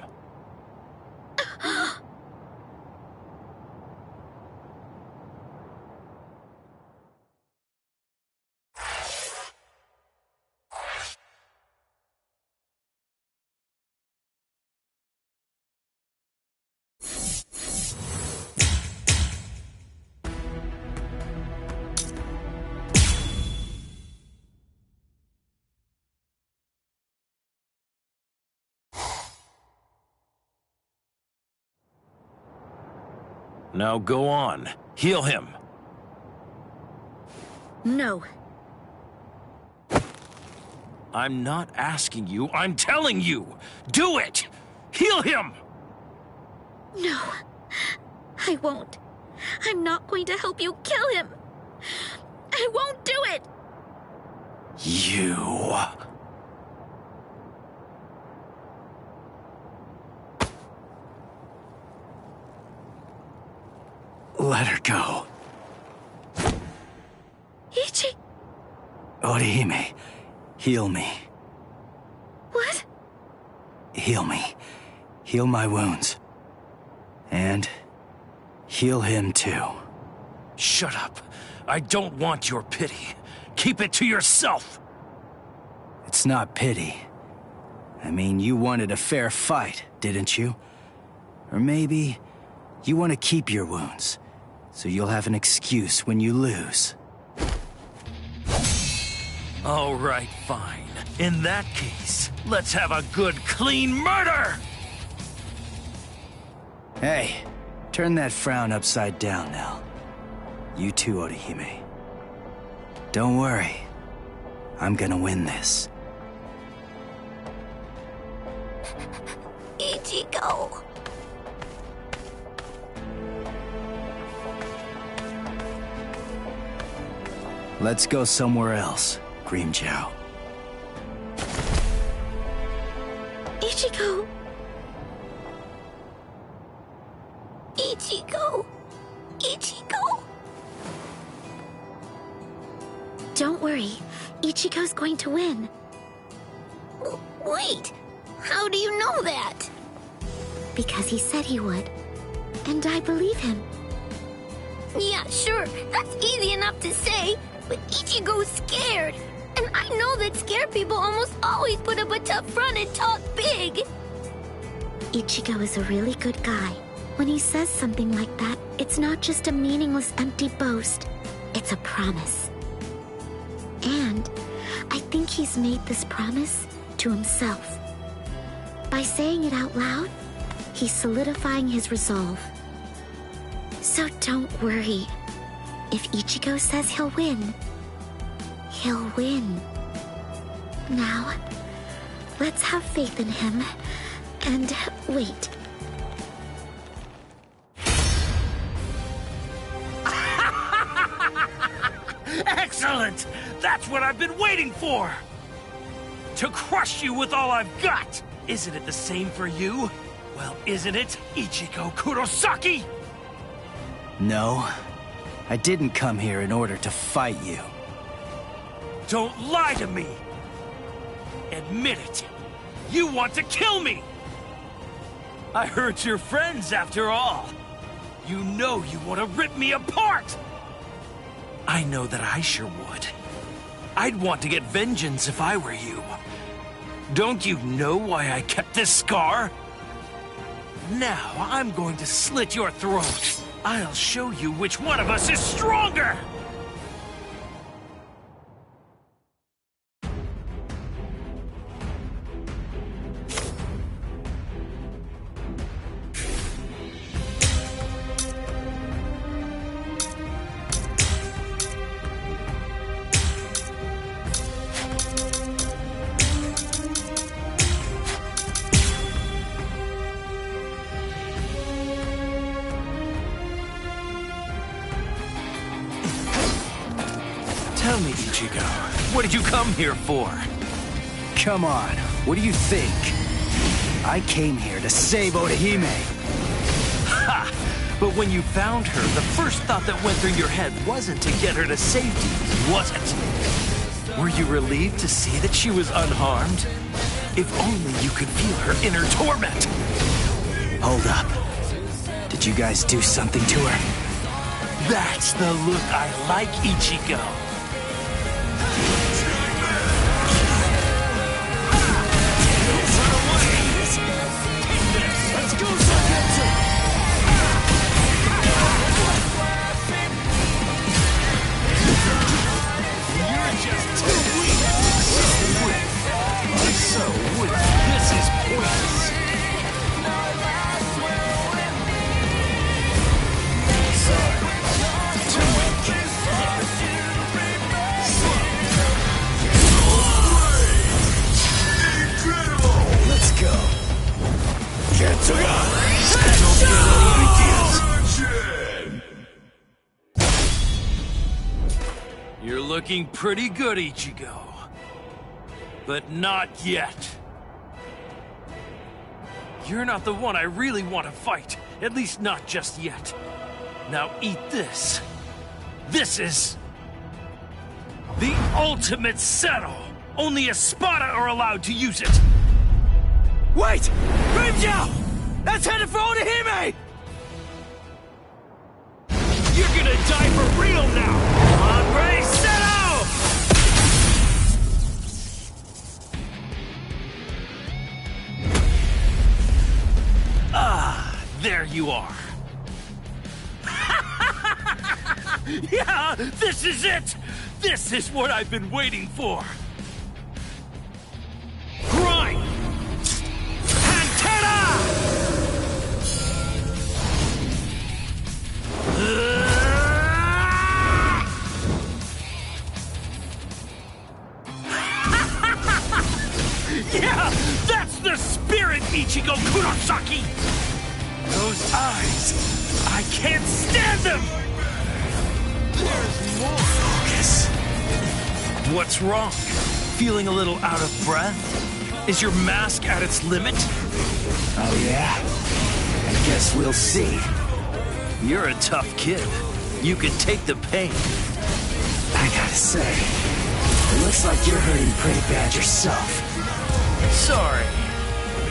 [SPEAKER 14] Now go on. Heal him.
[SPEAKER 10] No.
[SPEAKER 14] I'm not asking you, I'm telling you! Do it! Heal him!
[SPEAKER 10] No. I won't. I'm not going to help you kill him. I won't do it!
[SPEAKER 14] You...
[SPEAKER 3] Let her go.
[SPEAKER 10] Ichi!
[SPEAKER 3] Orihime, heal me.
[SPEAKER 10] What?
[SPEAKER 3] Heal me. Heal my wounds. And heal him too.
[SPEAKER 14] Shut up. I don't want your pity. Keep it to yourself!
[SPEAKER 3] It's not pity. I mean, you wanted a fair fight, didn't you? Or maybe you want to keep your wounds, so you'll have an excuse when you lose.
[SPEAKER 14] All right, fine. In that case, let's have a good, clean murder!
[SPEAKER 3] Hey, turn that frown upside down now. You too, Orihime. Don't worry. I'm gonna win this.
[SPEAKER 9] Ichigo.
[SPEAKER 3] Let's go somewhere else, Grimmjow.
[SPEAKER 10] Ichigo!
[SPEAKER 9] Ichigo! Ichigo!
[SPEAKER 10] Don't worry. Ichigo's going to win.
[SPEAKER 9] Wait! How do you know that?
[SPEAKER 10] Because he said he would. And I believe him.
[SPEAKER 9] Yeah, sure. That's easy enough to say. But Ichigo's scared. And I know that scared people almost always put up a tough front and talk big.
[SPEAKER 10] Ichigo is a really good guy. When he says something like that, it's not just a meaningless, empty boast. It's a promise. And I think he's made this promise to himself. By saying it out loud, he's solidifying his resolve. So don't worry. If Ichigo says he'll win, he'll win. Now, let's have faith in him and wait.
[SPEAKER 14] Excellent! That's what I've been waiting for! To crush you with all I've got! Isn't it the same for you? Well, isn't it, Ichigo Kurosaki?
[SPEAKER 3] No, I didn't come here in order to fight you.
[SPEAKER 14] Don't lie to me! Admit it! You want to kill me! I heard you're friends after all. You know you want to rip me apart! I know that I sure would. I'd want to get vengeance if I were you. Don't you know why I kept this scar? Now I'm going to slit your throat. I'll show you which one of us is stronger! Tell me, Ichigo, what did you come here for?
[SPEAKER 3] Come on, what do you think? I came here to save Orihime.
[SPEAKER 14] Ha! But when you found her, the first thought that went through your head wasn't to get her to safety, was it? Were you relieved to see that she was unharmed? If only you could feel her inner torment.
[SPEAKER 3] Hold up. Did you guys do something to her?
[SPEAKER 14] That's the look I like, Ichigo. You're looking pretty good, Ichigo. But not yet. You're not the one I really want to fight. At least not just yet. Now eat this. This is... the ultimate settle. Only Espada are allowed to use it.
[SPEAKER 4] Wait! Grimmjow! That's headed for Orihime!
[SPEAKER 14] You're gonna die for real now! Hombre, settle! Ah, there you are. Yeah, this is it! This is what I've been waiting for. Grind! Yeah, that's the spirit, Ichigo Kurosaki! Those eyes, I can't stand them! There's more. Focus. What's wrong? Feeling a little out of breath? Is your mask at its limit?
[SPEAKER 3] Oh yeah? I guess we'll see.
[SPEAKER 14] You're a tough kid. You can take the pain.
[SPEAKER 3] I gotta say, it looks like you're hurting pretty bad yourself.
[SPEAKER 14] Sorry,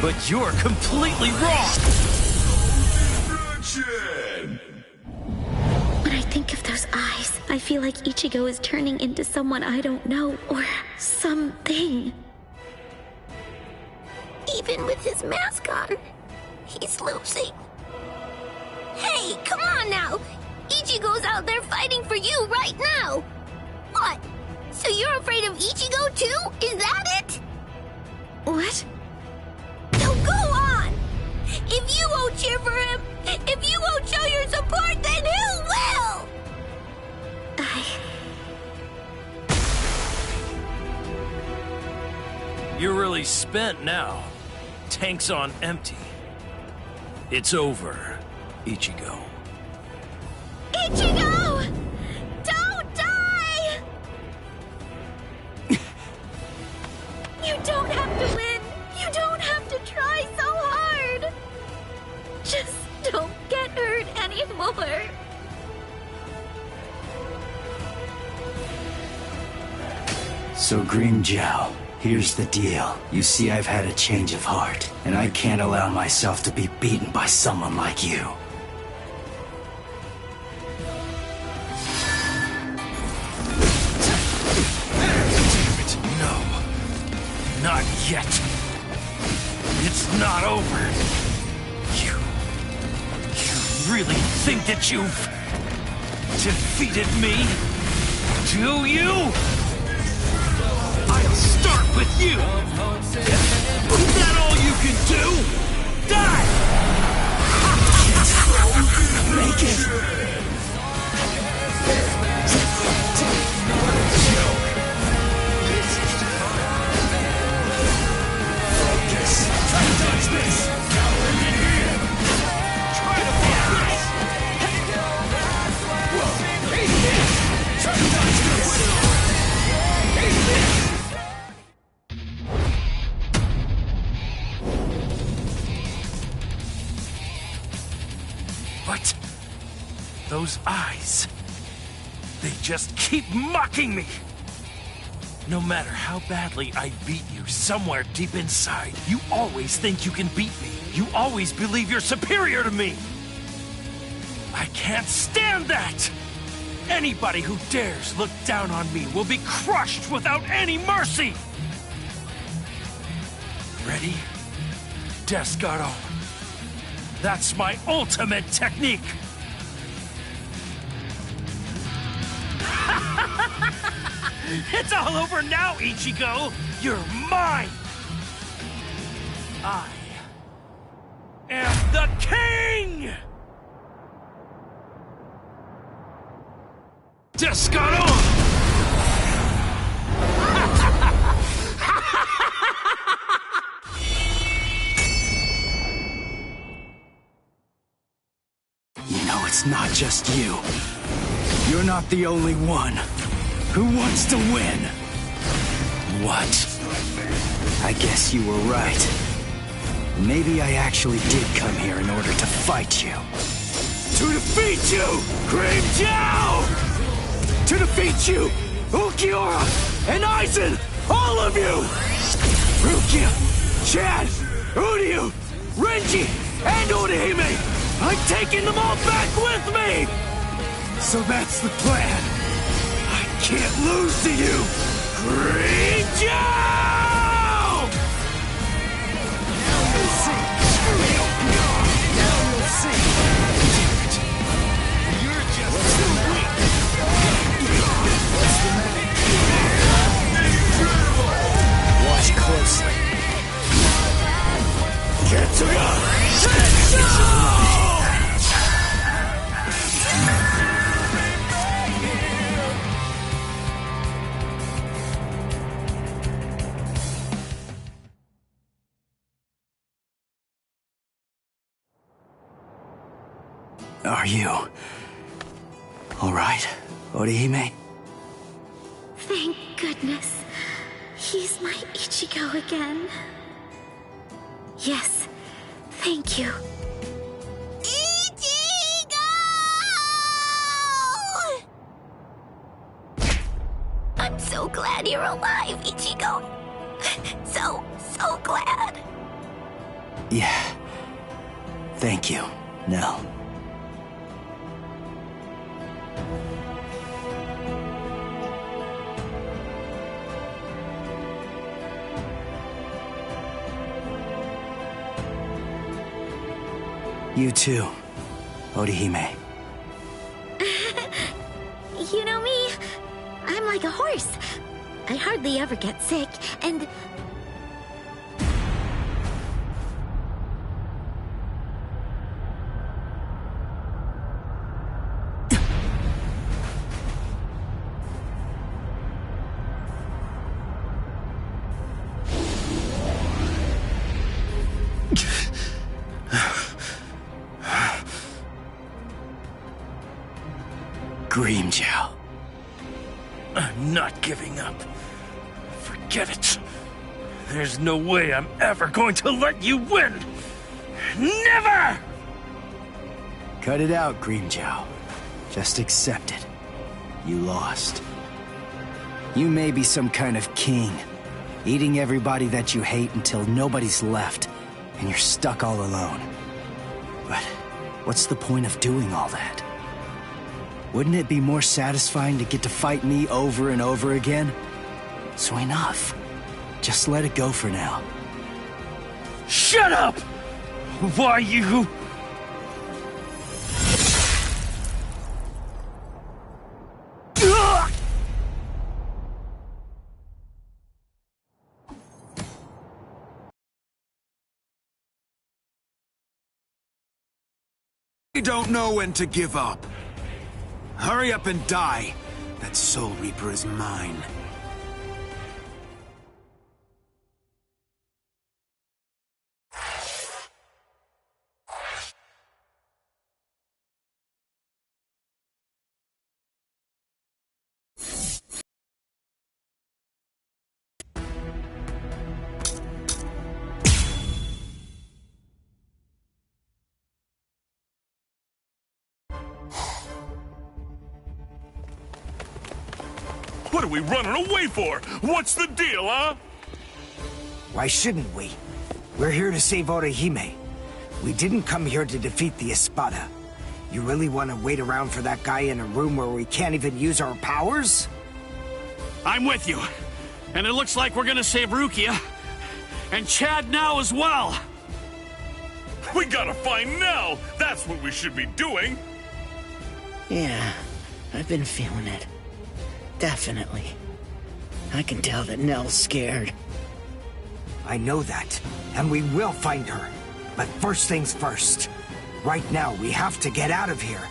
[SPEAKER 14] but you're completely wrong!
[SPEAKER 10] When I think of those eyes, I feel like Ichigo is turning into someone I don't know, or something.
[SPEAKER 9] Even with his mask on, he's losing. Hey, come on now! Ichigo's out there fighting for you right now! What? So you're afraid of Ichigo too? Is that it?
[SPEAKER 10] What?
[SPEAKER 9] So go on! If you won't cheer for him, if you won't show your support, then who will?
[SPEAKER 14] You're really spent now. Tank's on empty. It's over, Ichigo.
[SPEAKER 9] Ichigo! Don't die! You don't have to win. You don't have to try so hard.
[SPEAKER 10] Just don't get hurt anymore.
[SPEAKER 3] So Grimmjow, here's the deal. You see, I've had a change of heart, and I can't allow myself to be beaten by someone like you.
[SPEAKER 14] No. Not yet. It's not over. You really think that you've defeated me? Do you? I'll start with you! Is that all you can do? Die!
[SPEAKER 3] Make it!
[SPEAKER 14] But those eyes, they just keep mocking me. No matter how badly I beat you, somewhere deep inside, you always think you can beat me. You always believe you're superior to me. I can't stand that! Anybody who dares look down on me will be crushed without any mercy! Ready? Descaro. That's my ultimate technique! It's all over now, Ichigo! You're mine! I am the king! Descaro!
[SPEAKER 3] You know, it's not just you. You're not the only one who wants to win.
[SPEAKER 14] What?
[SPEAKER 3] I guess you were right. Maybe I actually did come here in order to fight you.
[SPEAKER 4] To defeat you, Grimmjow! To defeat you, Ulquiorra and Aizen! All of you! Rukia, Chad, Uryu, Renji, and Orihime! I'm taking them all back with me! So that's the plan. I can't lose to you, Grimmjow! Now we'll see. Now we'll see. Damn it. You're just too weak. What's the matter?
[SPEAKER 3] Watch closely.
[SPEAKER 4] Ketsuga!
[SPEAKER 3] Are you all right, Orihime?
[SPEAKER 10] Thank goodness. He's my Ichigo again. Yes, thank you.
[SPEAKER 9] Ichigo! I'm so glad you're alive, Ichigo. So glad.
[SPEAKER 3] Yeah. Thank you, Nell. You too, Orihime.
[SPEAKER 10] You know me, I'm like a horse. I hardly ever get sick, and...
[SPEAKER 3] Grimmjow.
[SPEAKER 14] I'm not giving up. Forget it. There's no way I'm ever going to let you win! Never!
[SPEAKER 3] Cut it out, Grimmjow. Just accept it. You lost. You may be some kind of king, eating everybody that you hate until nobody's left, and you're stuck all alone. But what's the point of doing all that? Wouldn't it be more satisfying to get to fight me over and over again? So enough. Just let it go for now.
[SPEAKER 14] Shut up! Why you...
[SPEAKER 1] You don't know when to give up. Hurry up and die. That Soul Reaper is mine.
[SPEAKER 17] What are we running away for? What's the deal, huh?
[SPEAKER 6] Why shouldn't we? We're here to save Orihime. We didn't come here to defeat the Espada. You really want to wait around for that guy in a room where we can't even use our powers?
[SPEAKER 20] I'm with you. And it looks like we're gonna save Rukia. And Chad now as well.
[SPEAKER 17] We gotta find Nell. That's what we should be doing.
[SPEAKER 16] Yeah, I've been feeling it. Definitely. I can tell that Nell's scared.
[SPEAKER 6] I know that, and we will find her. But first things first. Right now, we have to get out of here.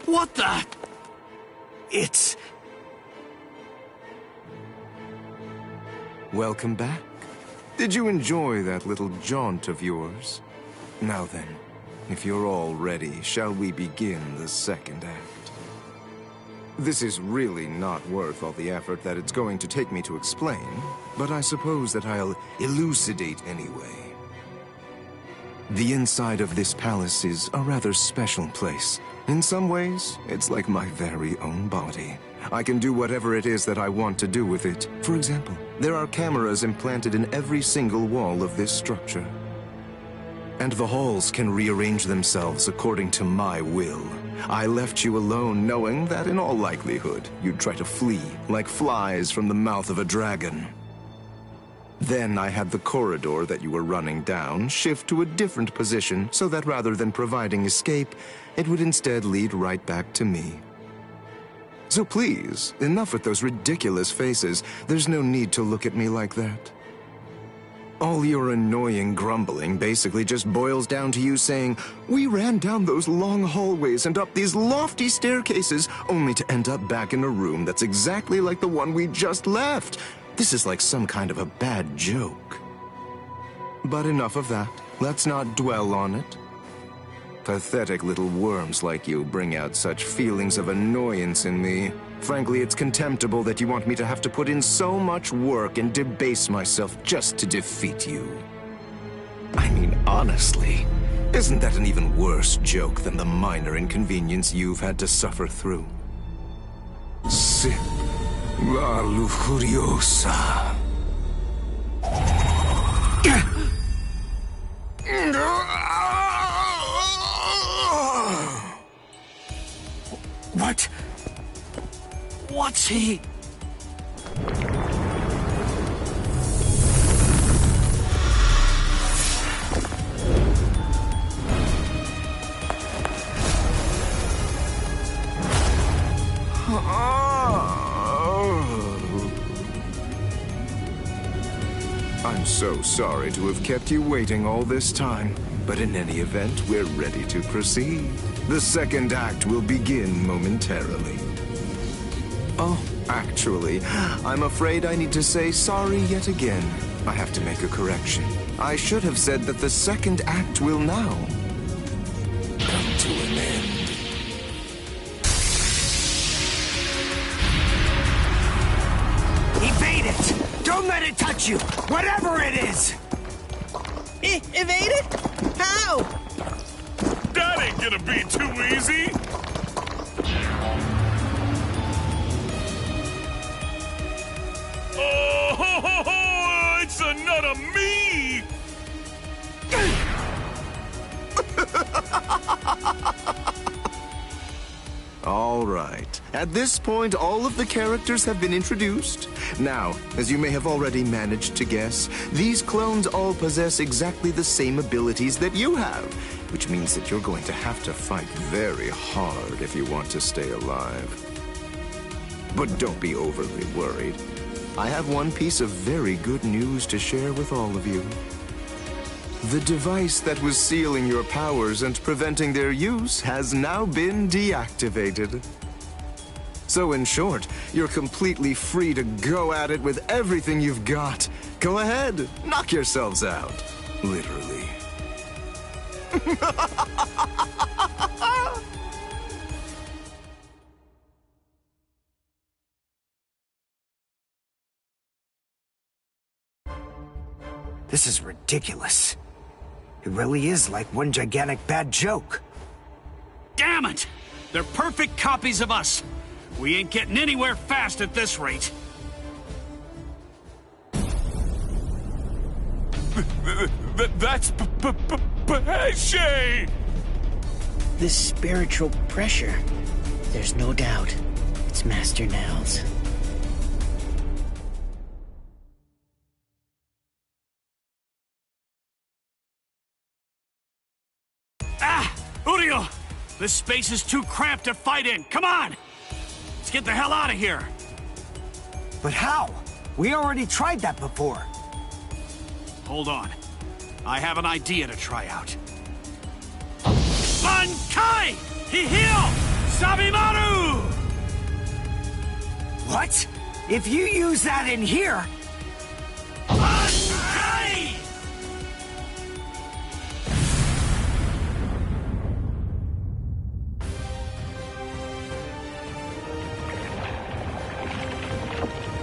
[SPEAKER 20] What the?
[SPEAKER 6] It's...
[SPEAKER 12] Welcome back. Did you enjoy that little jaunt of yours? Now then, if you're all ready, shall we begin the second act? This is really not worth all the effort that it's going to take me to explain, but I suppose that I'll elucidate anyway. The inside of this palace is a rather special place. In some ways, it's like my very own body. I can do whatever it is that I want to do with it. For example, there are cameras implanted in every single wall of this structure. And the halls can rearrange themselves according to my will. I left you alone knowing that in all likelihood, you'd try to flee like flies from the mouth of a dragon. Then I had the corridor that you were running down shift to a different position so that rather than providing escape, it would instead lead right back to me. So please, enough with those ridiculous faces. There's no need to look at me like that. All your annoying grumbling basically just boils down to you saying, "We ran down those long hallways and up these lofty staircases, only to end up back in a room that's exactly like the one we just left." This is like some kind of a bad joke. But enough of that. Let's not dwell on it. Pathetic little worms like you bring out such feelings of annoyance in me. Frankly, it's contemptible that you want me to have to put in so much work and debase myself just to defeat you. I mean, honestly, isn't that an even worse joke than the minor inconvenience you've had to suffer through? Sip la lujuriosa.
[SPEAKER 6] What? What's he?
[SPEAKER 12] I'm so sorry to have kept you waiting all this time, but in any event, we're ready to proceed. The second act will begin momentarily. Oh, actually, I'm afraid I need to say sorry yet again. I have to make a correction. I should have said that the second act will now come to an end.
[SPEAKER 6] Evade it! Don't let it touch you! Whatever it is!
[SPEAKER 16] Evade it? How?
[SPEAKER 17] That ain't gonna be too easy! Oh, ho, ho, ho, it's a nut of me!
[SPEAKER 12] All right. At this point, all of the characters have been introduced. Now, as you may have already managed to guess, these clones all possess exactly the same abilities that you have, which means that you're going to have to fight very hard if you want to stay alive. But don't be overly worried. I have one piece of very good news to share with all of you. The device that was sealing your powers and preventing their use has now been deactivated. So in short, you're completely free to go at it with everything you've got. Go ahead, knock yourselves out. Literally.
[SPEAKER 6] This is ridiculous. It really is like one gigantic bad joke.
[SPEAKER 20] Damn it! They're perfect copies of us. We ain't getting anywhere fast at this rate.
[SPEAKER 17] That's Pesce!
[SPEAKER 16] This spiritual pressure. There's no doubt. It's Master Nels.
[SPEAKER 20] Urio! This space is too cramped to fight in. Come on! Let's get the hell out of here.
[SPEAKER 6] But how? We already tried that before.
[SPEAKER 20] Hold on. I have an idea to try out. Bankai! Hihio! Sabimaru!
[SPEAKER 6] What? If you use that in here...
[SPEAKER 20] Bankai!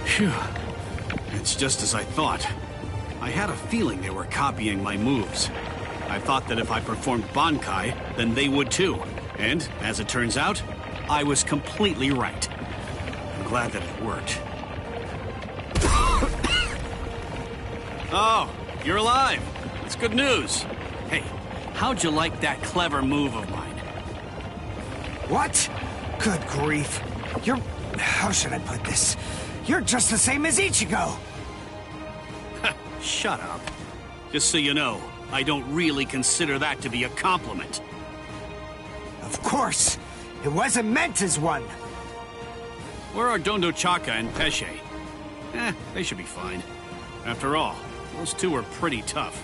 [SPEAKER 20] Phew. It's just as I thought. I had a feeling they were copying my moves. I thought that if I performed Bankai, then they would too. And, as it turns out, I was completely right. I'm glad that it worked. Oh, you're alive. That's good news. Hey, how'd you like that clever move of mine?
[SPEAKER 6] What? Good grief. You're... How should I put this? You're just the same as Ichigo!
[SPEAKER 20] Shut up. Just so you know, I don't really consider that to be a compliment.
[SPEAKER 6] Of course! It wasn't meant as one!
[SPEAKER 20] Where are Dondo Chaka and Pesce? They should be fine. After all, those two are pretty tough.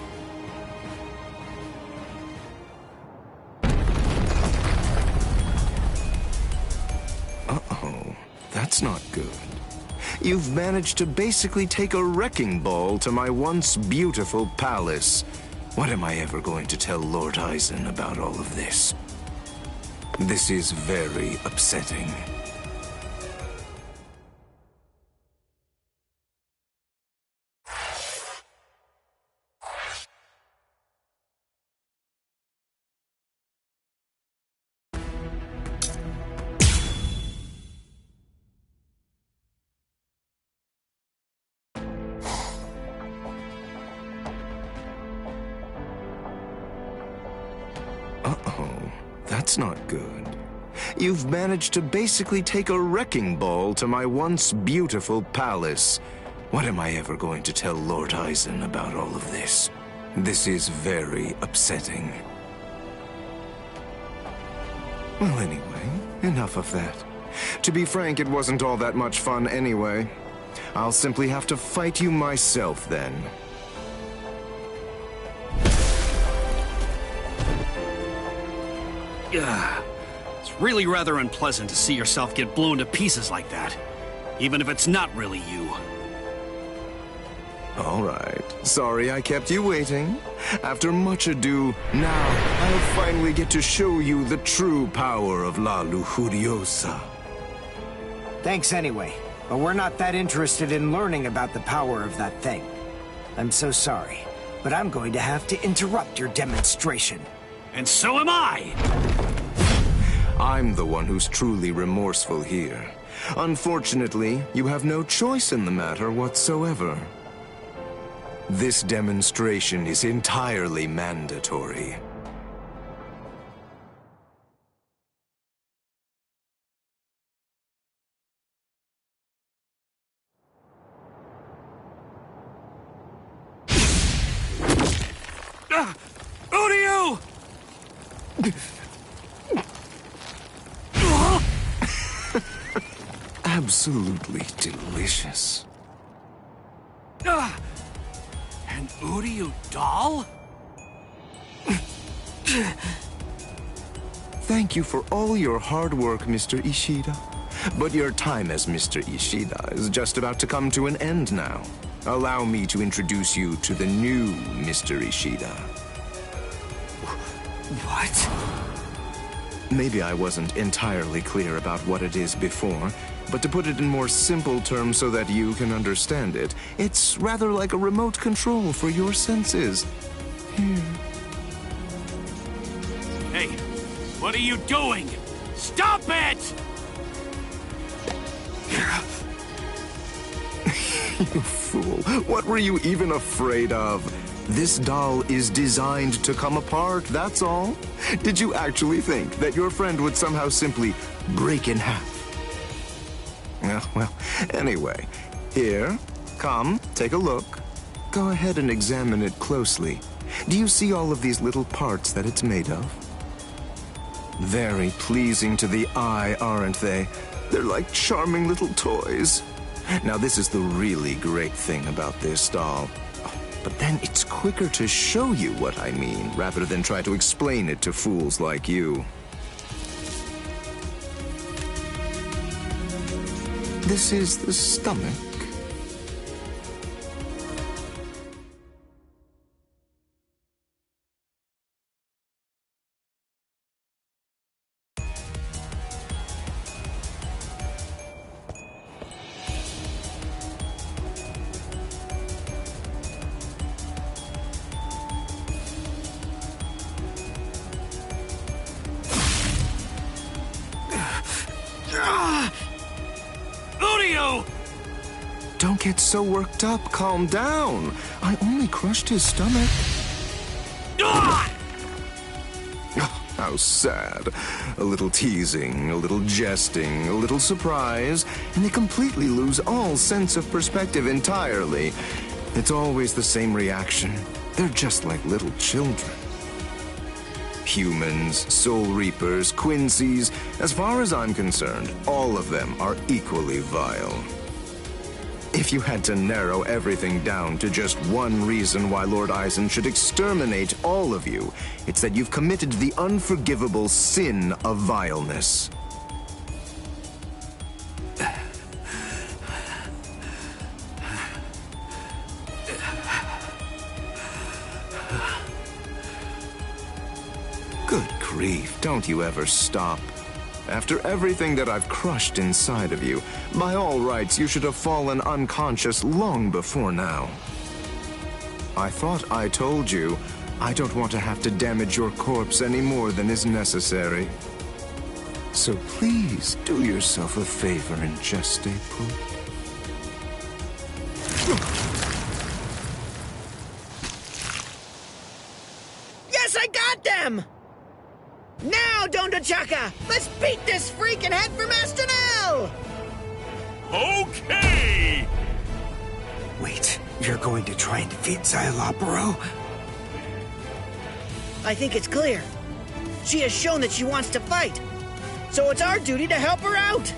[SPEAKER 12] Uh-oh. That's not good. You've managed to basically take a wrecking ball to my once beautiful palace.
[SPEAKER 2] What am I ever going to tell Lord Eisen about all of this? This is very upsetting. Uh-oh, that's not good. You've managed to basically take a wrecking ball to my once beautiful palace. What am I ever going to tell Lord Eisen about all of this? This is very upsetting. Well, anyway, enough of that. To be frank, it wasn't all that much fun anyway. I'll simply have to fight you myself then.
[SPEAKER 20] It's really rather unpleasant to see yourself get blown to pieces like that, even if it's not really you.
[SPEAKER 2] All right. Sorry I kept you waiting. After much ado, now I'll finally get to show you the true power of La Lujuriosa.
[SPEAKER 6] Thanks anyway, but we're not that interested in learning about the power of that thing. I'm so sorry, but I'm going to have to interrupt your demonstration.
[SPEAKER 20] And so am I!
[SPEAKER 2] I'm the one who's truly remorseful here. Unfortunately, you have no choice in the matter whatsoever. This demonstration is entirely mandatory.
[SPEAKER 20] Uryu!
[SPEAKER 2] Absolutely delicious.
[SPEAKER 20] An Uryu doll?
[SPEAKER 2] Thank you for all your hard work, Mr. Ishida. But your time as Mr. Ishida is just about to come to an end now. Allow me to introduce you to the new Mr. Ishida.
[SPEAKER 20] What?
[SPEAKER 2] Maybe I wasn't entirely clear about what it is before, but to put it in more simple terms so that you can understand it, it's rather like a remote control for your senses. Here.
[SPEAKER 20] Hey, what are you doing? Stop it!
[SPEAKER 2] You fool. What were you even afraid of? This doll is designed to come apart, that's all. Did you actually think that your friend would somehow simply break in half? Well, anyway, here, come, take a look. Go ahead and examine it closely. Do you see all of these little parts that it's made of? Very pleasing to the eye, aren't they? They're like charming little toys. Now, this is the really great thing about this doll. But then it's quicker to show you what I mean, rather than try to explain it to fools like you. This is the stomach. Don't get so worked up. Calm down. I only crushed his stomach. Oh, how sad. A little teasing, a little jesting, a little surprise, and they completely lose all sense of perspective entirely. It's always the same reaction. They're just like little children. Humans, Soul Reapers, Quincy's, as far as I'm concerned, all of them are equally vile. If you had to narrow everything down to just one reason why Lord Eisen should exterminate all of you, it's that you've committed the unforgivable sin of vileness.
[SPEAKER 12] grief, don't you ever stop. After everything that I've crushed inside of you, by all rights, you should have fallen unconscious long before now. I thought I told you I don't want to have to damage your corpse any more than is necessary. So please do yourself a favor and just stay put.
[SPEAKER 16] Yes, I got them! Now, Don Chaka, let's beat this freak and head for Master Nell!
[SPEAKER 17] Okay!
[SPEAKER 6] Wait, you're going to try and defeat Xayalaparo? I think it's clear. She has shown that she wants to fight. So it's our duty to help her out.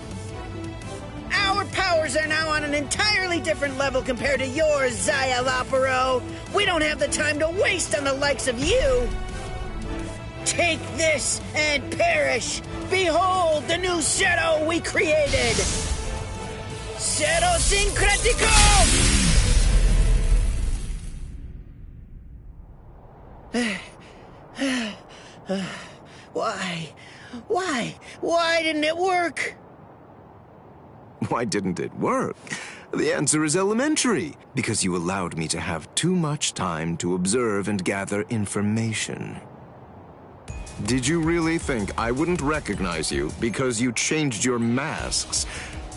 [SPEAKER 6] Our powers are now on an entirely different level compared to yours, Xayalaparo. We don't have the time to waste on the likes of you. Take this and perish! Behold the new shadow we created! Shadow Syncretico! Why didn't it work?
[SPEAKER 12] Why didn't it work? The answer is elementary. Because you allowed me to have too much time to observe and gather information. Did you really think I wouldn't recognize you because you changed your masks?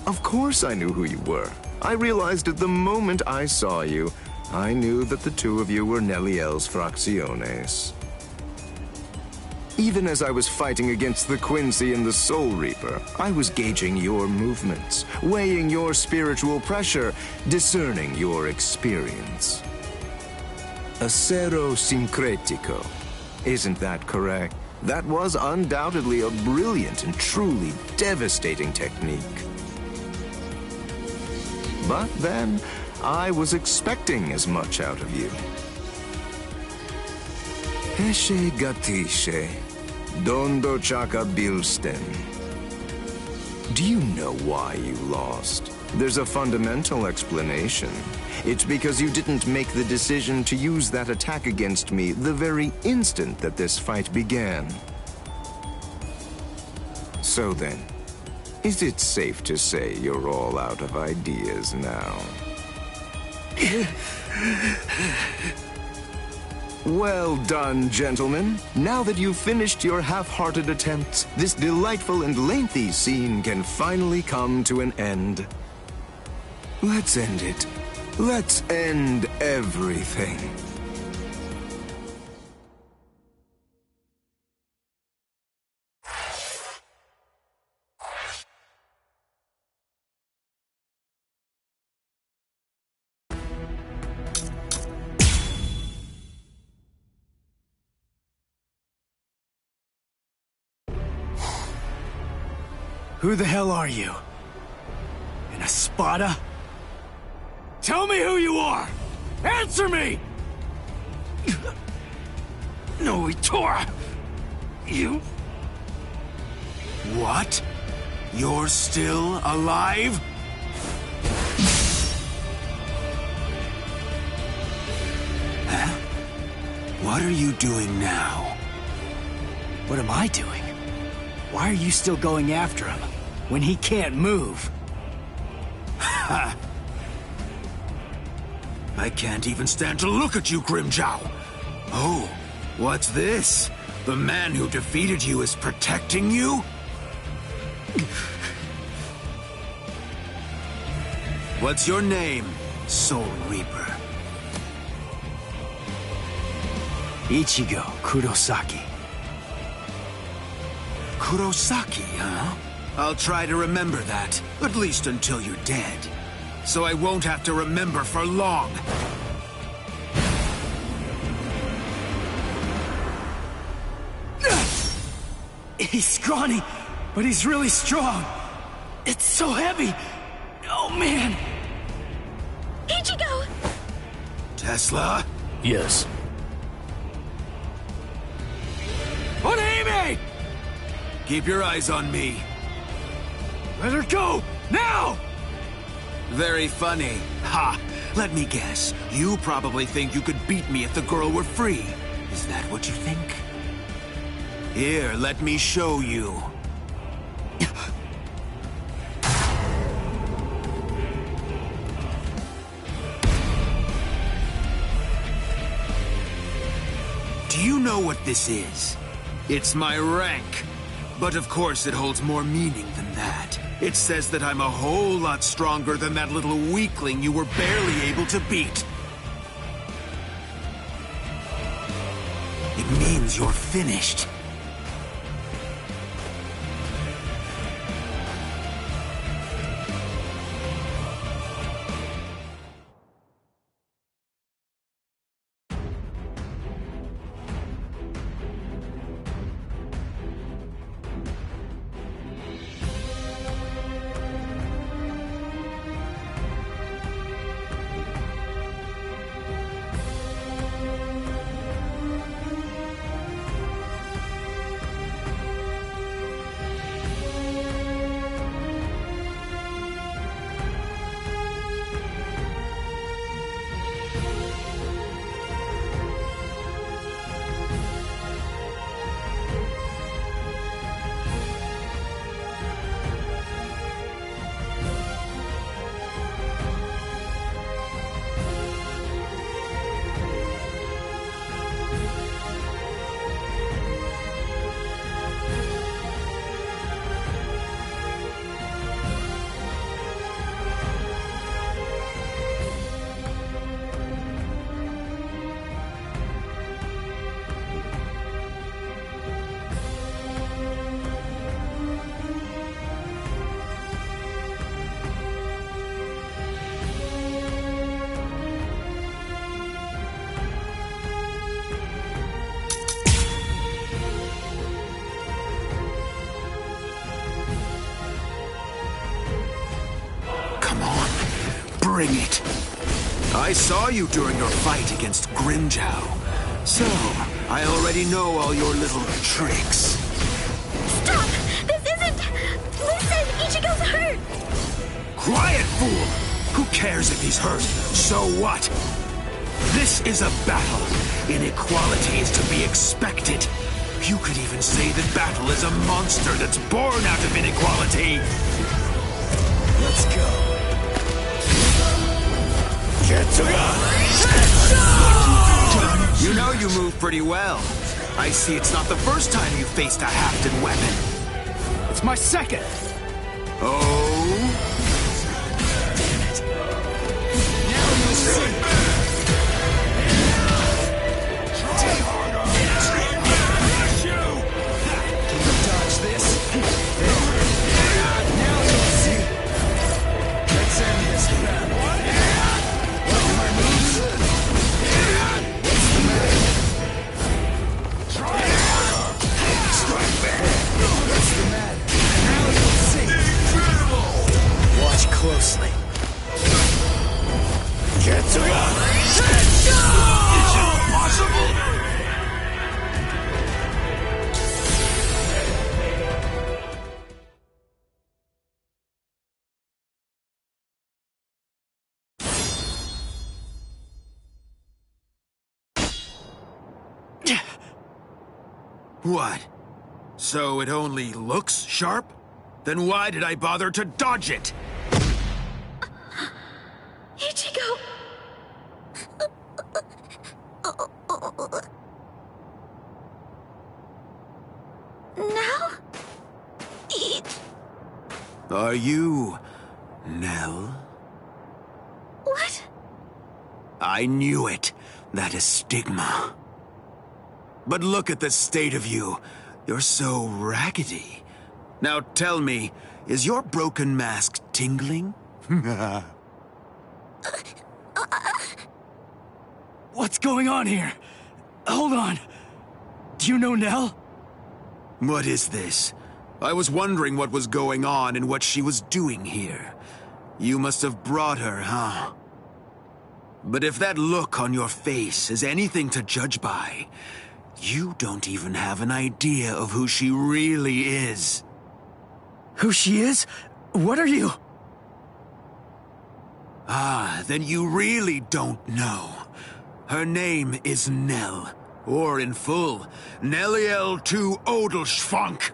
[SPEAKER 12] Of course I knew who you were. I realized at the moment I saw you, I knew that the two of you were Neliel's Fracciones. Even as I was fighting against the Quincy and the Soul Reaper, I was gauging your movements, weighing your spiritual pressure, discerning your experience. Acero Syncretico. Isn't that correct? That was undoubtedly a brilliant and truly devastating technique. But then, I was expecting as much out of you. Heshe Gatishe, Dondo Chaka Bilsten. Do you know why you lost? There's a fundamental explanation. It's because you didn't make the decision to use that attack against me the very instant that this fight began. So then, is it safe to say you're all out of ideas now? Well done, gentlemen. Now that you've finished your half-hearted attempts, this delightful and lengthy scene can finally come to an end. Let's end it. Let's end everything.
[SPEAKER 6] Who the hell are you? An Espada? Tell me who you are! Answer me! No, Itora! You...
[SPEAKER 1] What? You're still alive? Huh? What are you doing now?
[SPEAKER 6] What am I doing? Why are you still going after him when he can't move?
[SPEAKER 1] Ha! I can't even stand to look at you, Grimjow! Oh, what's this? The man who defeated you is protecting you? What's your name, Soul Reaper?
[SPEAKER 6] Ichigo Kurosaki.
[SPEAKER 1] Kurosaki, huh? I'll try to remember that, at least until you're dead. So I won't have to remember for long.
[SPEAKER 6] He's scrawny, but he's really strong. It's so heavy. Oh, man.
[SPEAKER 10] Ichigo!
[SPEAKER 1] Tesla?
[SPEAKER 20] Yes.
[SPEAKER 1] Onihime! Keep your eyes on me.
[SPEAKER 6] Let her go! Now!
[SPEAKER 1] Very funny. Ha! Let me guess. You probably think you could beat me if the girl were free. Is that what you think? Here, let me show you. Do you know what this is? It's my rank. But of course it holds more meaning than that. It says that I'm a whole lot stronger than that little weakling you were barely able to beat. It means you're finished. Bring it. I saw you during your fight against Grimjow. So, I already know all your little tricks.
[SPEAKER 10] Stop! This isn't... Listen, Ichigo's hurt!
[SPEAKER 1] Quiet, fool! Who cares if he's hurt? So what? This is a battle. Inequality is to be expected. You could even say that battle is a monster that's born out of inequality. Let's go. You know you move pretty well. I see it's not the first time you faced a hafted weapon.
[SPEAKER 20] It's my second.
[SPEAKER 1] Oh? Damn it. Now you'll see. Can you dodge this? Now you'll see. Let's end this battle. Watch closely. Get to it! Is it possible? What? So it only looks sharp? Then why did I bother to dodge it?
[SPEAKER 10] Ichigo! Now?
[SPEAKER 1] Are you... Nell?
[SPEAKER 10] What?
[SPEAKER 1] I knew it. That is stigma. But look at the state of you. You're so raggedy. Now tell me, is your broken mask tingling?
[SPEAKER 20] What's going on here? Hold on. Do you know Nell?
[SPEAKER 1] What is this? I was wondering what was going on and what she was doing here. You must have brought her, huh? But if that look on your face is anything to judge by, you don't even have an idea of who she really is.
[SPEAKER 20] Who she is? What are you?
[SPEAKER 1] Ah, then you really don't know. Her name is Nell, or in full, Neliel to Odelschfunk.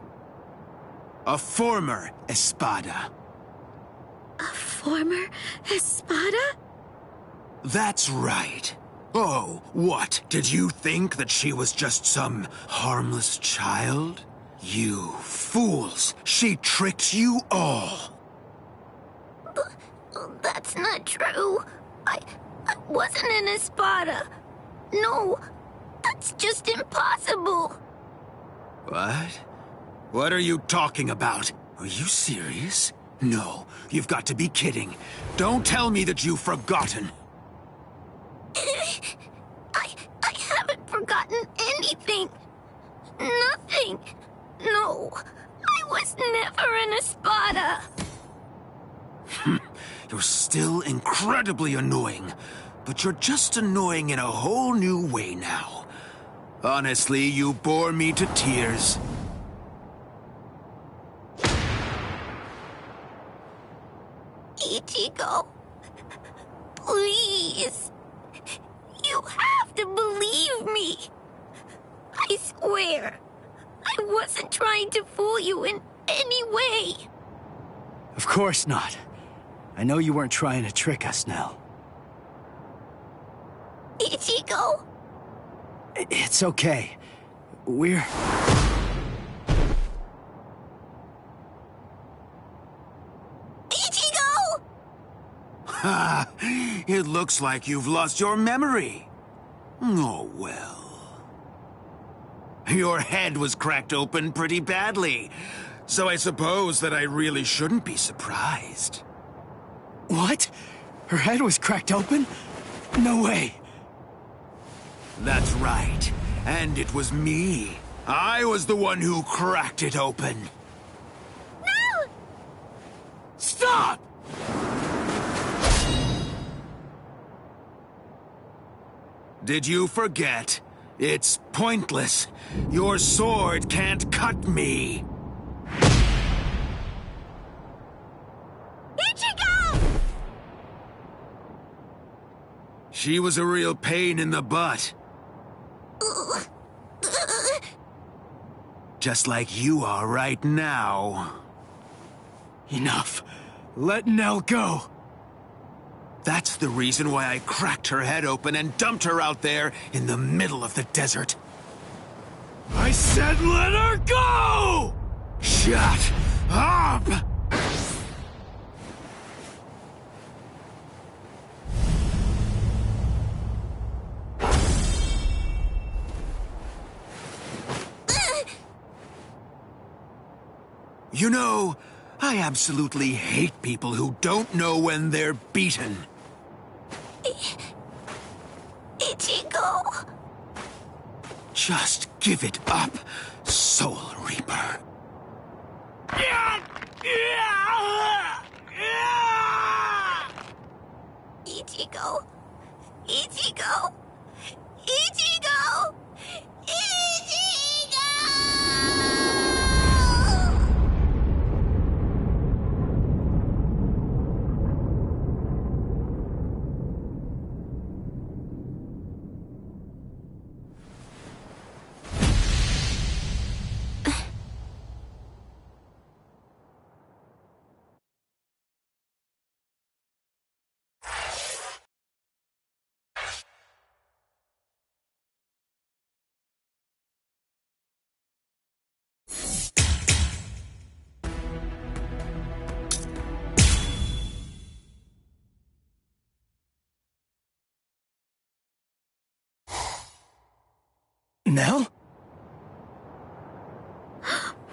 [SPEAKER 1] A former Espada.
[SPEAKER 10] A former Espada?
[SPEAKER 1] That's right. Oh, what? Did you think that she was just some harmless child? You fools! She tricked you all!
[SPEAKER 9] That's not true. I wasn't an Espada. No, that's just impossible.
[SPEAKER 1] What? What are you talking about? Are you serious? No, you've got to be kidding. Don't tell me that you've forgotten.
[SPEAKER 9] I haven't forgotten anything. Nothing. No, I was never an Espada.
[SPEAKER 1] You're still incredibly annoying, but you're just annoying in a whole new way now. Honestly, you bore me to tears.
[SPEAKER 9] Ichigo, please. You have to believe me. I swear, I wasn't trying to fool you in any way.
[SPEAKER 3] Of course not. I know you weren't trying to trick us, Nell.
[SPEAKER 9] Ichigo?
[SPEAKER 3] It's okay. We're...
[SPEAKER 9] Ichigo!
[SPEAKER 1] Ha! It looks like you've lost your memory. Oh, well. Your head was cracked open pretty badly, so I suppose that I really shouldn't be surprised.
[SPEAKER 3] What? Her head was cracked open? No way.
[SPEAKER 1] That's right. And it was me. I was the one who cracked it open.
[SPEAKER 9] No!
[SPEAKER 1] Stop! Did you forget? It's pointless. Your sword can't cut me.
[SPEAKER 9] Ichigo!
[SPEAKER 1] She was a real pain in the butt. Just like you are right now.
[SPEAKER 3] Enough. Let Nell go.
[SPEAKER 1] That's the reason why I cracked her head open and dumped her out there in the middle of the desert.
[SPEAKER 4] I said let her go!
[SPEAKER 1] Shut up! You know, I absolutely hate people who don't know when they're beaten.
[SPEAKER 9] Ichigo.
[SPEAKER 1] Just give it up, Soul Reaper.
[SPEAKER 9] Ichigo. Ichigo. Ichigo. Ichigo!
[SPEAKER 3] Nell?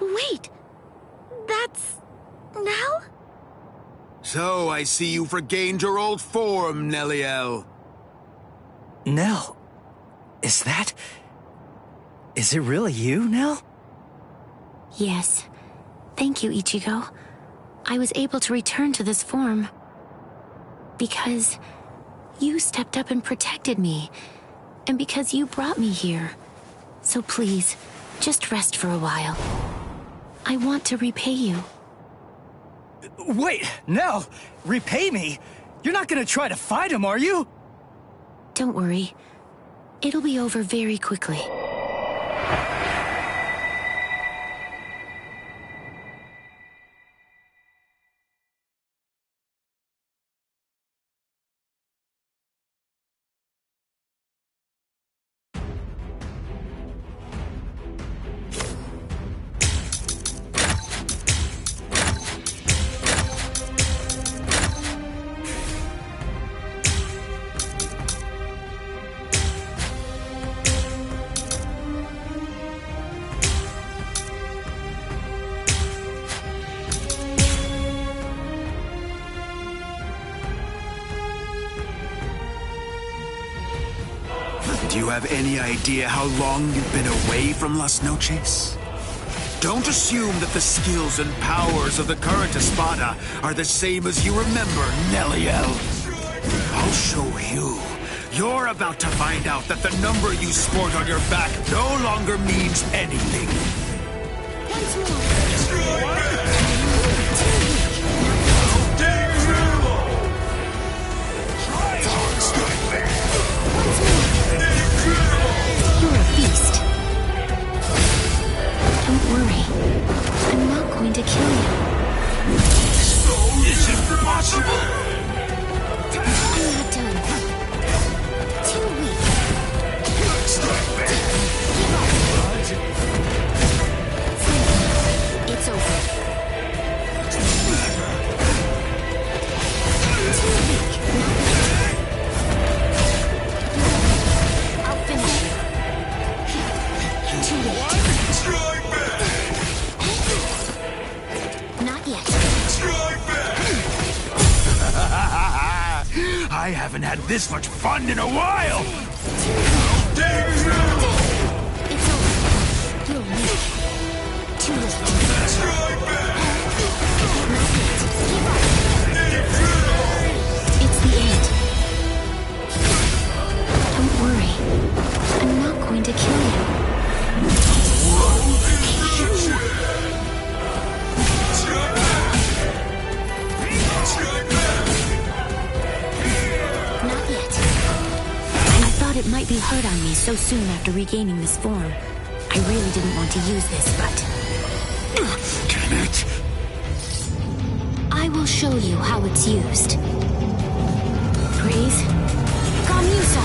[SPEAKER 10] Wait! That's... Nell?
[SPEAKER 1] So I see you've regained your old form, Neliel.
[SPEAKER 3] Nell? Is that... Is it really you, Nell?
[SPEAKER 10] Yes. Thank you, Ichigo. I was able to return to this form. Because you stepped up and protected me. And because you brought me here. So please, just rest for a while. I want to repay you.
[SPEAKER 3] Wait, Nell! Repay me? You're not gonna try to fight him, are you?
[SPEAKER 10] Don't worry. It'll be over very quickly.
[SPEAKER 1] Do you have any idea how long you've been away from Las Noches? Don't assume that the skills and powers of the current Espada are the same as you remember, Neliel. I'll show you. You're about to find out that the number you sport on your back no longer means anything.
[SPEAKER 9] Once more.
[SPEAKER 10] You're a beast. Don't worry. I'm not going to kill you.
[SPEAKER 4] Is it possible?
[SPEAKER 10] I'm not done. Too weak. It's over. Too weak. I'll finish you. Too late. Not yet.
[SPEAKER 1] I haven't had this much fun in a while!
[SPEAKER 10] It's over. You're weak. Too late. It's the end. Don't worry. I'm not going to kill you. Not yet. I thought it might be hard on me so soon after regaining this form. I really didn't want to use this, but...
[SPEAKER 1] Damn it!
[SPEAKER 10] I will show you how it's used. Praise? Gamusa!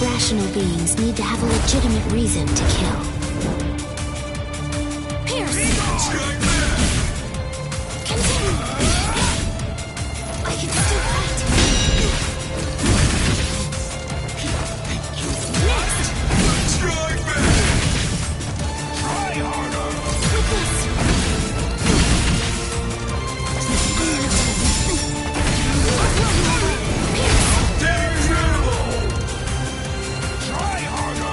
[SPEAKER 10] Rational beings need to have a legitimate reason to kill. Pierce! Continue! I can still fight! Next!
[SPEAKER 4] Try harder! Try harder!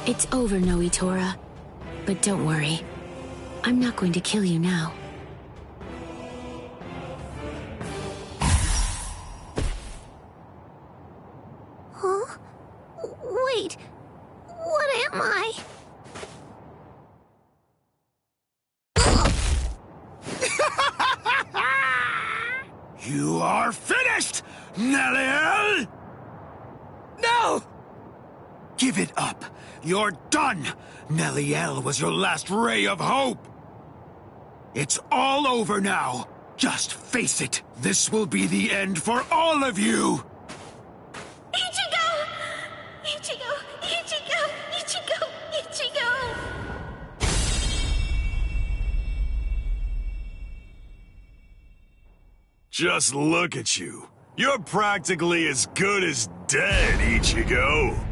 [SPEAKER 10] It's over, Noitora. But don't worry. I'm not going to kill you now.
[SPEAKER 9] Huh? Wait. What am I?
[SPEAKER 4] You are finished, Neliel! No! Give it up. You're done. Neliel was your last ray of hope. It's all over now. Just face it. This will be the end for all of you.
[SPEAKER 10] Ichigo! Ichigo! Ichigo! Ichigo! Ichigo!
[SPEAKER 8] Just look at you. You're practically as good as dead, Ichigo.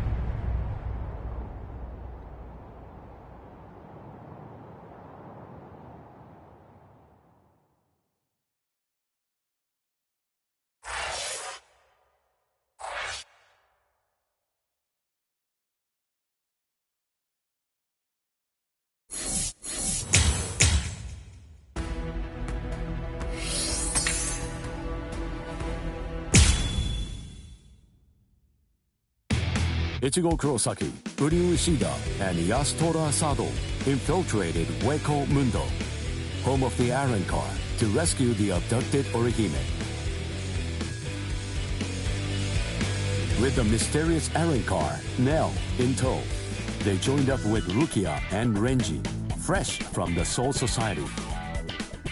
[SPEAKER 19] Ichigo Kurosaki, Uryu Ishida, and Yasutora Sado infiltrated Hueco Mundo, home of the Iron Car, to rescue the abducted Orihime. With the mysterious Iron Car, Nell, in tow, they joined up with Rukia and Renji, fresh from the Soul Society.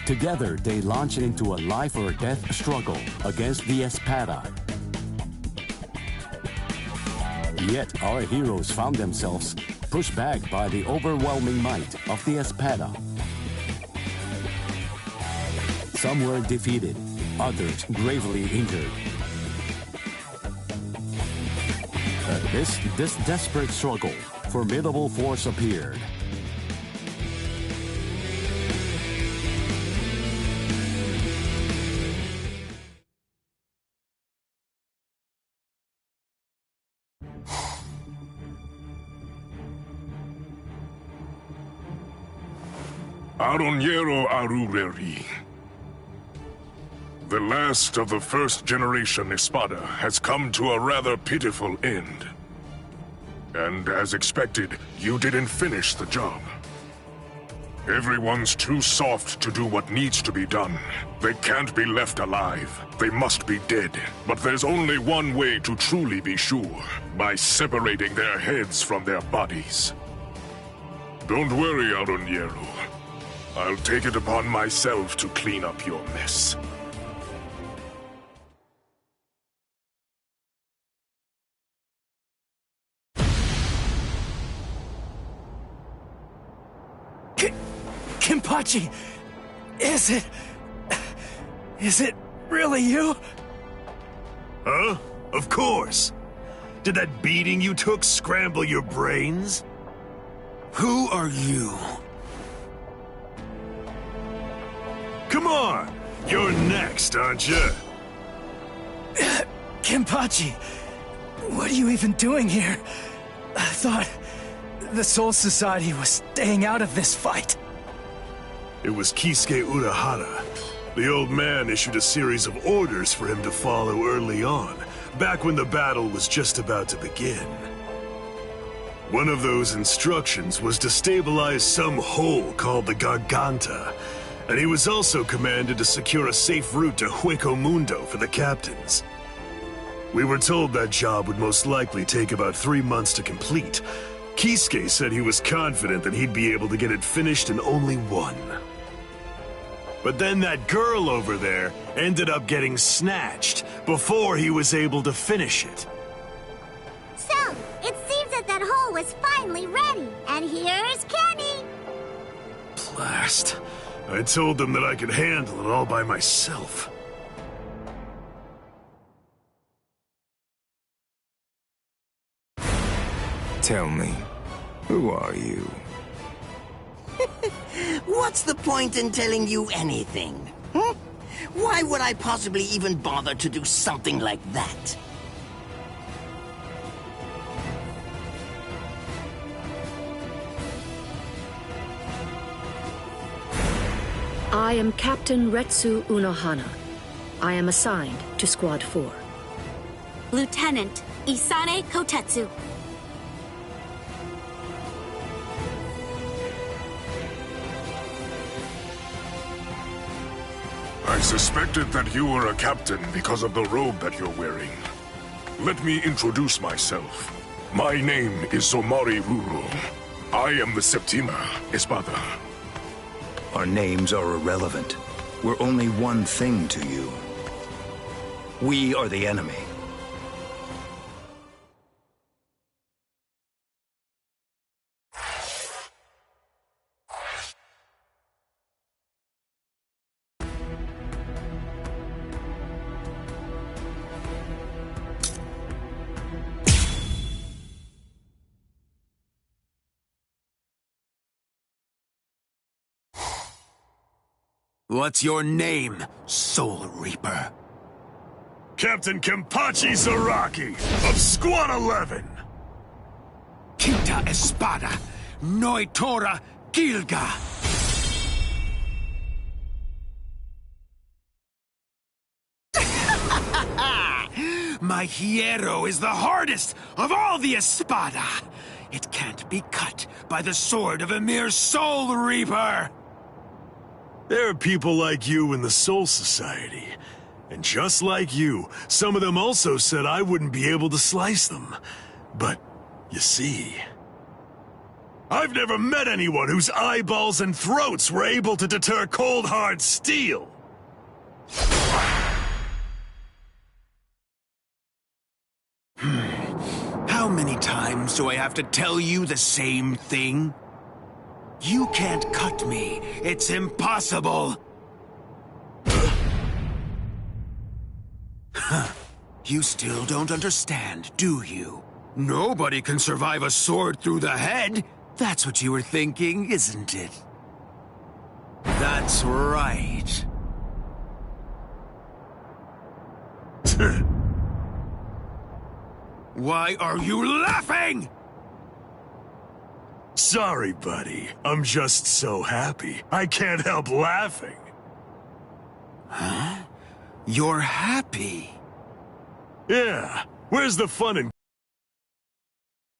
[SPEAKER 19] Together, they launched into a life-or-death struggle against the Espada. Yet our heroes found themselves pushed back by the overwhelming might of the Espada. Some were defeated, others gravely injured. This desperate struggle, formidable force appeared.
[SPEAKER 5] Aroniero Arureri. The last of the first generation Espada has come to a rather pitiful end. And as expected, you didn't finish the job. Everyone's too soft to do what needs to be done. They can't be left alive. They must be dead. But there's only one way to truly be sure, by separating their heads from their bodies. Don't worry, Aroniero. I'll take it upon myself to clean up your mess.
[SPEAKER 4] Kenpachi! Is it really you?
[SPEAKER 8] Huh? Of course. Did that beating you took scramble your brains?
[SPEAKER 4] Who are you?
[SPEAKER 8] Come on! You're next, aren't you?
[SPEAKER 4] Kenpachi, what are you even doing here? I thought the Soul Society was staying out of this fight.
[SPEAKER 8] It was Kisuke Urahara. The old man issued a series of orders for him to follow early on, back when the battle was just about to begin. One of those instructions was to stabilize some hole called the Garganta, and he was also commanded to secure a safe route to Hueco Mundo for the captains. We were told that job would most likely take about 3 months to complete. Kisuke said he was confident that he'd be able to get it finished in only 1. But then that girl over there ended up getting snatched before he was able to finish it.
[SPEAKER 9] So, it seems that hole was finally ready, and here's Kenny!
[SPEAKER 8] Blast. I told them that I could handle it all by myself.
[SPEAKER 23] Tell me, who are you?
[SPEAKER 24] What's the point in telling you anything? Hmm? Why would I possibly even bother to do something like that?
[SPEAKER 25] I am Captain Retsu Unohana. I am assigned to Squad 4.
[SPEAKER 9] Lieutenant Isane Kotetsu.
[SPEAKER 5] I I suspected that you were a captain because of the robe that you're wearing. Let me introduce myself. My name is Somari Ruru. I am the Septima Espada.
[SPEAKER 7] Our names are irrelevant. We're only one thing to you. We are the enemy.
[SPEAKER 1] What's your name, Soul Reaper?
[SPEAKER 8] Captain Kenpachi Zaraki of Squad 11.
[SPEAKER 1] Quinta Espada, Noitora Gilga. My hierro is the hardest of all the Espada. It can't be cut by the sword of a mere Soul Reaper.
[SPEAKER 8] There are people like you in the Soul Society. And just like you, some of them also said I wouldn't be able to slice them. But, you see... I've never met anyone whose eyeballs and throats were able to deter cold hard steel.
[SPEAKER 1] How many times do I have to tell you the same thing? You can't cut me. It's impossible. You still don't understand, do you? Nobody can survive a sword through the head. That's what you were thinking, isn't it? That's right. Why are you laughing?
[SPEAKER 8] Sorry, buddy. I'm just so happy. I can't help laughing.
[SPEAKER 1] Huh? You're happy?
[SPEAKER 8] Yeah. Where's the fun in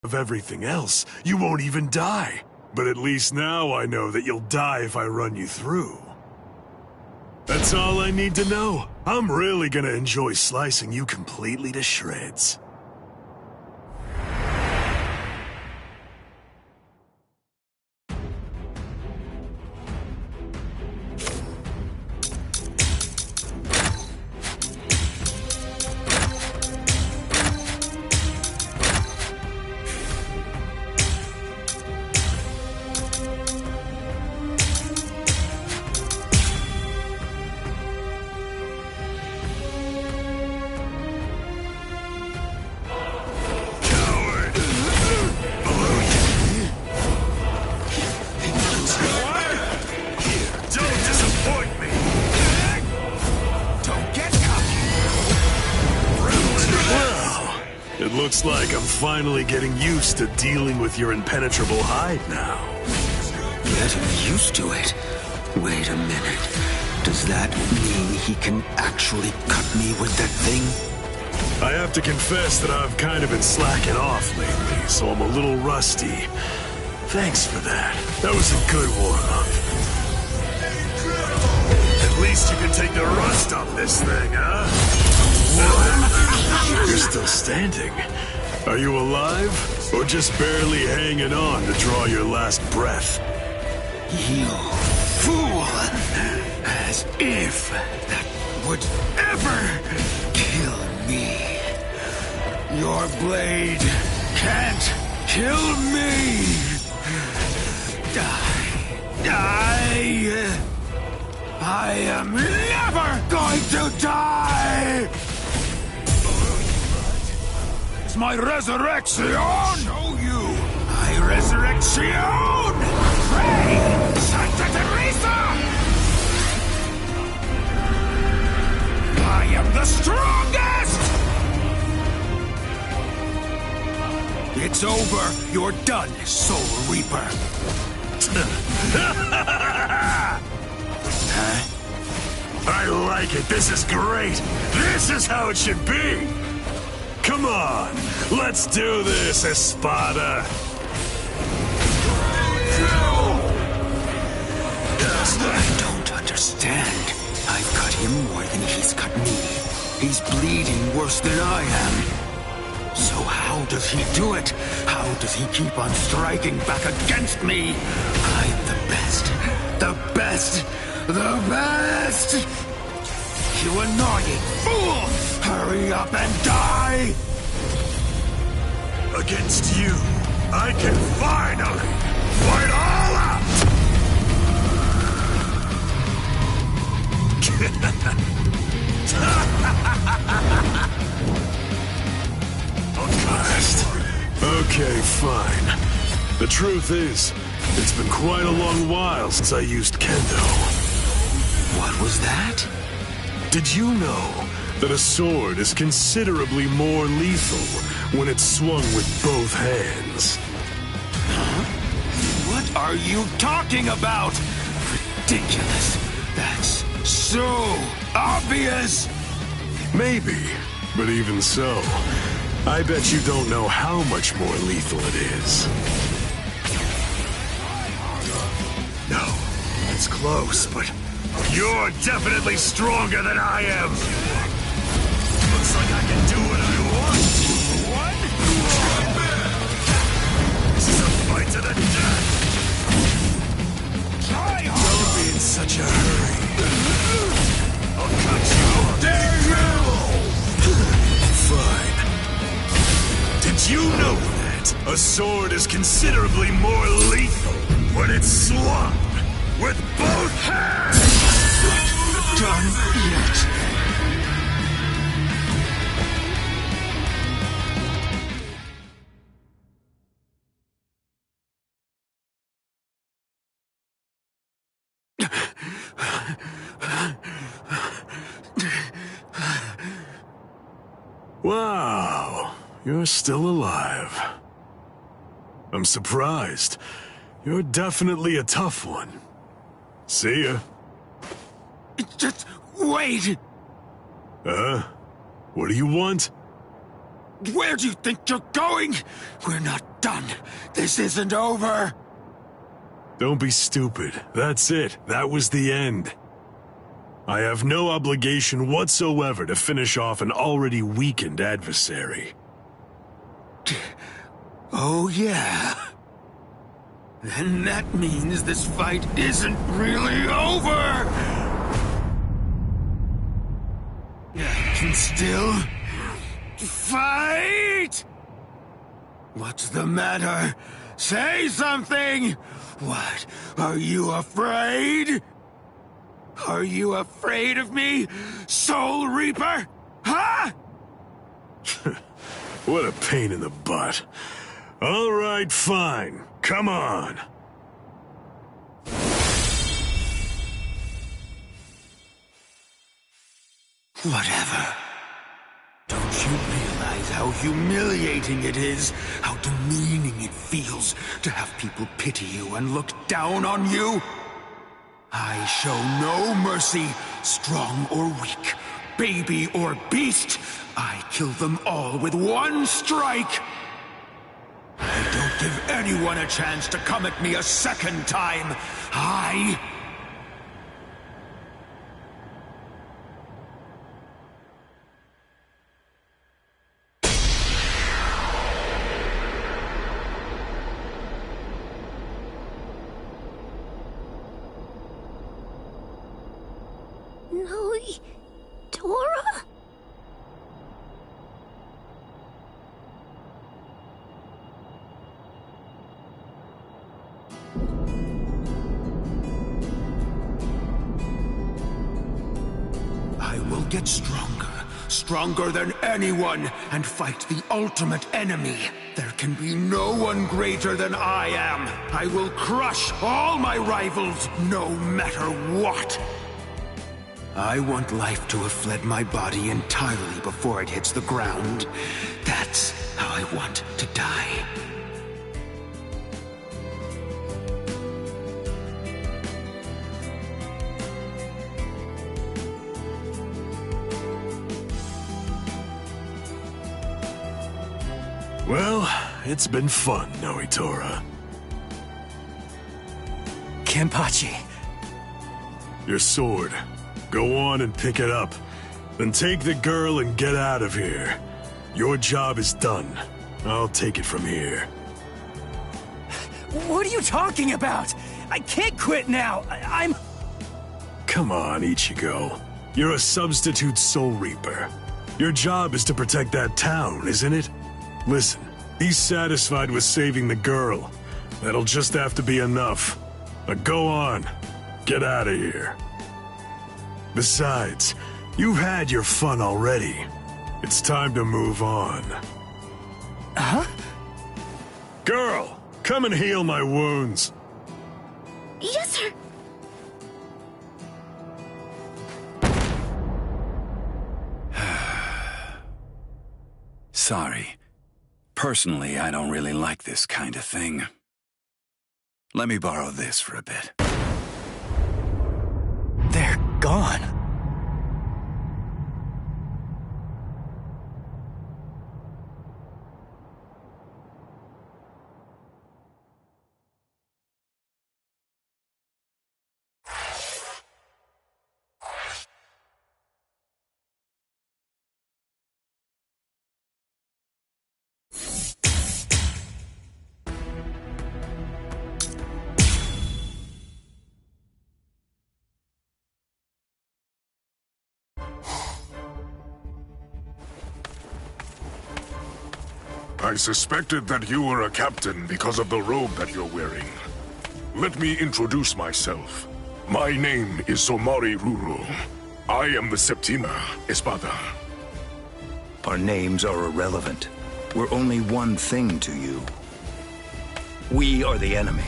[SPEAKER 8] of everything else? You won't even die. But at least now I know that you'll die if I run you through. That's all I need to know. I'm really gonna enjoy slicing you completely to shreds. Looks like I'm finally getting used to dealing with your impenetrable hide now.
[SPEAKER 1] Getting used to it? Wait a minute. Does that mean he can actually cut me with that thing?
[SPEAKER 8] I have to confess that I've kind of been slacking off lately, so I'm a little rusty. Thanks for that. That was a good warm-up. At least you can take the rust off this thing, huh? You're still standing. Are you alive? Or just barely hanging on to draw your last breath?
[SPEAKER 1] You fool! As if that would ever kill me. Your blade can't kill me! I am never going to die! It's my resurrection! Show you! My resurrection! Pray! Santa Teresa! I am the strongest! It's over. You're done, Soul Reaper. Huh?
[SPEAKER 8] I like it. This is great. This is how it should be. Come on. Let's do this, Espada.
[SPEAKER 1] I don't understand. I've cut him more than he's cut me. He's bleeding worse than I am. So how does he do it? How does he keep on striking back against me? I'm the best. The best. The best! You annoying fool! Hurry up and die!
[SPEAKER 8] Against you, I can finally fight all out! Okay, fine. The truth is, it's been quite a long while since I used Kendo.
[SPEAKER 1] What was that?
[SPEAKER 8] Did you know that a sword is considerably more lethal when it's swung with both hands?
[SPEAKER 1] Huh? What are you talking about? Ridiculous. That's so obvious.
[SPEAKER 8] Maybe, but even so, I bet you don't know how much more lethal it is. No, it's close, but you're definitely stronger than I am. Looks like I can do what I want. One? This is a fight to the death. Try hard. Don't be in such a hurry. I'll cut you off. Dare you! Fine. Did you know that a sword is considerably more lethal when it's swung with both hands?
[SPEAKER 1] Not done yet.
[SPEAKER 8] Wow, you're still alive. I'm surprised. You're definitely a tough one. See ya.
[SPEAKER 1] Just wait!
[SPEAKER 8] What do you want?
[SPEAKER 1] Where do you think you're going? We're not done. This isn't over.
[SPEAKER 8] Don't be stupid. That's it. That was the end. I have no obligation whatsoever to finish off an already weakened adversary.
[SPEAKER 1] Oh, yeah. Then that means this fight isn't really over! I can still fight! What's the matter? Say something! What? Are you afraid? Are you afraid of me, Soul Reaper? Huh?
[SPEAKER 8] What a pain in the butt. All right, fine. Come on.
[SPEAKER 1] Whatever. Don't you realize how humiliating it is, how demeaning it feels to have people pity you and look down on you? I show no mercy, strong or weak, baby or beast. I kill them all with one strike. I don't give anyone a chance to come at me a second time.
[SPEAKER 9] No, Tora?
[SPEAKER 1] I will get stronger, stronger than anyone, and fight the ultimate enemy. There can be no one greater than I am. I will crush all my rivals, no matter what. I want life to have fled my body entirely before it hits the ground. That's how I want to die.
[SPEAKER 8] Well, it's been fun, Noitora.
[SPEAKER 6] Kenpachi.
[SPEAKER 8] Your sword. Go on and pick it up. Then take the girl and get out of here. Your job is done. I'll take it from here.
[SPEAKER 4] What are you talking about? I can't quit now. I'm...
[SPEAKER 8] Come on, Ichigo. You're a substitute Soul Reaper. Your job is to protect that town, isn't it? Listen, be satisfied with saving the girl. That'll just have to be enough. Now go on. Get out of here. Besides, you've had your fun already. It's time to move on.
[SPEAKER 4] Huh?
[SPEAKER 8] Girl, come and heal my wounds.
[SPEAKER 10] Yes, sir.
[SPEAKER 11] Sorry. Personally, I don't really like this kind of thing. Let me borrow this for a bit.
[SPEAKER 4] They're gone.
[SPEAKER 5] I suspected that you were a captain because of the robe that you're wearing. Let me introduce myself. My name is Somari Ruro. I am the Septima Espada.
[SPEAKER 7] Our names are irrelevant. We're only one thing to you. We are the enemy.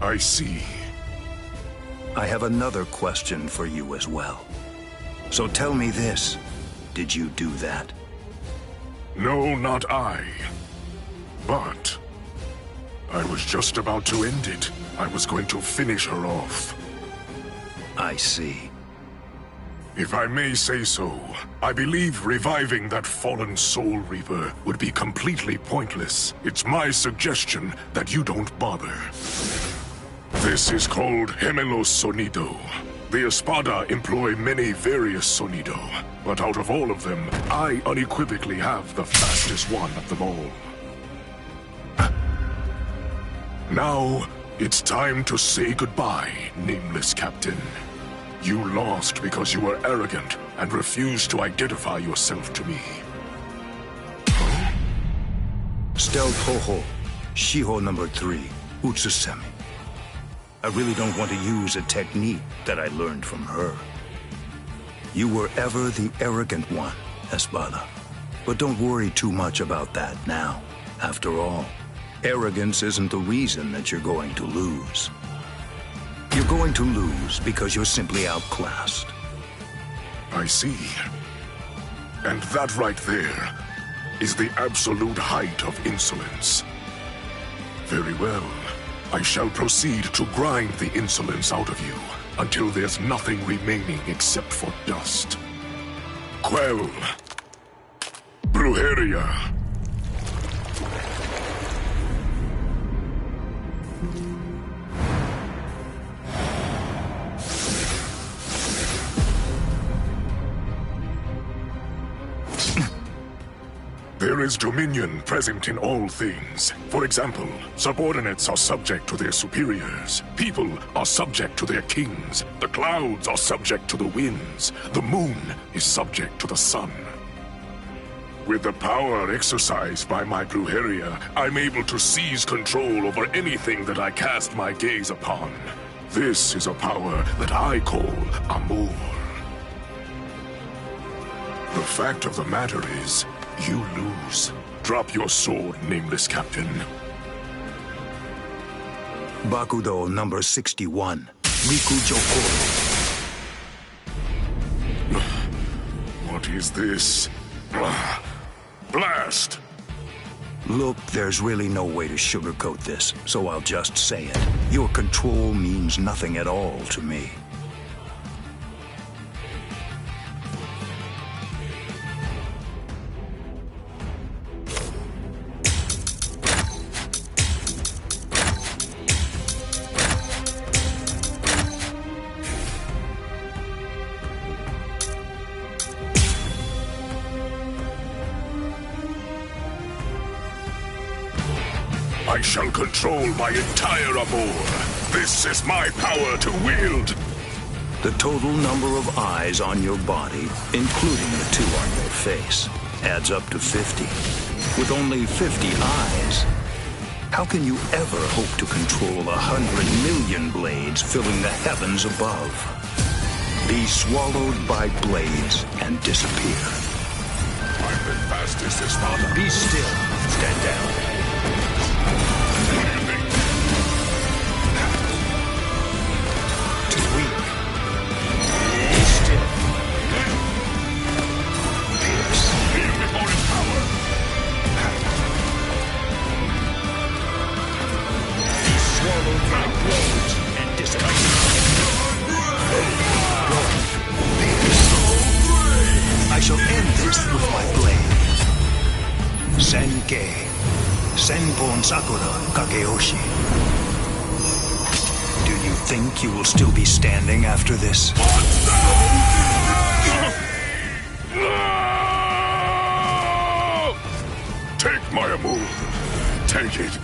[SPEAKER 5] I see.
[SPEAKER 7] I have another question for you as well. So tell me this. Did you do that?
[SPEAKER 5] No, not I. But I was just about to end it. I was going to finish her off.
[SPEAKER 7] I see.
[SPEAKER 5] If I may say so, I believe reviving that fallen Soul Reaper would be completely pointless. It's my suggestion that you don't bother. This is called Gemelo Sonido. The Espada employ many various Sonido, but out of all of them, I unequivocally have the fastest one of them all. Now, it's time to say goodbye, nameless captain. You lost because you were arrogant and refused to identify yourself to me.
[SPEAKER 7] Stealth Ho-Ho, Shiho number 3, Utsusemi. I really don't want to use a technique that I learned from her. You were ever the arrogant one, Espada. But don't worry too much about that now. After all, arrogance isn't the reason that you're going to lose. You're going to lose because you're simply outclassed.
[SPEAKER 5] I see. And that right there is the absolute height of insolence. Very well. I shall proceed to grind the insolence out of you until there's nothing remaining except for dust. Quell. Brujeria. There is dominion present in all things. For example, subordinates are subject to their superiors. People are subject to their kings. The clouds are subject to the winds. The moon is subject to the sun. With the power exercised by my Brujeria, I'm able to seize control over anything that I cast my gaze upon. This is a power that I call Amor. The fact of the matter is, you lose. Drop your sword, nameless captain.
[SPEAKER 7] Bakudo number 61, Riku Jokoro.
[SPEAKER 5] What is this? Blast!
[SPEAKER 7] Look, there's really no way to sugarcoat this, so I'll just say it. Your control means nothing at all to me.
[SPEAKER 5] I shall control my entire amour. This is my power to wield.
[SPEAKER 7] The total number of eyes on your body, including the 2 on your face, adds up to 50. With only 50 eyes, how can you ever hope to control 100 million blades filling the heavens above? Be swallowed by blades and disappear.
[SPEAKER 5] I'm the fastest, Espada.
[SPEAKER 7] Be still. Stand down. Too weak. Be still. Pierce.
[SPEAKER 5] Feel before its power.
[SPEAKER 7] Be swallowed by blades and disappear. I shall end this with my blade. Senkei. Senpon Sakura Kageyoshi. Do you think you will still be standing after this?
[SPEAKER 5] Take my amour. Take it.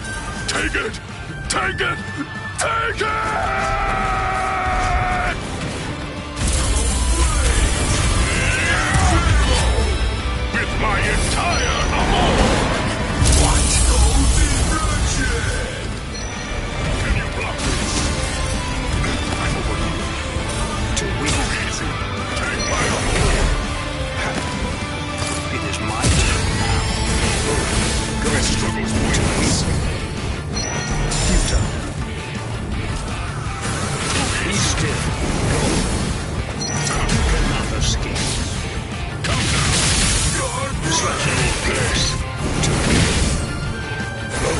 [SPEAKER 5] Take it. Take it. Take it! With my entire amour. What? Can you block this? I'm over here.
[SPEAKER 7] Too weak.
[SPEAKER 5] Too easy. Take my amour.
[SPEAKER 7] It is my turn now.
[SPEAKER 5] Go. This struggle's pointless.
[SPEAKER 7] Futile. Be still. Go. You cannot escape.
[SPEAKER 5] Come down.
[SPEAKER 7] Such an pierce. Too weak. Go.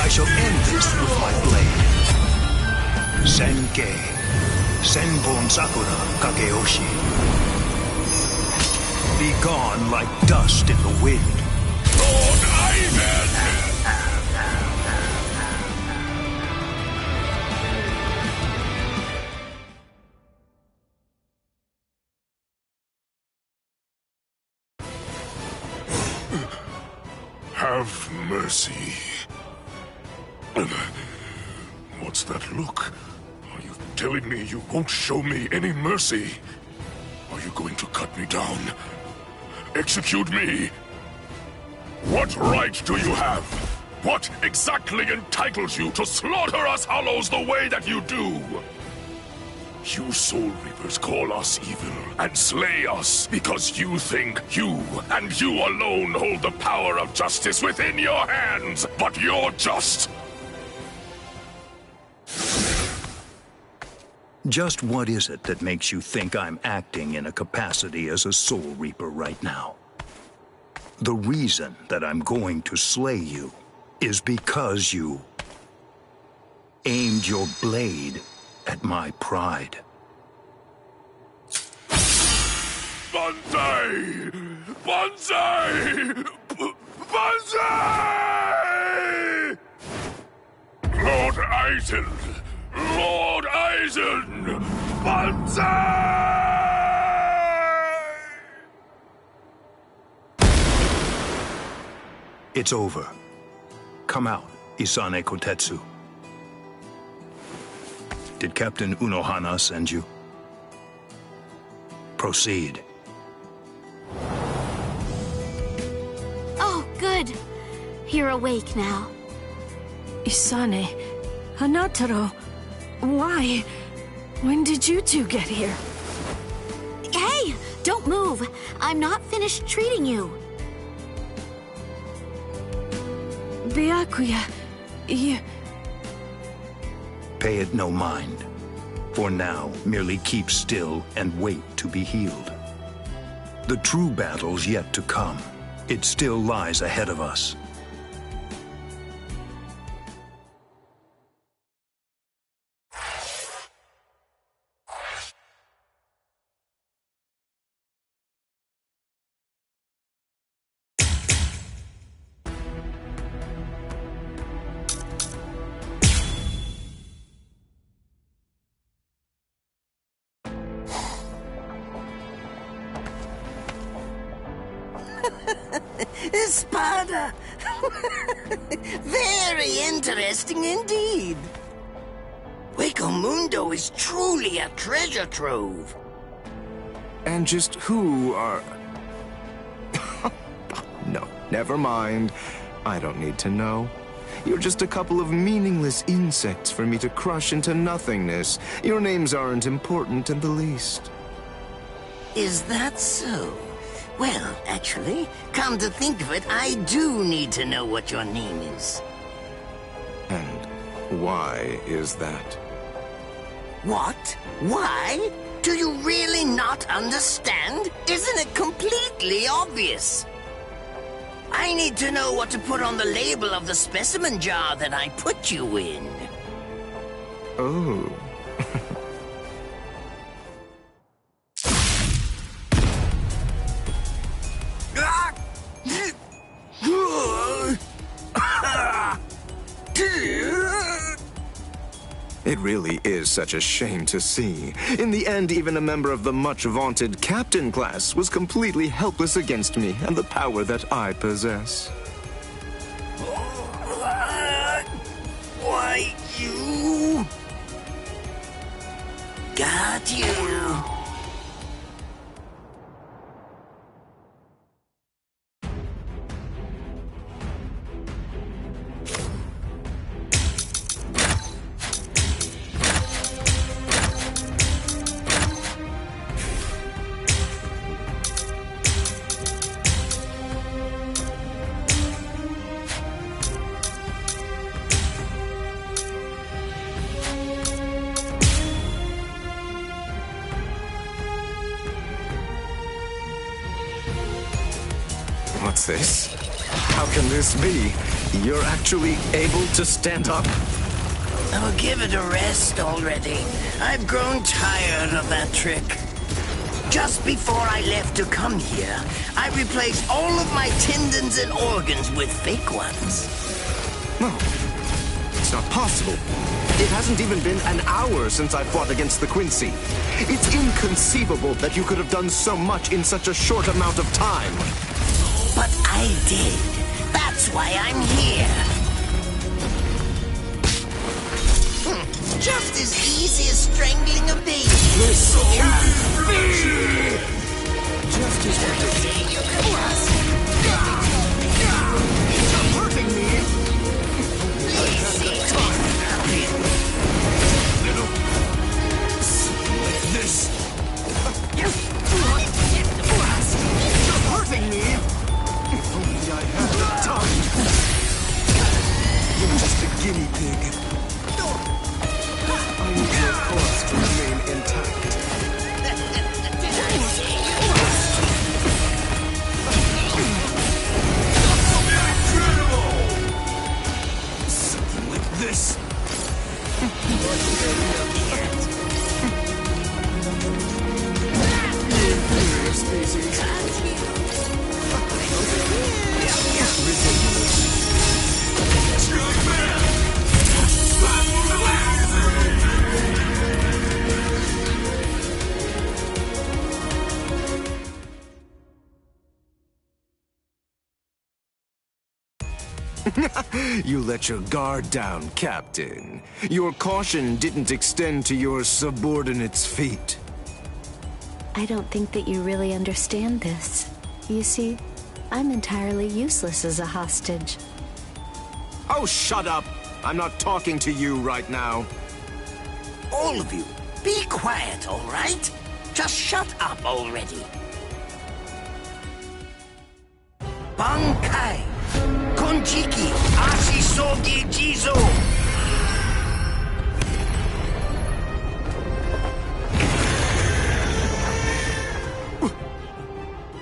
[SPEAKER 7] I shall end this with my blade. Senkei. Senpon Sakura Kageyoshi. Be gone like dust in the wind.
[SPEAKER 5] Lord Ivan! Have mercy. What's that look? Are you telling me you won't show me any mercy? Are you going to cut me down? Execute me? What right do you have? What exactly entitles you to slaughter us Hollows the way that you do? You Soul Reapers call us evil and slay us because you think you and you alone hold the power of justice within your hands. But you're just...
[SPEAKER 7] Just what is it that makes you think I'm acting in a capacity as a Soul Reaper right now? The reason that I'm going to slay you is because you aimed your blade at my pride.
[SPEAKER 5] Banzai! Banzai! Banzai! Lord Eisen! Lord Eisen! Banzai!
[SPEAKER 7] It's over. Come out, Isane Kotetsu. Did Captain Unohana send you? Proceed.
[SPEAKER 10] Oh, good. You're awake now.
[SPEAKER 25] Isane, Hanataro, why? When did you two get here?
[SPEAKER 10] Hey, don't move. I'm not finished treating you.
[SPEAKER 25] Byakuya, you...
[SPEAKER 7] Pay it no mind. For now, merely keep still and wait to be healed. The true battle's yet to come. It still lies ahead of us.
[SPEAKER 24] Espada! Very interesting indeed. Hueco Mundo is truly a treasure trove.
[SPEAKER 12] And just who are... No, never mind. I don't need to know. You're just a couple of meaningless insects for me to crush into nothingness. Your names aren't important in the least.
[SPEAKER 24] Is that so? Well, actually, come to think of it, I do need to know what your name is.
[SPEAKER 12] And why is that?
[SPEAKER 24] What? Why? Do you really not understand? Isn't it completely obvious? I need to know what to put on the label of the specimen jar that I put you in.
[SPEAKER 12] Oh. It really is such a shame to see. In the end, even a member of the much-vaunted captain class was completely helpless against me and the power that I possess.
[SPEAKER 24] Why, you... Got you.
[SPEAKER 12] What's this? How can this be? You're actually able to stand up?
[SPEAKER 24] Oh, give it a rest already. I've grown tired of that trick. Just before I left to come here, I replaced all of my tendons and organs with fake ones.
[SPEAKER 12] No, it's not possible. It hasn't even been an hour since I fought against the Quincy. It's inconceivable that you could have done so much in such a short amount of time.
[SPEAKER 24] But I did. That's why I'm here. Just as easy as strangling a baby.
[SPEAKER 4] This can't be! Just as everything you could ask. Stop hurting me!
[SPEAKER 24] Please see
[SPEAKER 4] little... like this. Stop hurting me! If only I had the time. You're just a guinea pig. I need your corpse to remain intact. Something like this. Inferior species. Ridiculous.
[SPEAKER 12] You let your guard down, Captain. Your caution didn't extend to your subordinates' feet.
[SPEAKER 10] I don't think that you really understand this. You see, I'm entirely useless as a hostage.
[SPEAKER 12] Oh, shut up! I'm not talking to you right now.
[SPEAKER 24] All of you, be quiet, all right? Just shut up already. Bankai, Konjiki, Ashisogi Jizo.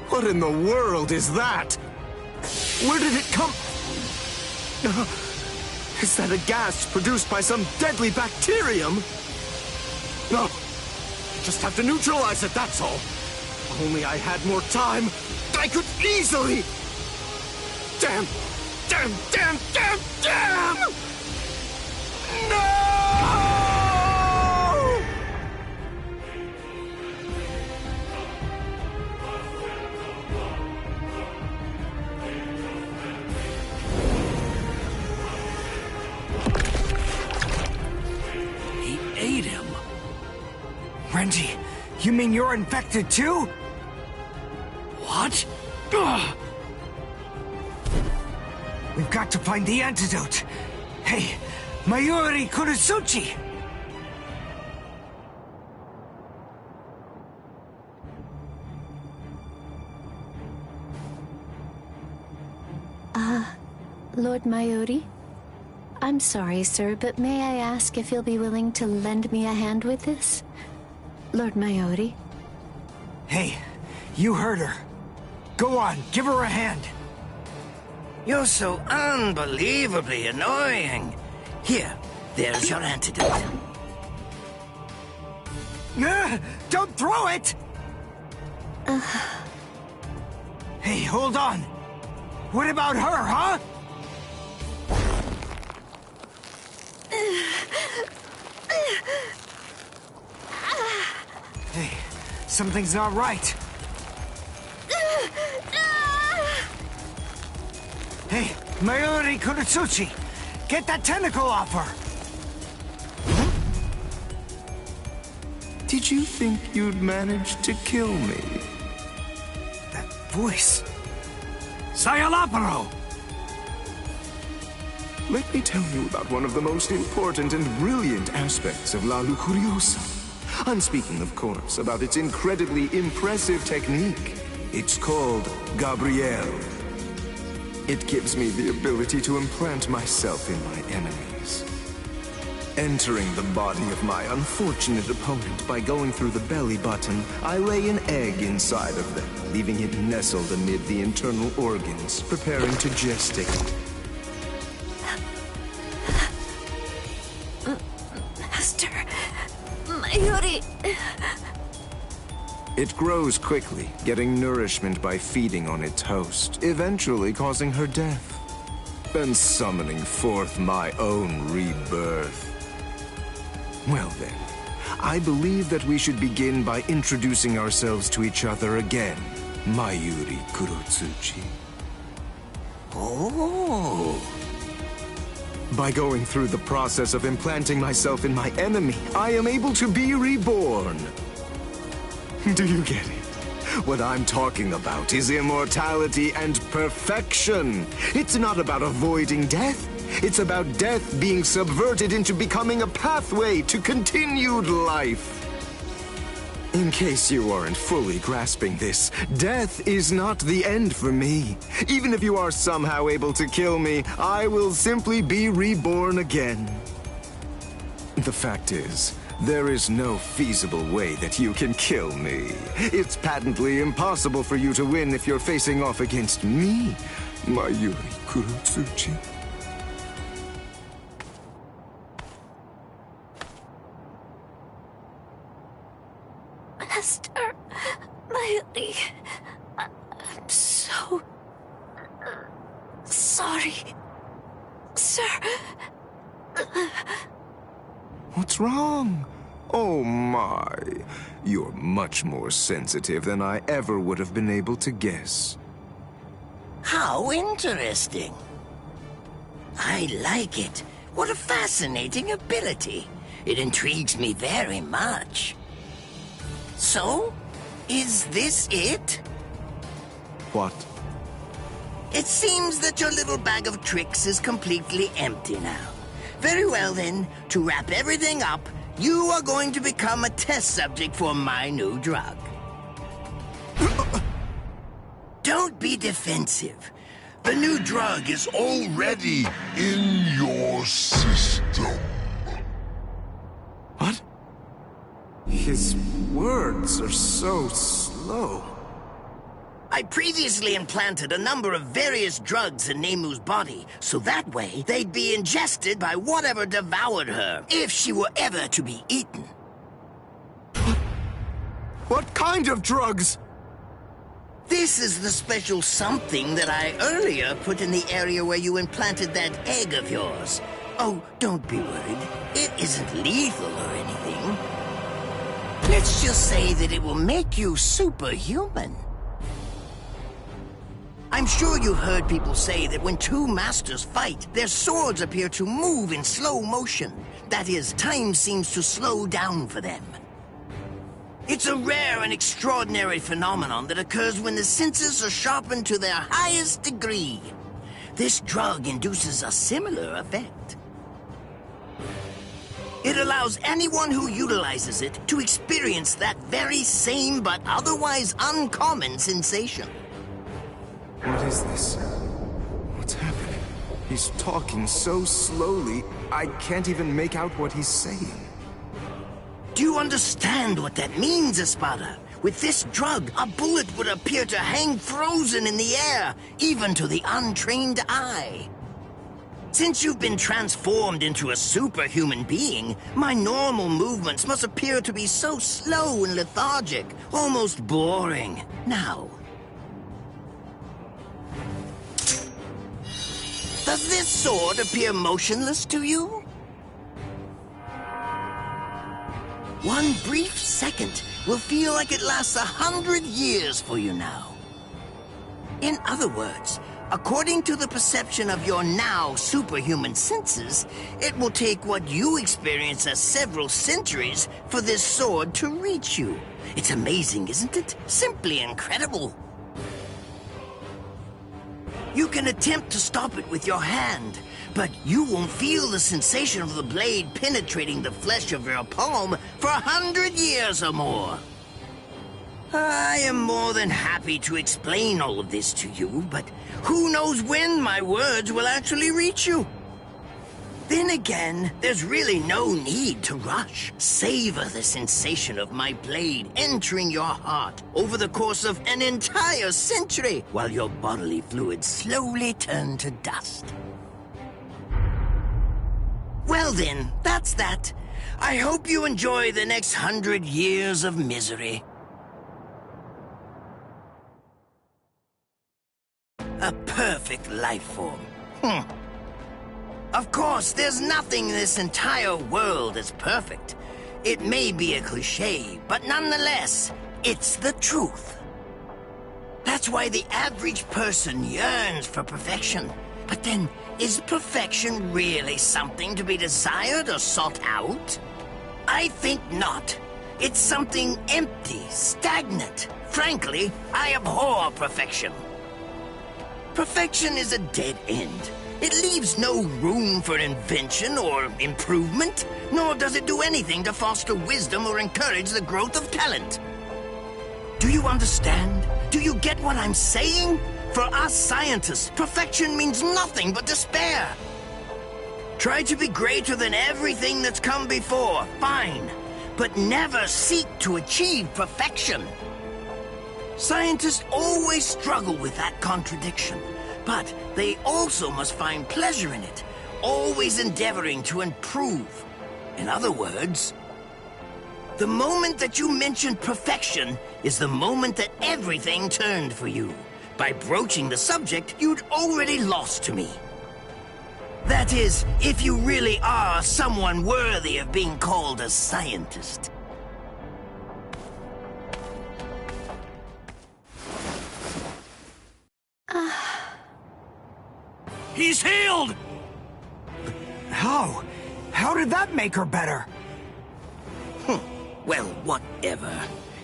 [SPEAKER 12] What in the world is that? Where did it come? Is that a gas produced by some deadly bacterium? No, just have to neutralize it, that's all. If only I had more time, I could easily... Damn! Damn! Damn! Damn! Damn! No!
[SPEAKER 6] You mean you're infected too?
[SPEAKER 14] What?
[SPEAKER 6] We've got to find the antidote. Hey, Mayuri Kurosuchi!
[SPEAKER 13] Lord Mayuri? I'm sorry, sir, but may I ask if you'll be willing to lend me a hand with this? Lord Mayuri?
[SPEAKER 6] Hey, you heard her. Go on, give her a hand.
[SPEAKER 24] You're so unbelievably annoying. Here, there's your antidote.
[SPEAKER 6] Don't throw it! Hey, hold on. What about her, huh? Hey, something's not right. Hey, Mayuri Kurosuchi, get that tentacle off her!
[SPEAKER 12] Did you think you'd manage to kill me?
[SPEAKER 6] That voice... Sayalaparo!
[SPEAKER 12] Let me tell you about one of the most important and brilliant aspects of La Lucuriosa. I'm speaking, of course, about its incredibly impressive technique. It's called Gabrielle. It gives me the ability to implant myself in my enemies. Entering the body of my unfortunate opponent by going through the belly button, I lay an egg inside of them, leaving it nestled amid the internal organs, preparing to gestate.
[SPEAKER 13] Master... Mayuri...
[SPEAKER 12] It grows quickly, getting nourishment by feeding on its host, eventually causing her death, then summoning forth my own rebirth. Well then, I believe that we should begin by introducing ourselves to each other again, Mayuri Kurosuchi.
[SPEAKER 24] Oh.
[SPEAKER 12] By going through the process of implanting myself in my enemy, I am able to be reborn. Do you get it? What I'm talking about is immortality and perfection. It's not about avoiding death. It's about death being subverted into becoming a pathway to continued life. In case you aren't fully grasping this, death is not the end for me. Even if you are somehow able to kill me, I will simply be reborn again. The fact is, there is no feasible way that you can kill me. It's patently impossible for you to win if you're facing off against me, Mayuri Kurosuchi.
[SPEAKER 13] Master... Mayuri... I'm so... sorry... Sir...
[SPEAKER 12] What's wrong? Oh my. You're much more sensitive than I ever would have been able to guess.
[SPEAKER 24] How interesting. I like it. What a fascinating ability. It intrigues me very much. So, is this it?
[SPEAKER 12] What?
[SPEAKER 24] It seems that your little bag of tricks is completely empty now. Very well then, to wrap everything up, you are going to become a test subject for my new drug. Don't be defensive. The new drug is already in your system.
[SPEAKER 12] What? His words are so slow.
[SPEAKER 24] I previously implanted a number of various drugs in Nemu's body, so that way they'd be ingested by whatever devoured her, if she were ever to be eaten.
[SPEAKER 12] What kind of drugs?
[SPEAKER 24] This is the special something that I earlier put in the area where you implanted that egg of yours. Oh, don't be worried. It isn't lethal or anything. Let's just say that it will make you superhuman. I'm sure you've heard people say that when two masters fight, their swords appear to move in slow motion. That is, time seems to slow down for them. It's a rare and extraordinary phenomenon that occurs when the senses are sharpened to their highest degree. This drug induces a similar effect. It allows anyone who utilizes it to experience that very same but otherwise uncommon sensation.
[SPEAKER 12] What is this? What's happening? He's talking so slowly, I can't even make out what he's saying.
[SPEAKER 24] Do you understand what that means, Espada? With this drug, a bullet would appear to hang frozen in the air, even to the untrained eye. Since you've been transformed into a superhuman being, my normal movements must appear to be so slow and lethargic, almost boring. Now, does this sword appear motionless to you? One brief second will feel like it lasts 100 years for you now. In other words, according to the perception of your now superhuman senses, it will take what you experience as several centuries for this sword to reach you. It's amazing, isn't it? Simply incredible. You can attempt to stop it with your hand, but you won't feel the sensation of the blade penetrating the flesh of your palm for 100 years or more. I am more than happy to explain all of this to you, but who knows when my words will actually reach you? Then again, there's really no need to rush. Savor the sensation of my blade entering your heart over the course of an entire century, while your bodily fluids slowly turn to dust. Well then, that's that. I hope you enjoy the next 100 years of misery. A perfect life form. Of course, there's nothing in this entire world that's perfect. It may be a cliché, but nonetheless, it's the truth. That's why the average person yearns for perfection. But then, is perfection really something to be desired or sought out? I think not. It's something empty, stagnant. Frankly, I abhor perfection. Perfection is a dead end. It leaves no room for invention or improvement, nor does it do anything to foster wisdom or encourage the growth of talent. Do you understand? Do you get what I'm saying? For us scientists, perfection means nothing but despair. Try to be greater than everything that's come before, fine, but never seek to achieve perfection. Scientists always struggle with that contradiction, but they also must find pleasure in it, always endeavoring to improve. In other words, the moment that you mentioned perfection is the moment that everything turned for you. By broaching the subject, you'd already lost to me. That is, if you really are someone worthy of being called a scientist.
[SPEAKER 6] He's healed! How? How did that make her better?
[SPEAKER 24] Well, whatever.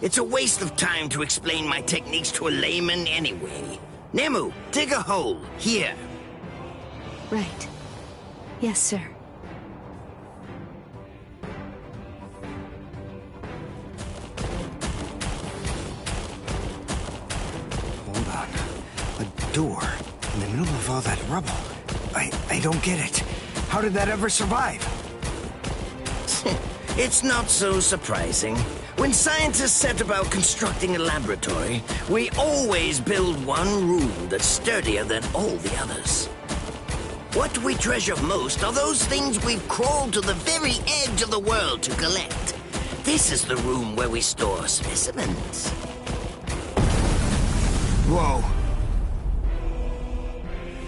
[SPEAKER 24] It's a waste of time to explain my techniques to a layman anyway. Nemu, dig a hole. Here.
[SPEAKER 13] Right. Yes, sir.
[SPEAKER 6] Hold on. A door in the middle of all that rubble. I don't get it. How did that ever survive?
[SPEAKER 24] It's not so surprising. When scientists set about constructing a laboratory, we always build one room that's sturdier than all the others. What we treasure most are those things we've crawled to the very edge of the world to collect. This is the room where we store specimens.
[SPEAKER 6] Whoa.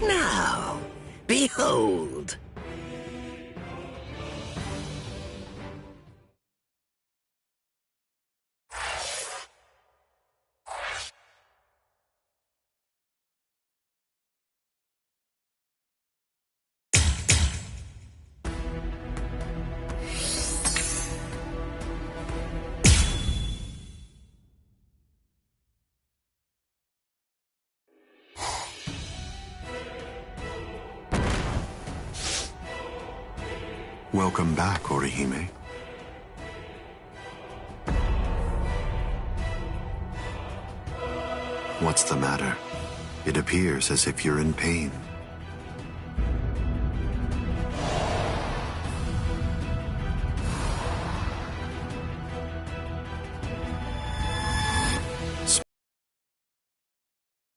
[SPEAKER 24] Now, behold.
[SPEAKER 2] Welcome back, Orihime. What's the matter? It appears as if you're in pain.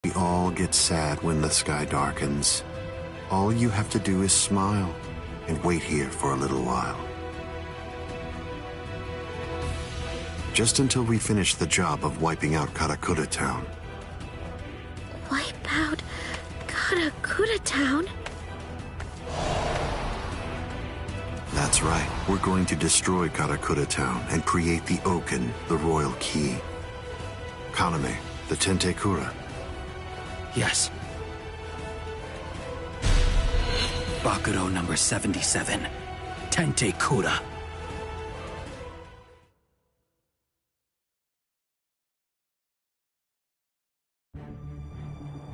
[SPEAKER 2] We all get sad when the sky darkens. All you have to do is smile and wait here for a little while. Just until we finish the job of wiping out Karakura Town.
[SPEAKER 10] Wipe out Karakura Town?
[SPEAKER 2] That's right. We're going to destroy Karakura Town and create the Oaken, the royal key. Kaname, the Tentekura.
[SPEAKER 15] Yes. Bakuro number 77. Tentekura.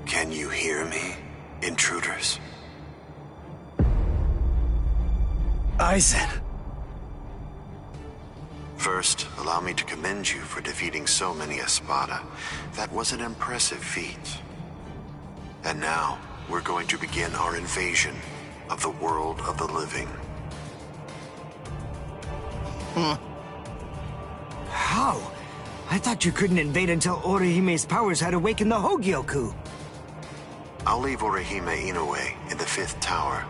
[SPEAKER 2] Can you hear me, intruders?
[SPEAKER 15] Aizen!
[SPEAKER 2] First, allow me to commend you for defeating so many Espada. That was an impressive feat. And now, we're going to begin our invasion of the world of the living.
[SPEAKER 6] How? I thought you couldn't invade until Orihime's powers had awakened the Hogyoku.
[SPEAKER 2] I'll leave Orihime Inoue in the 5th tower.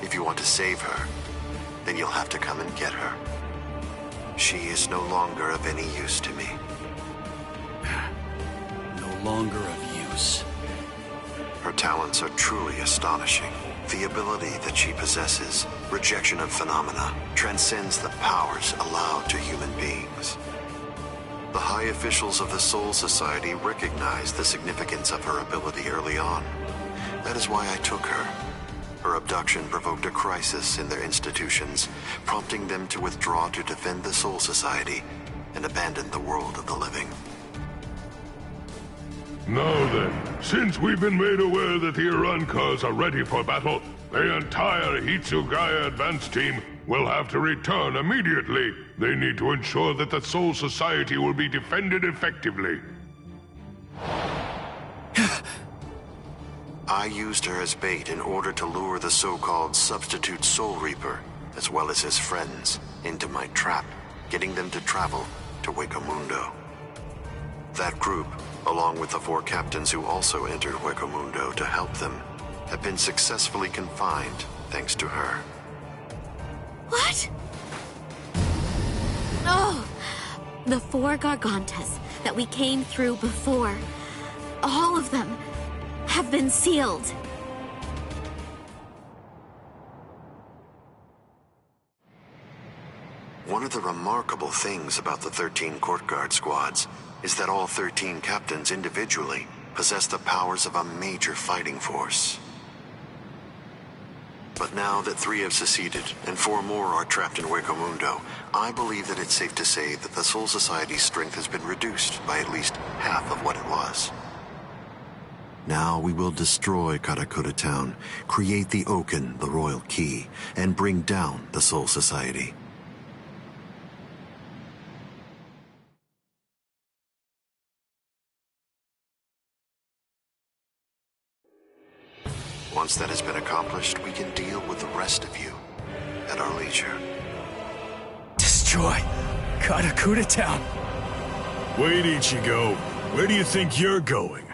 [SPEAKER 2] If you want to save her, then you'll have to come and get her. She is no longer of any use to me.
[SPEAKER 15] No longer of use.
[SPEAKER 2] Her talents are truly astonishing. The ability that she possesses, rejection of phenomena, transcends the powers allowed to human beings. The high officials of the Soul Society recognized the significance of her ability early on. That is why I took her. Her abduction provoked a crisis in their institutions, prompting them to withdraw to defend the Soul Society and abandon the world of the living.
[SPEAKER 5] Now then, since we've been made aware that the Urankars are ready for battle, the entire Hitsugaya advance team will have to return immediately. They need to ensure that the Soul Society will be defended effectively.
[SPEAKER 2] I used her as bait in order to lure the so-called substitute Soul Reaper, as well as his friends, into my trap, getting them to travel to Hueco Mundo. That group, along with the 4 captains who also entered Hueco Mundo to help them, have been successfully confined thanks to her.
[SPEAKER 10] What? Oh! The 4 Gargantas that we came through before. All of them have been sealed.
[SPEAKER 2] One of the remarkable things about the 13 Court Guard squads is that all 13 captains individually possess the powers of a major fighting force. But now that 3 have seceded and 4 more are trapped in Hueco Mundo, I believe that it's safe to say that the Soul Society's strength has been reduced by at least half of what it was. Now we will destroy Karakura Town, create the Oaken, the royal key, and bring down the Soul Society. Once that has been accomplished, we can deal with the rest of you at our leisure.
[SPEAKER 4] Destroy Karakura Town.
[SPEAKER 8] Wait, Ichigo. Where do you think you're going?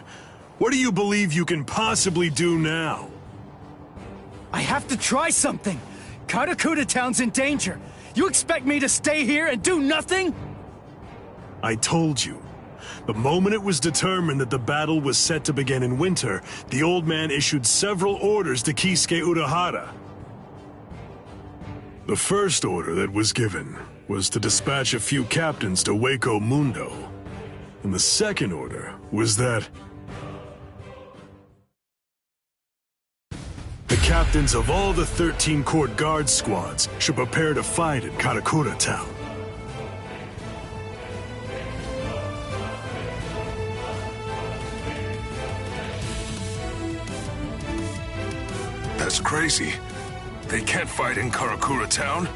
[SPEAKER 8] What do you believe you can possibly do now?
[SPEAKER 4] I have to try something. Karakura Town's in danger. You expect me to stay here and do nothing?
[SPEAKER 8] I told you. The moment it was determined that the battle was set to begin in winter, the old man issued several orders to Kisuke Urahara. The first order that was given was to dispatch a few captains to Hueco Mundo. And the second order was that the captains of all the 13 Court Guard squads should prepare to fight in Karakura Town.
[SPEAKER 5] That's crazy.
[SPEAKER 16] They can't fight in Karakura Town.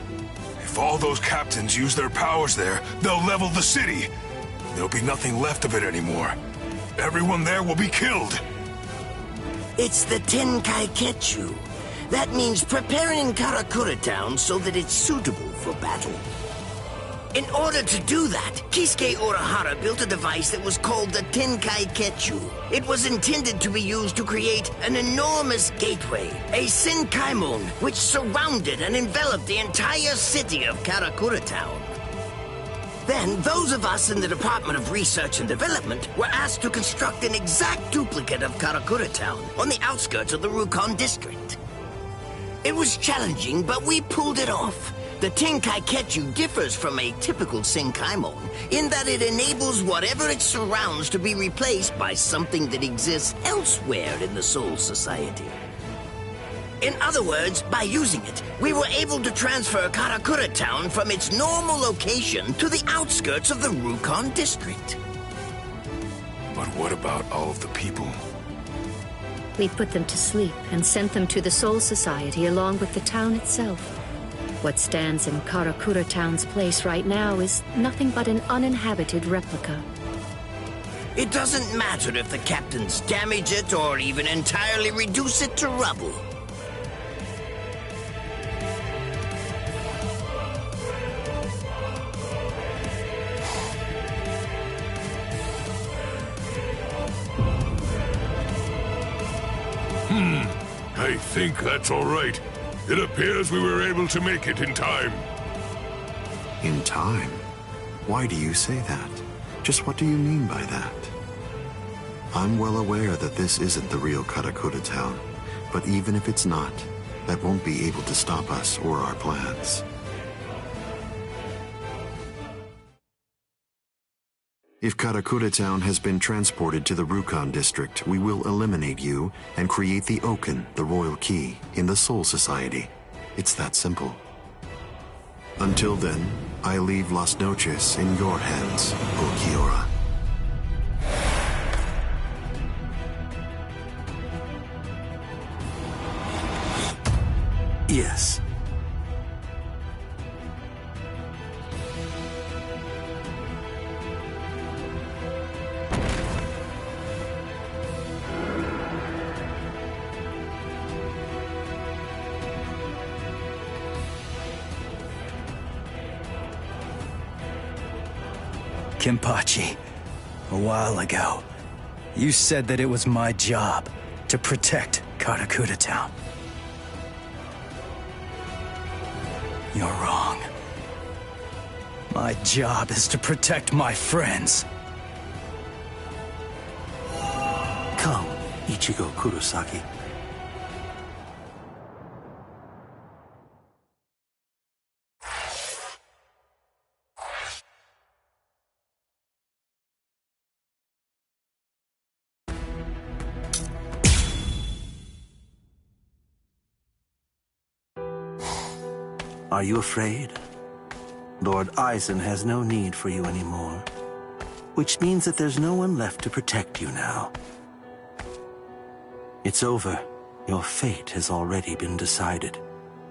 [SPEAKER 16] If all those captains use their powers there, they'll level the city. There'll be nothing left of it anymore. Everyone there will be killed.
[SPEAKER 24] It's the Tenkai-Ketchu. That means preparing Karakura Town so that it's suitable for battle. In order to do that, Kisuke Urahara built a device that was called the Tenkai-Ketchu. It was intended to be used to create an enormous gateway, a Senkaimon, which surrounded and enveloped the entire city of Karakura Town. Then, those of us in the Department of Research and Development were asked to construct an exact duplicate of Karakura Town on the outskirts of the Rukon district. It was challenging, but we pulled it off. The Tenkai-Ketchu differs from a typical Senkaimon in that it enables whatever it surrounds to be replaced by something that exists elsewhere in the Soul Society. In other words, by using it, we were able to transfer Karakura Town from its normal location to the outskirts of the Rukon district.
[SPEAKER 16] But what about all of the people?
[SPEAKER 25] We put them to sleep and sent them to the Soul Society along with the town itself. What stands in Karakura Town's place right now is nothing but an uninhabited replica.
[SPEAKER 24] It doesn't matter if the captains damage it or even entirely reduce it to rubble.
[SPEAKER 5] I think that's all right. It appears we were able to make it in time.
[SPEAKER 2] In time? Why do you say that? Just what do you mean by that? I'm well aware that this isn't the real Karakura Town, but even if it's not, that won't be able to stop us or our plans. If Karakura Town has been transported to the Rukon district, we will eliminate you and create the Oken, the Royal Key, in the Soul Society. It's that simple. Until then, I leave Las Noches in your hands, Ulquiorra.
[SPEAKER 15] Yes.
[SPEAKER 3] Kenpachi, a while ago, you said that it was my job to protect Karakura Town. You're wrong. My job is to protect my friends.
[SPEAKER 15] Come, Ichigo Kurosaki. Are you afraid? Lord Aizen has no need for you anymore, which means that there's no one left to protect you now. It's over. Your fate has already been decided.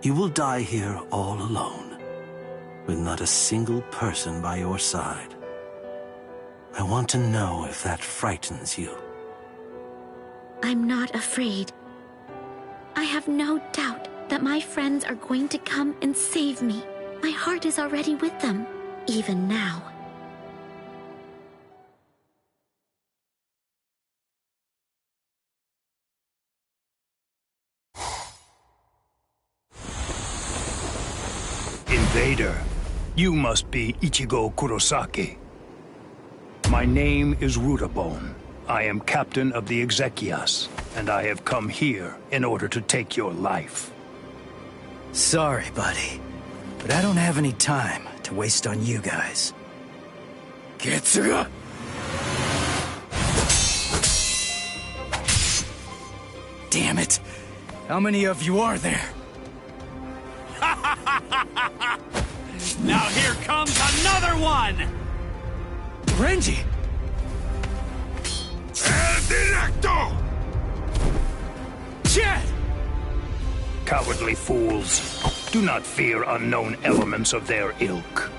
[SPEAKER 15] You will die here all alone, with not a single person by your side. I want to know if that frightens you.
[SPEAKER 10] I'm not afraid. I have no doubt that my friends are going to come and save me. My heart is already with them, even now.
[SPEAKER 7] Invader, you must be Ichigo Kurosaki. My name is Rutabone. I am captain of the Exequias, and I have come here in order to take your life.
[SPEAKER 3] Sorry, buddy, but I don't have any time to waste on you guys. Getsuga! Damn it! How many of you are there?
[SPEAKER 20] Now here comes another one!
[SPEAKER 3] Renji!
[SPEAKER 5] El Directo!
[SPEAKER 3] Chad!
[SPEAKER 7] cowardly fools. Do not fear unknown elements of their ilk.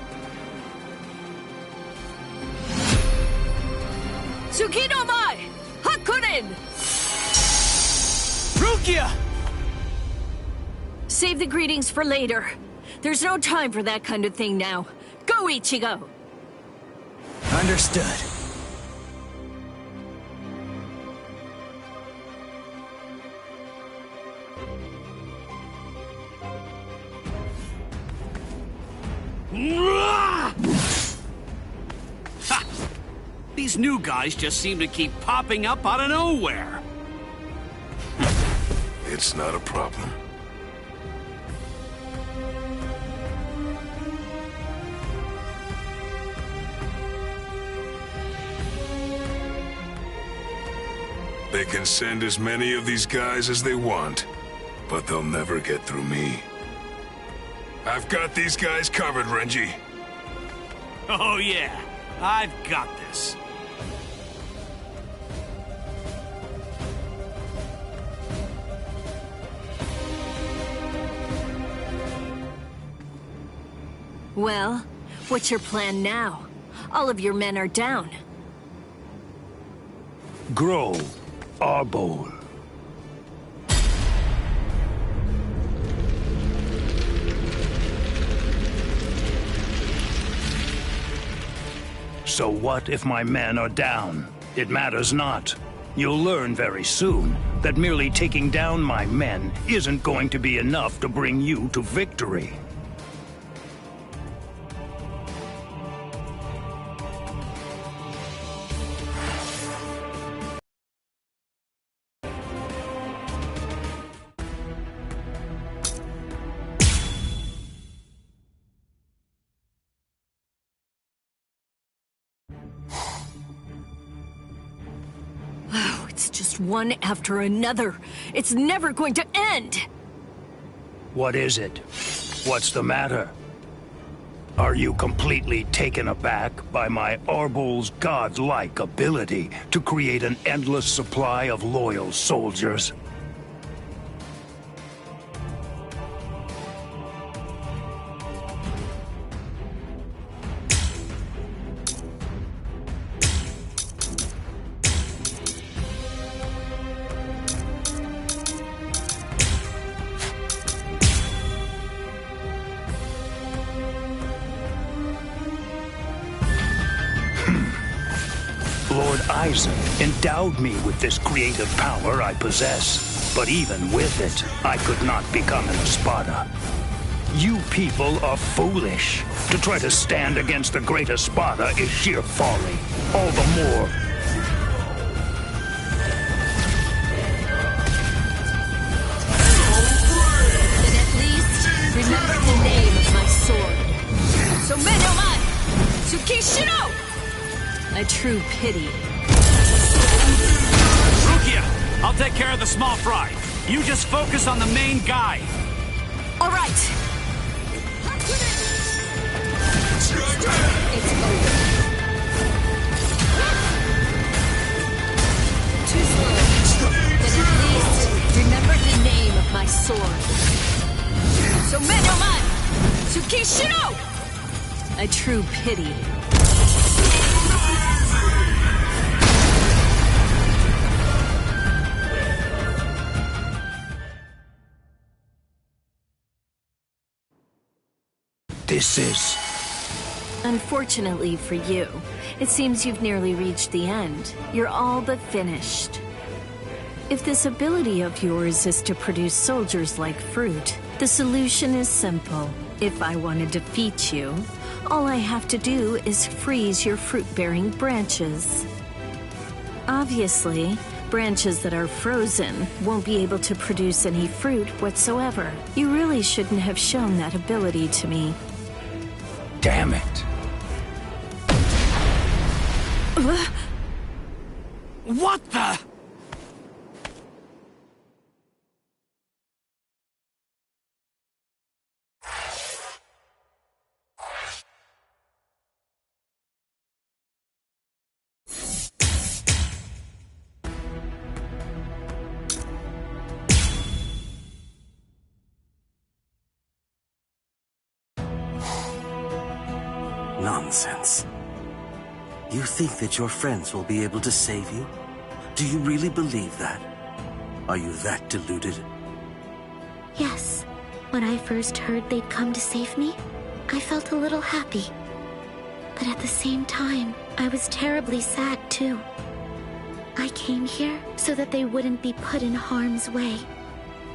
[SPEAKER 17] Tsukino mai! Hakunin!
[SPEAKER 14] Rukia!
[SPEAKER 17] Save the greetings for later. There's no time for that kind of thing now. Go, Ichigo!
[SPEAKER 3] Understood.
[SPEAKER 20] Ha! These new guys just seem to keep popping up out of nowhere.
[SPEAKER 16] It's not a problem. They can send as many of these guys as they want, but they'll never get through me. I've got these guys covered, Renji.
[SPEAKER 20] Oh yeah, I've got this.
[SPEAKER 17] Well, what's your plan now? All of your men are down.
[SPEAKER 7] Grow, Arbol. So what if my men are down? It matters not. You'll learn very soon that merely taking down my men isn't going to be enough to bring you to victory.
[SPEAKER 17] It's just one after another. It's never going to end!
[SPEAKER 7] What is it? What's the matter? Are you completely taken aback by my Arbol's godlike ability to create an endless supply of loyal soldiers? Lord Aizen endowed me with this creative power I possess, but even with it, I could not become an Espada. You people are foolish. To try to stand against the great Espada is sheer folly. All the more.
[SPEAKER 17] Then at least, remember the name of my sword. So Menomai! Tsukishiro! A true pity.
[SPEAKER 20] Rukia! I'll take care of the small fry. You just focus on the main guy.
[SPEAKER 17] All right. It's over. Too slow. Then at least remember the name of my sword. So Menomai! Tsukishiro! A true pity.
[SPEAKER 7] This is...
[SPEAKER 17] Unfortunately for you, it seems you've nearly reached the end. You're all but finished. If this ability of yours is to produce soldiers like fruit, the solution is simple. If I want to defeat you, all I have to do is freeze your fruit-bearing branches. Obviously, branches that are frozen won't be able to produce any fruit whatsoever. You really shouldn't have shown that ability to me.
[SPEAKER 7] Damn it.
[SPEAKER 20] What the?
[SPEAKER 15] Nonsense. You think that your friends will be able to save you? Do you really believe that? Are you that deluded?
[SPEAKER 10] Yes. When I first heard they'd come to save me, I felt a little happy. But at the same time, I was terribly sad too. I came here so that they wouldn't be put in harm's way.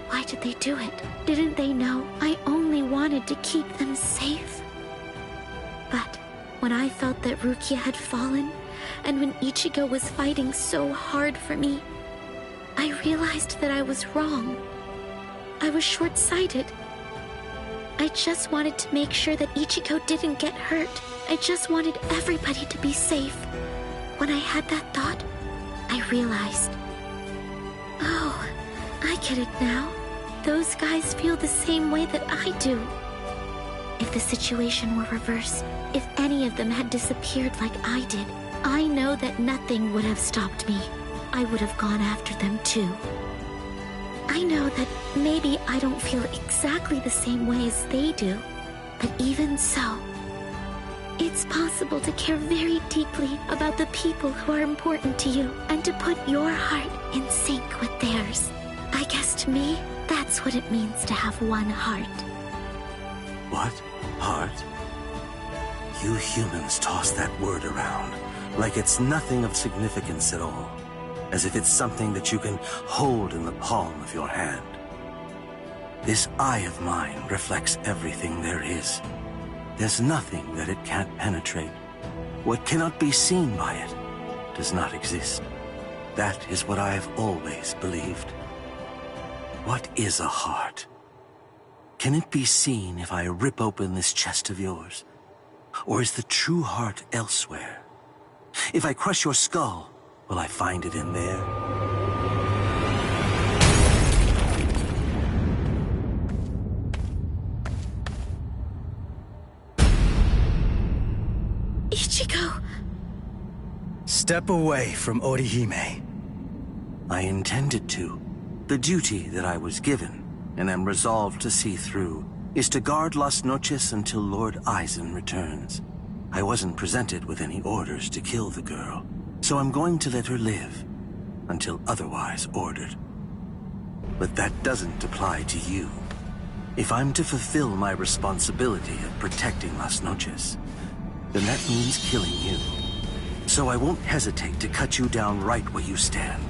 [SPEAKER 10] Why did they do it? Didn't they know I only wanted to keep them safe? But when I felt that Rukia had fallen, and when Ichigo was fighting so hard for me, I realized that I was wrong. I was short-sighted. I just wanted to make sure that Ichigo didn't get hurt. I just wanted everybody to be safe. When I had that thought, I realized. Oh, I get it now. Those guys feel the same way that I do. If the situation were reversed, if any of them had disappeared like I did, I know that nothing would have stopped me. I would have gone after them too. I know that maybe I don't feel exactly the same way as they do, but even so, it's possible to care very deeply about the people who are important to you and to put your heart in sync with theirs. I guess to me, that's what it means to have one heart.
[SPEAKER 15] What? Heart? You humans toss that word around like it's nothing of significance at all, as if it's something that you can hold in the palm of your hand. This eye of mine reflects everything there is. There's nothing that it can't penetrate. What cannot be seen by it does not exist. That is what I have always believed. What is a heart? Can it be seen if I rip open this chest of yours? Or is the true heart elsewhere? If I crush your skull, will I find it in there?
[SPEAKER 10] Ichigo!
[SPEAKER 3] Step away from Orihime.
[SPEAKER 15] I intended to. The duty that I was given, and am resolved to see through, is to guard Las Noches until Lord Aizen returns. I wasn't presented with any orders to kill the girl, so I'm going to let her live, until otherwise ordered. But that doesn't apply to you. If I'm to fulfill my responsibility of protecting Las Noches, then that means killing you. So I won't hesitate to cut you down right where you stand.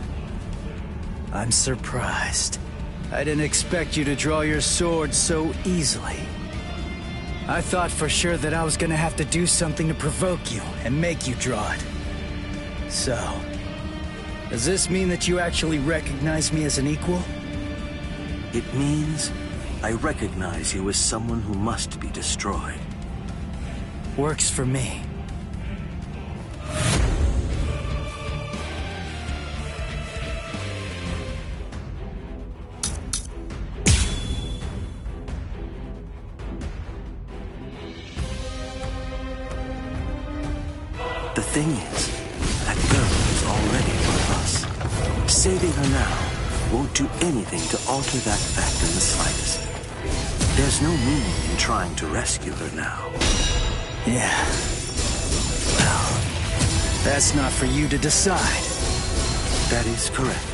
[SPEAKER 3] I'm surprised. I didn't expect you to draw your sword so easily. I thought for sure that I was gonna have to do something to provoke you and make you draw it. So, does this mean that you actually recognize me as an equal?
[SPEAKER 15] It means I recognize you as someone who must be destroyed.
[SPEAKER 3] Works for me.
[SPEAKER 15] The thing is, that girl is already one of us. Saving her now won't do anything to alter that fact in the slightest. There's no meaning in trying to rescue her now.
[SPEAKER 3] Yeah. Well, that's not for you to decide.
[SPEAKER 15] That is correct.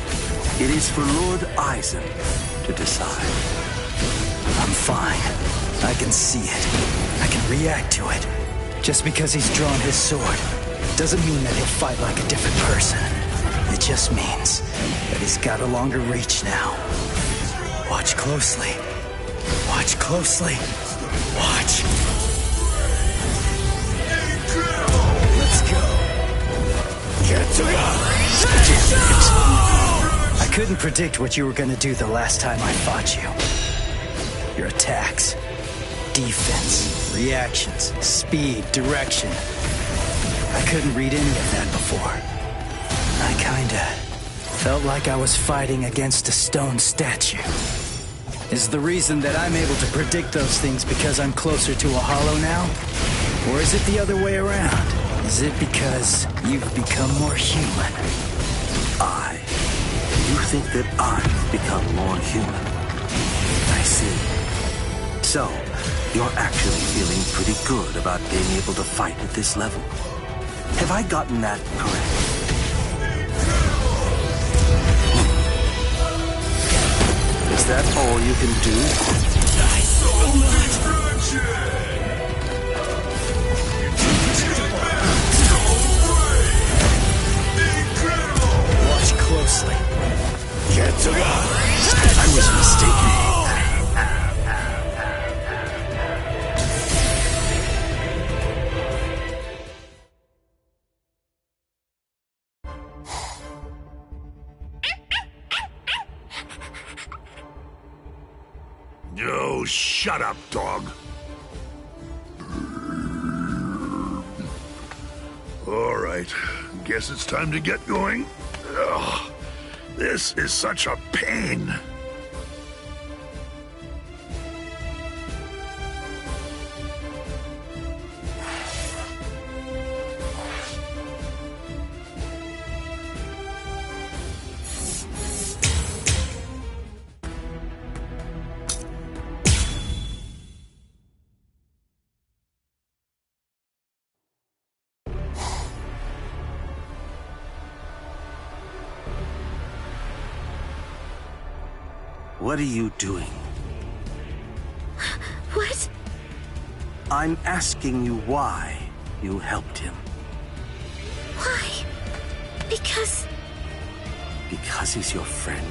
[SPEAKER 15] It is for Lord Aizen to decide.
[SPEAKER 3] I'm fine. I can see it. I can react to it. Just because he's drawn his sword doesn't mean that he'll fight like a different person. It just means that he's got a longer reach now. Watch closely. Watch closely. Watch. Let's go. I couldn't predict what you were gonna do the last time I fought you. Your attacks, defense, reactions, speed, direction. I couldn't read any of that before. I kinda felt like I was fighting against a stone statue. Is the reason that I'm able to predict those things because I'm closer to a hollow now? Or is it the other way around? Is it because you've become more human?
[SPEAKER 15] You think that I've become more human? I see. So, you're actually feeling pretty good about being able to fight at this level. Have I gotten that correct? Is that all you can do?
[SPEAKER 4] Watch closely. I was mistaken.
[SPEAKER 5] Oh, shut up, dog. All right, guess it's time to get going. Ugh, this is such a pain.
[SPEAKER 15] What are you doing?
[SPEAKER 10] What?
[SPEAKER 15] I'm asking you why you helped him.
[SPEAKER 10] Why? Because
[SPEAKER 15] he's your friend?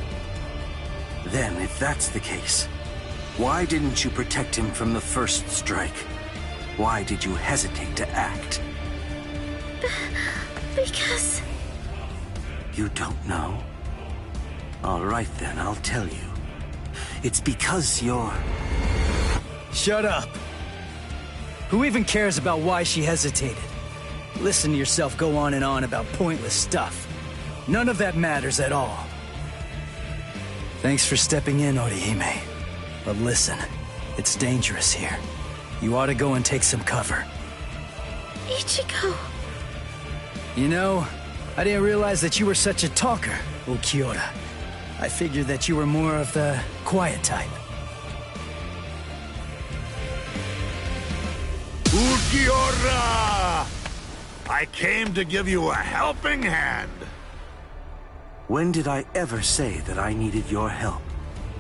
[SPEAKER 15] Then, if that's the case, why didn't you protect him from the first strike? Why did you hesitate to act?
[SPEAKER 10] Because...
[SPEAKER 15] You don't know? All right then, I'll tell you. It's because you're...
[SPEAKER 3] Shut up! Who even cares about why she hesitated? Listen to yourself go on and on about pointless stuff. None of that matters at all. Thanks for stepping in, Orihime. But listen, it's dangerous here. You ought to go and take some cover.
[SPEAKER 10] Ichigo...
[SPEAKER 3] You know, I didn't realize that you were such a talker, Ulquiorra. I figured that you were more of the quiet type.
[SPEAKER 5] Ulquiorra! I came to give you a helping hand.
[SPEAKER 15] When did I ever say that I needed your help,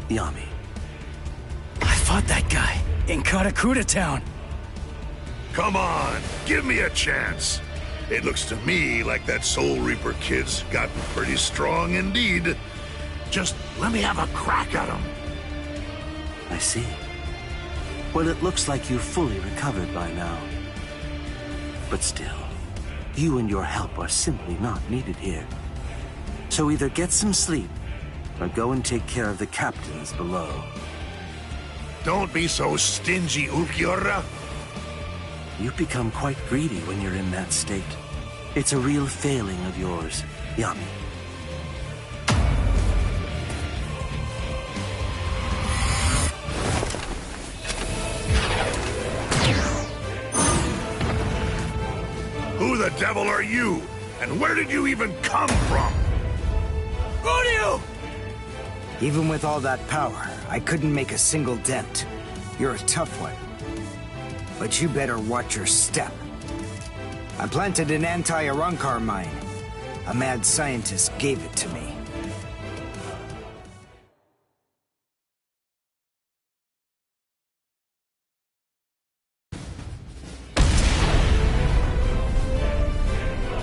[SPEAKER 15] Yami?
[SPEAKER 3] I fought that guy in Karakura Town.
[SPEAKER 5] Come on, give me a chance. It looks to me like that Soul Reaper kid's gotten pretty strong indeed. Just let me have a crack at him.
[SPEAKER 15] I see. Well, it looks like you've fully recovered by now. But still, you and your help are simply not needed here. So either get some sleep, or go and take care of the captains below.
[SPEAKER 5] Don't be so stingy, Ulquiorra.
[SPEAKER 15] You become quite greedy when you're in that state. It's a real failing of yours, Yami.
[SPEAKER 5] Who the devil are you? And where did you even come from?
[SPEAKER 6] Rodeo! Even with all that power, I couldn't make a single dent. You're a tough one. But you better watch your step. I planted an anti-Arankar mine. A mad scientist gave it to me.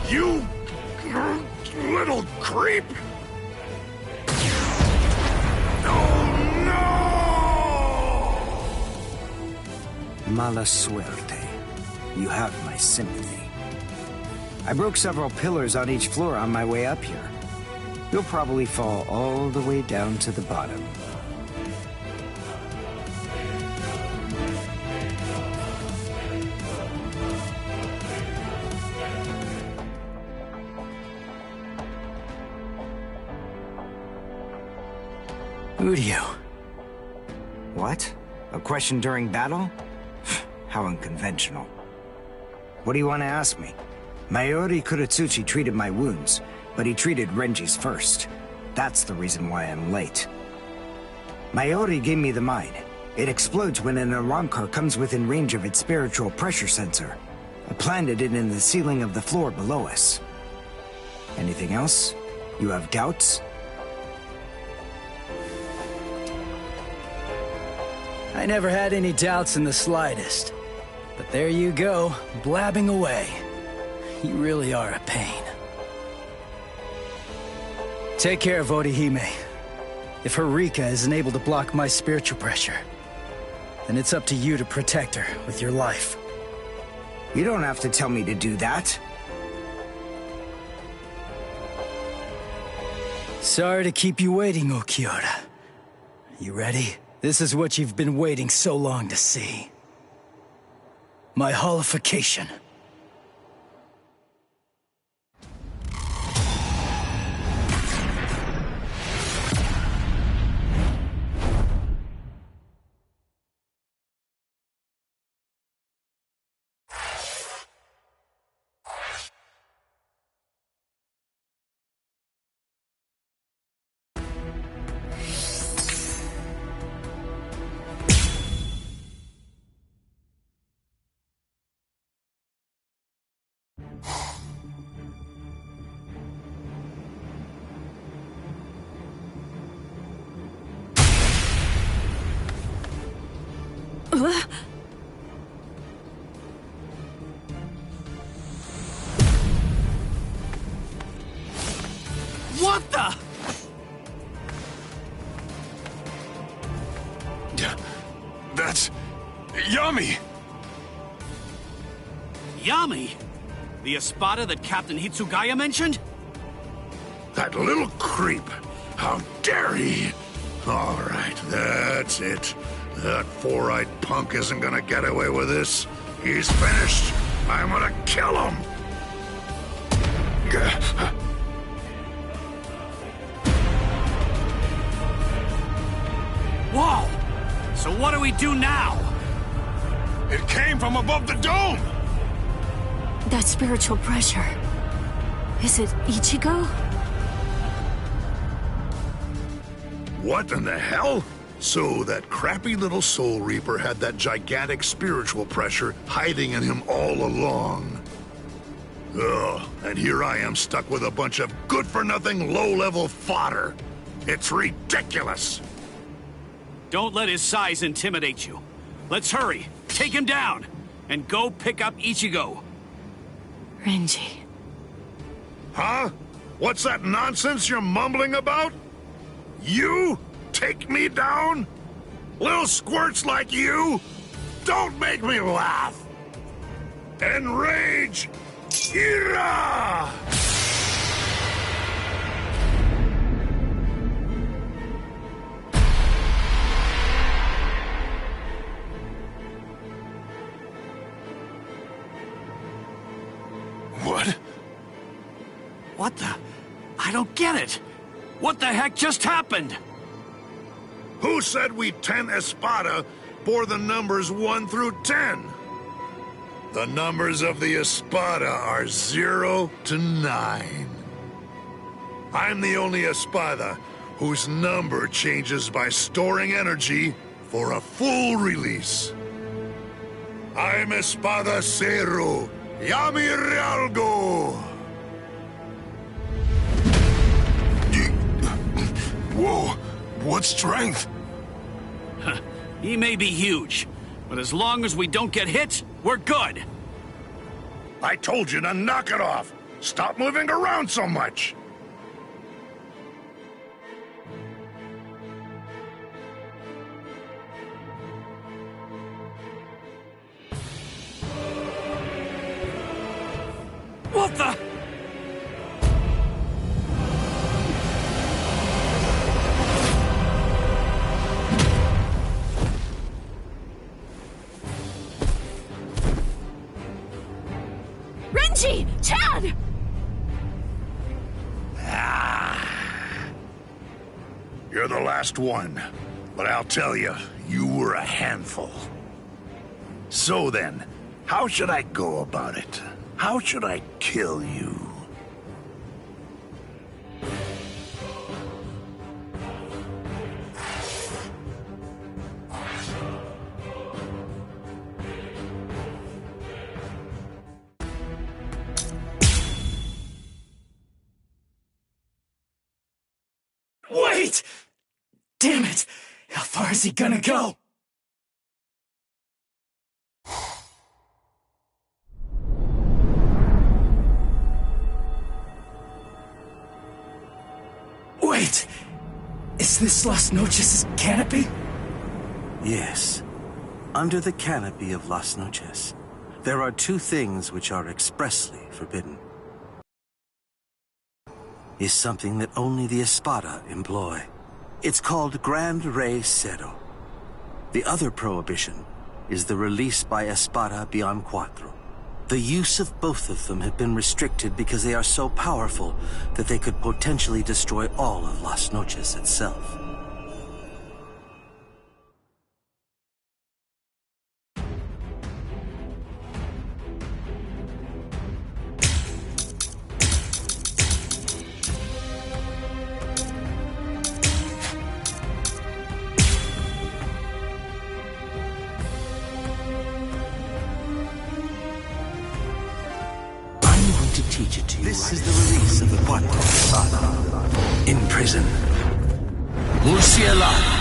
[SPEAKER 5] You little creep!
[SPEAKER 6] Mala suerte. You have my sympathy. I broke several pillars on each floor on my way up here. You'll probably fall all the way down to the bottom.
[SPEAKER 3] Udio.
[SPEAKER 6] What? A question during battle? How unconventional. What do you want to ask me? Mayuri Kuratsuchi treated my wounds, but he treated Renji's first. That's the reason why I'm late. Mayuri gave me the mine. It explodes when an Arrancar comes within range of its spiritual pressure sensor. I planted it in the ceiling of the floor below us. Anything else? You have doubts?
[SPEAKER 3] I never had any doubts in the slightest. But there you go, blabbing away. You really are a pain. Take care of Orihime. If Eureka isn't able to block my spiritual pressure, then it's up to you to protect her with your life.
[SPEAKER 6] You don't have to tell me to do that.
[SPEAKER 3] Sorry to keep you waiting, Okiura. You ready? This is what you've been waiting so long to see. My holification.
[SPEAKER 20] What the?
[SPEAKER 16] That's... Yami!
[SPEAKER 20] Yami? The Espada that Captain Hitsugaya mentioned?
[SPEAKER 16] That little creep! How dare he! All right, that's it. That four-eyed punk isn't gonna get away with this. He's finished. I'm gonna kill him!
[SPEAKER 20] Whoa! So what do we do now?
[SPEAKER 16] It came from above the dome!
[SPEAKER 17] That spiritual pressure. Is it Ichigo?
[SPEAKER 16] What in the hell? So that crappy little Soul Reaper had that gigantic spiritual pressure hiding in him all along. Ugh, and here I am stuck with a bunch of good-for-nothing, low-level fodder. It's ridiculous!
[SPEAKER 20] Don't let his size intimidate you. Let's hurry, take him down, and go pick up Ichigo.
[SPEAKER 17] Renji.
[SPEAKER 16] Huh? What's that nonsense you're mumbling about? You? Take me down? Little squirts like you? Don't make me laugh! Enrage! Ira!
[SPEAKER 20] What? What the? I don't get it. What the heck just happened?
[SPEAKER 16] Who said we 10 Espada bore the numbers 1 through 10? The numbers of the Espada are 0 to 9. I'm the only Espada whose number changes by storing energy for a full release. I'm Espada Zero, Yami Realgo! Whoa, what strength?
[SPEAKER 20] He may be huge, but as long as we don't get hit, we're good.
[SPEAKER 16] I told you to knock it off. Stop moving around so much.
[SPEAKER 20] What the?
[SPEAKER 17] Renji! Chad!
[SPEAKER 16] You're the last one, but I'll tell you, you were a handful. So then, how should I go about it? How should I kill you?
[SPEAKER 4] Wait! Damn it! How far is he gonna go? Wait! Is this Las Noches' canopy?
[SPEAKER 15] Yes. Under the canopy of Las Noches, there are two things which are expressly forbidden. Is something that only the Espada employ. It's called Grand Rey Cero. The other prohibition is the release by Espada Beyond Cuatro. The use of both of them have been restricted because they are so powerful that they could potentially destroy all of Las Noches itself. This is the release of the Cuatro Espada. In prison. Murcielago.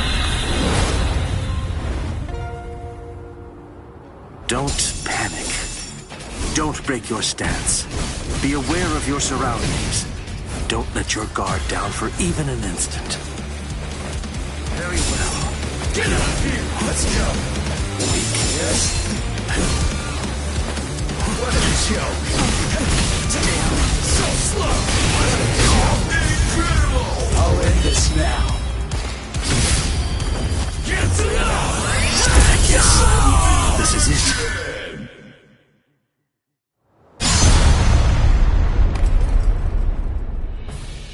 [SPEAKER 15] Don't panic. Don't break your stance. Be aware of your surroundings. Don't let your guard down for even an instant. Very well. Get up here. Let's go. Yes. What a joke. Damn, so slow! Incredible! I'll end this now. Get to This is it.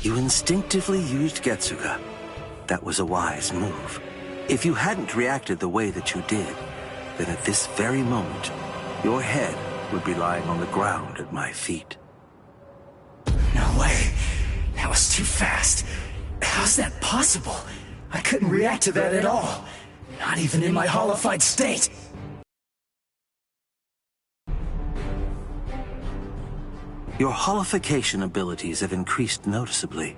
[SPEAKER 15] You instinctively used Getsuga. That was a wise move. If you hadn't reacted the way that you did, then at this very moment, your head would be lying on the ground at my feet.
[SPEAKER 4] No way. That was too fast. How's that possible? I couldn't react to that at all. Not even in my hollified state.
[SPEAKER 15] Your hollification abilities have increased noticeably.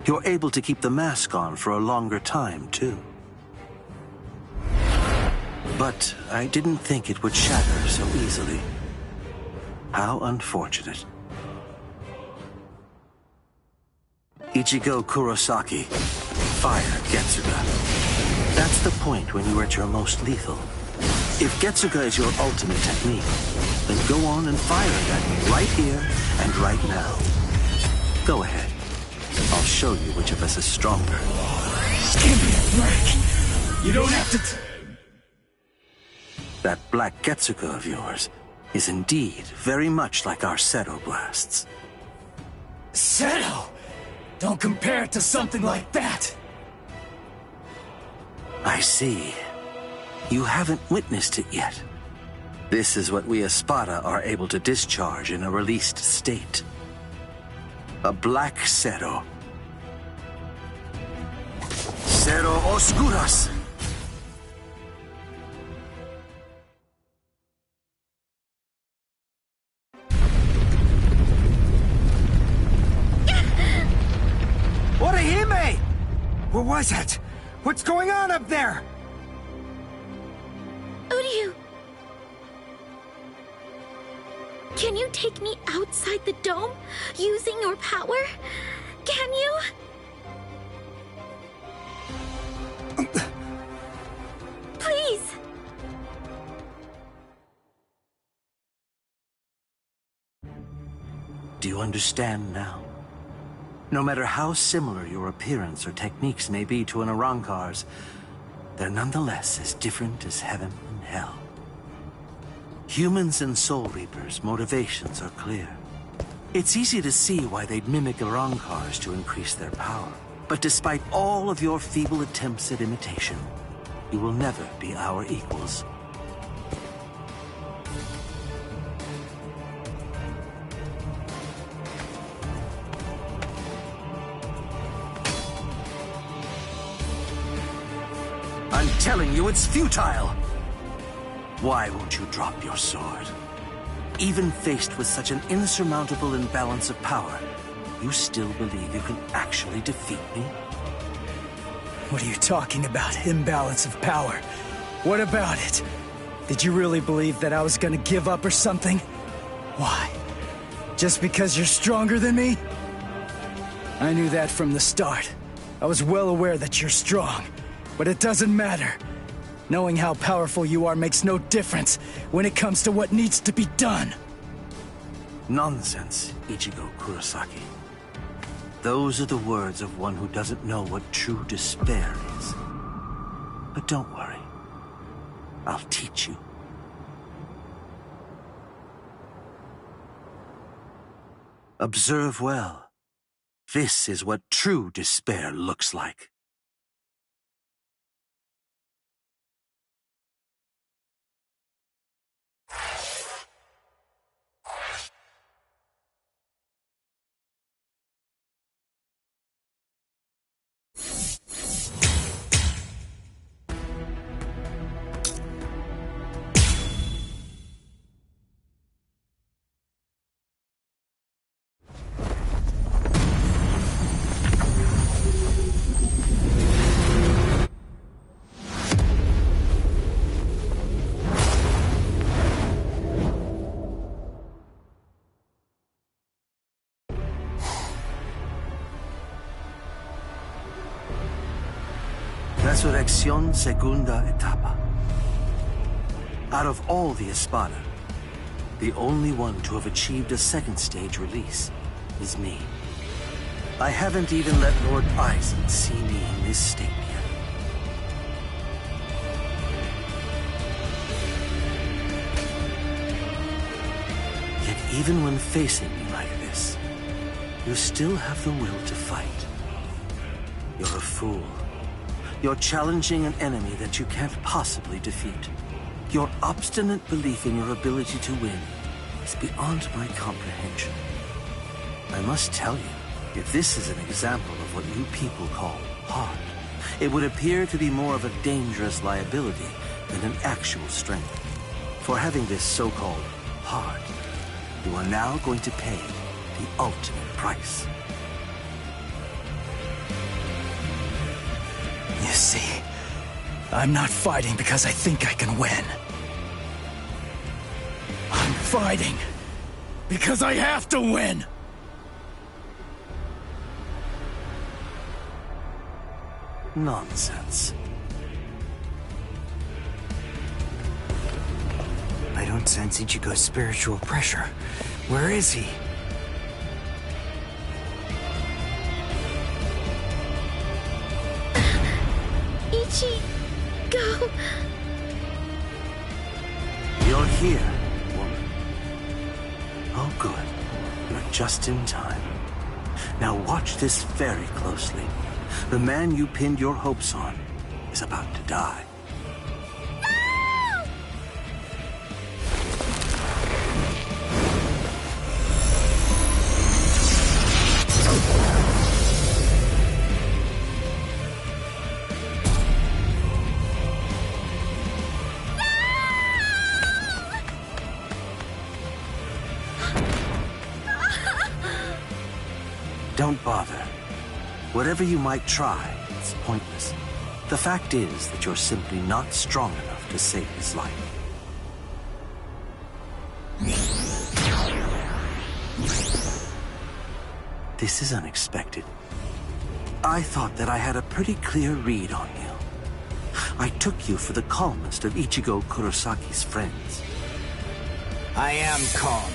[SPEAKER 15] You're able to keep the mask on for a longer time, too. But I didn't think it would shatter so easily. How unfortunate. Ichigo Kurosaki, fire Getsuga. That's the point when you're at your most lethal. If Getsuga is your ultimate technique, then go on and fire it at me right here and right now. Go ahead. I'll show you which of us is stronger.
[SPEAKER 4] Give me a break. You don't have to...
[SPEAKER 15] That black Getsuga of yours is indeed very much like our Seto blasts.
[SPEAKER 4] Seto? Don't compare it to something like that.
[SPEAKER 15] I see. You haven't witnessed it yet. This is what we Espada are able to discharge in a released state. A black Seto. Seto Oscuras.
[SPEAKER 6] Orihime! What was that? What's going on up there?
[SPEAKER 10] Uryu! Can you take me outside the dome, using your power? Can you? Please!
[SPEAKER 15] Do you understand now? No matter how similar your appearance or techniques may be to an Arrancar's, they're nonetheless as different as heaven and hell. Humans and Soul Reapers' motivations are clear. It's easy to see why they'd mimic Arrancars to increase their power. But despite all of your feeble attempts at imitation, you will never be our equals. I'm telling you, it's futile! Why won't you drop your sword? Even faced with such an insurmountable imbalance of power, you still believe you can actually defeat me?
[SPEAKER 3] What are you talking about? Imbalance of power. What about it? Did you really believe that I was gonna give up or something? Why? Just because you're stronger than me? I knew that from the start. I was well aware that you're strong, but it doesn't matter. Knowing how powerful you are makes no difference when it comes to what needs to be done.
[SPEAKER 15] Nonsense, Ichigo Kurosaki. Those are the words of one who doesn't know what true despair is. But don't worry. I'll teach you. Observe well. This is what true despair looks like. Resurrección Segunda Etapa. Out of all the Espada, the only one to have achieved a second stage release is me. I haven't even let Lord Aizen see me in this state yet. Yet even when facing me like this, you still have the will to fight. You're a fool. You're challenging an enemy that you can't possibly defeat. Your obstinate belief in your ability to win is beyond my comprehension. I must tell you, if this is an example of what you people call heart, it would appear to be more of a dangerous liability than an actual strength. For having this so-called heart, you are now going to pay the ultimate price.
[SPEAKER 3] You see, I'm not fighting because I think I can win. I'm fighting because I have to win!
[SPEAKER 15] Nonsense.
[SPEAKER 6] I don't sense Ichigo's spiritual pressure. Where is he?
[SPEAKER 10] Go.
[SPEAKER 15] You're here, woman. Oh, good. You're just in time. Now watch this very closely. The man you pinned your hopes on is about to die. Don't bother. Whatever you might try, it's pointless. The fact is that you're simply not strong enough to save his life. This is unexpected. I thought that I had a pretty clear read on you. I took you for the calmest of Ichigo Kurosaki's friends.
[SPEAKER 6] I am calm.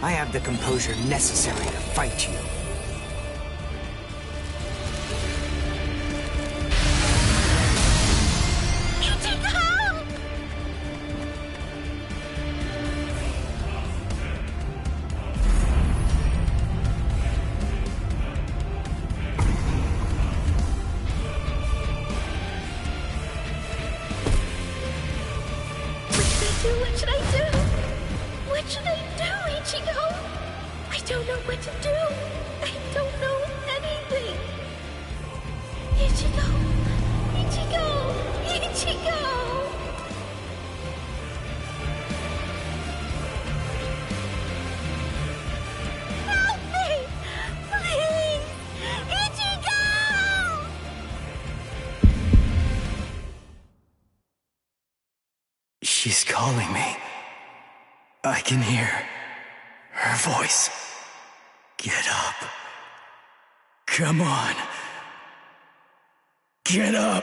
[SPEAKER 6] I have the composure necessary to fight you.
[SPEAKER 3] She's calling me. I can hear her voice. Get up. Come on. Get up.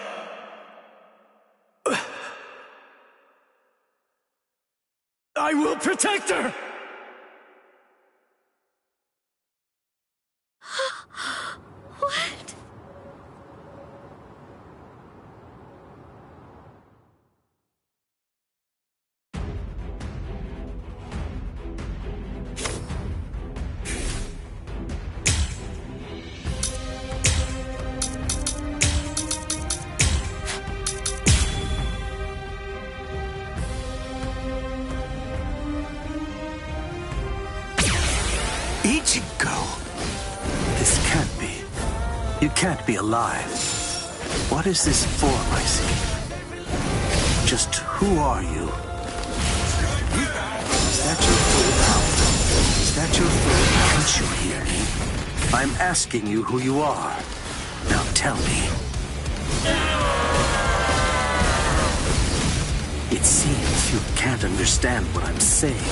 [SPEAKER 3] I will protect her!
[SPEAKER 10] What?
[SPEAKER 15] Ichigo! This can't be. You can't be alive. What is this form I see? Just who are you? Is that your full power? Is that your full power? Can't you hear me? I'm asking you who you are. Now tell me. It seems you can't understand what I'm saying.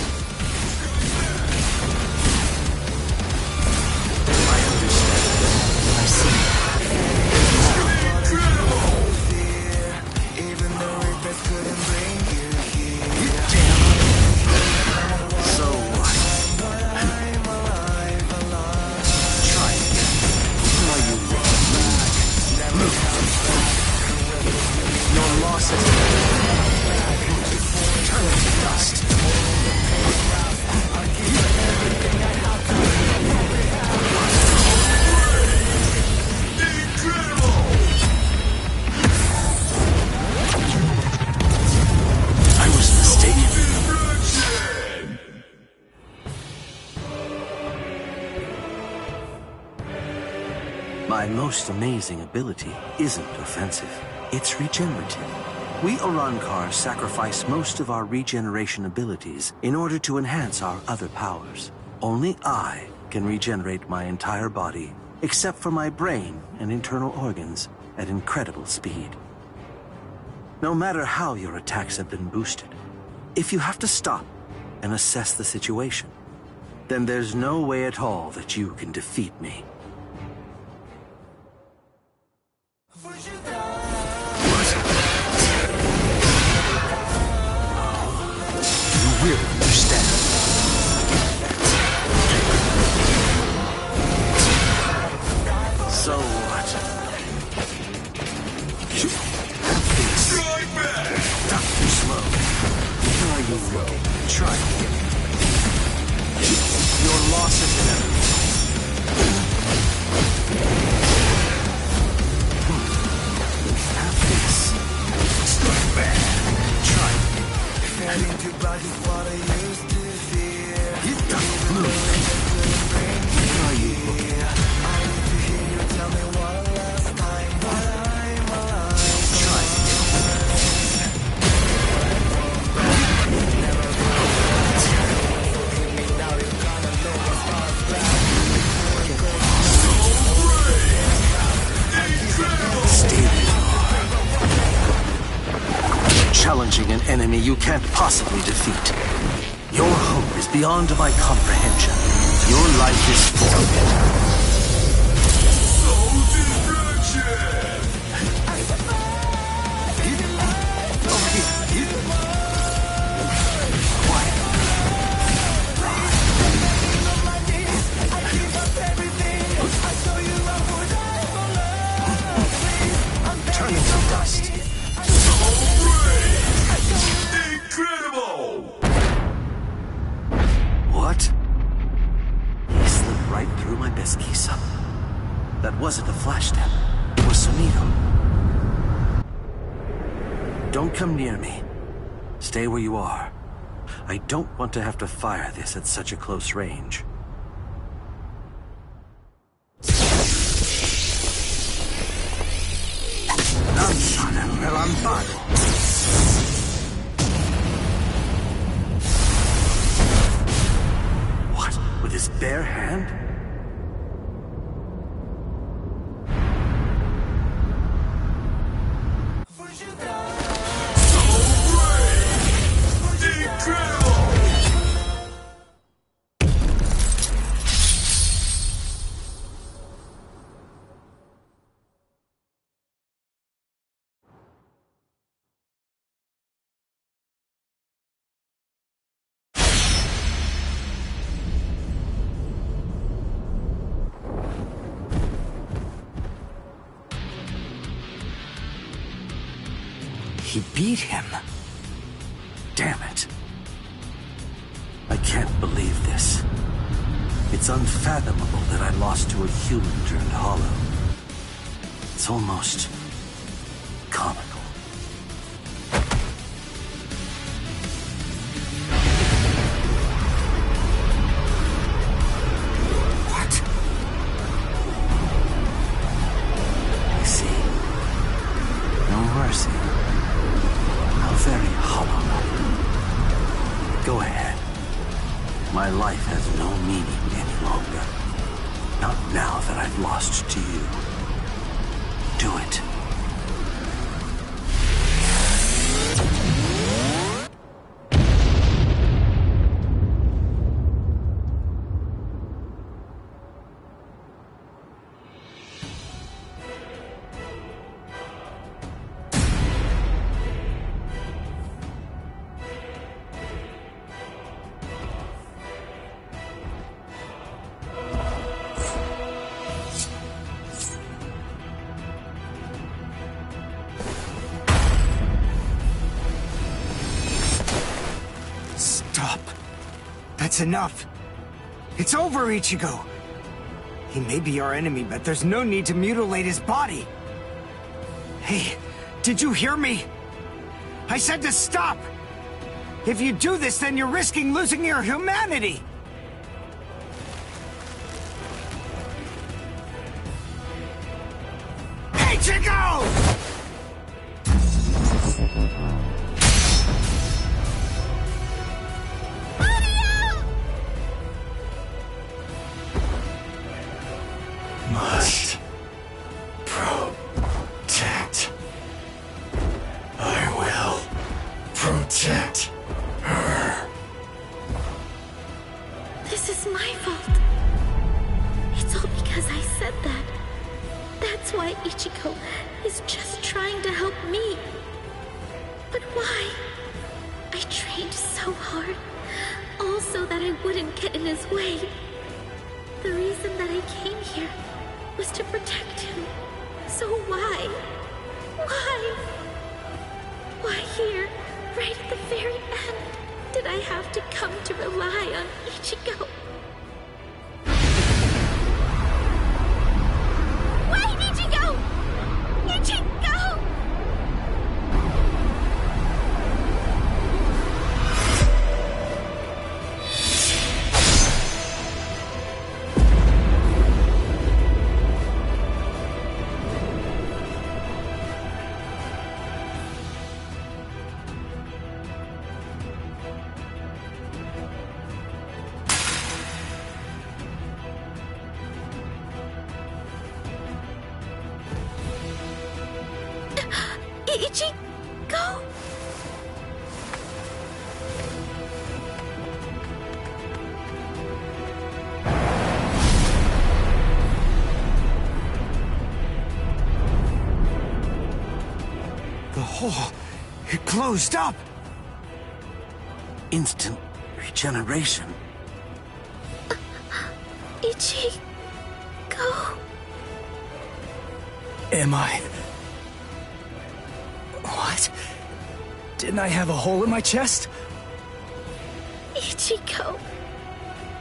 [SPEAKER 15] My most amazing ability isn't offensive. It's regenerative. We Urankars sacrifice most of our regeneration abilities in order to enhance our other powers. Only I can regenerate my entire body, except for my brain and internal organs, at incredible speed. No matter how your attacks have been boosted, if you have to stop and assess the situation, then there's no way at all that you can defeat me. You will understand. So what? Duck too slow. Where are you looking? Try again. Your loss is inevitable. Have this. Strike back. Try again. You duck blue. Where are you looking? Try challenging an enemy you can't possibly defeat. Your hope is beyond my comprehension. Your life is forfeit. Over here. Quiet. Turn into dust.
[SPEAKER 5] Incredible!
[SPEAKER 15] What? He slipped right through my best Kisa. That wasn't a flash step. It was Sumito. Don't come near me. Stay where you are. I don't want to have to fire this at such a close range. What? With his bare hand?
[SPEAKER 6] He beat him.
[SPEAKER 15] Damn it. I can't believe this. It's unfathomable that I lost to a human turned hollow. It's almost comical.
[SPEAKER 6] What?
[SPEAKER 15] I see. No mercy. How very hollow. Go ahead. My life has no meaning any longer. Not now that I've lost to you. Do it.
[SPEAKER 6] Stop. That's enough. It's over, Ichigo. He may be our enemy, but there's no need to mutilate his body. Hey, did you hear me? I said to stop! If you do this, then you're risking losing your humanity! Ichigo!
[SPEAKER 4] Must protect. I will protect her.
[SPEAKER 10] This is my fault. It's all because I said that. That's why Ichigo is just trying to help me. But why? I trained so hard, all so that I wouldn't get in his way. The reason that I came here was to protect him. So why? Why? Why here, right at the very end, did I have to come to rely on Ichigo? Wait, Ichigo! Ichigo! Ichigo?
[SPEAKER 6] The hole, it closed up!
[SPEAKER 15] Instant regeneration.
[SPEAKER 10] Ichigo?
[SPEAKER 6] Am I? What? Didn't I have a hole in my chest?
[SPEAKER 10] Ichigo.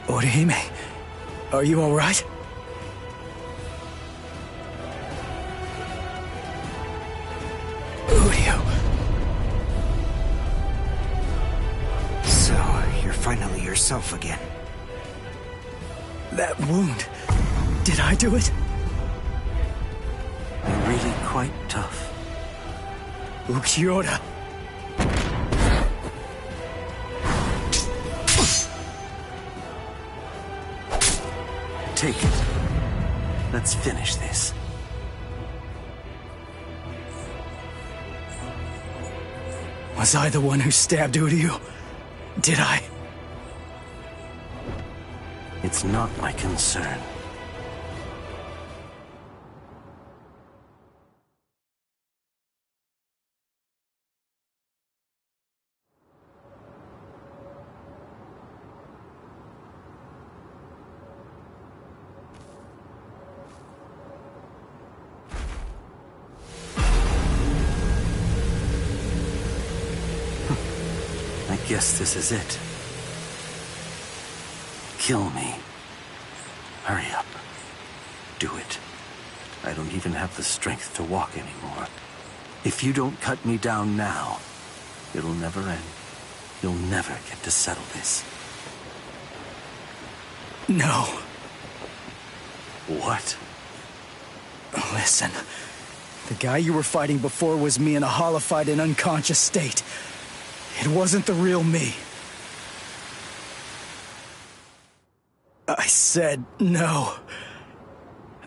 [SPEAKER 6] Orihime, are you alright? Udio. So, you're finally yourself again. That wound, did I do it?
[SPEAKER 15] You're really quite tough.
[SPEAKER 6] Ukiura.
[SPEAKER 15] Take it. Let's finish this.
[SPEAKER 6] Was I the one who stabbed Udio? Did I?
[SPEAKER 15] It's not my concern. guess this is it. Kill me. Hurry up. Do it. I don't even have the strength to walk anymore. If you don't cut me down now, it'll never end. You'll never get to settle this.
[SPEAKER 3] No.
[SPEAKER 15] What?
[SPEAKER 3] Listen. The guy you were fighting before was me in a hollified and unconscious state. It wasn't the real me. I said no.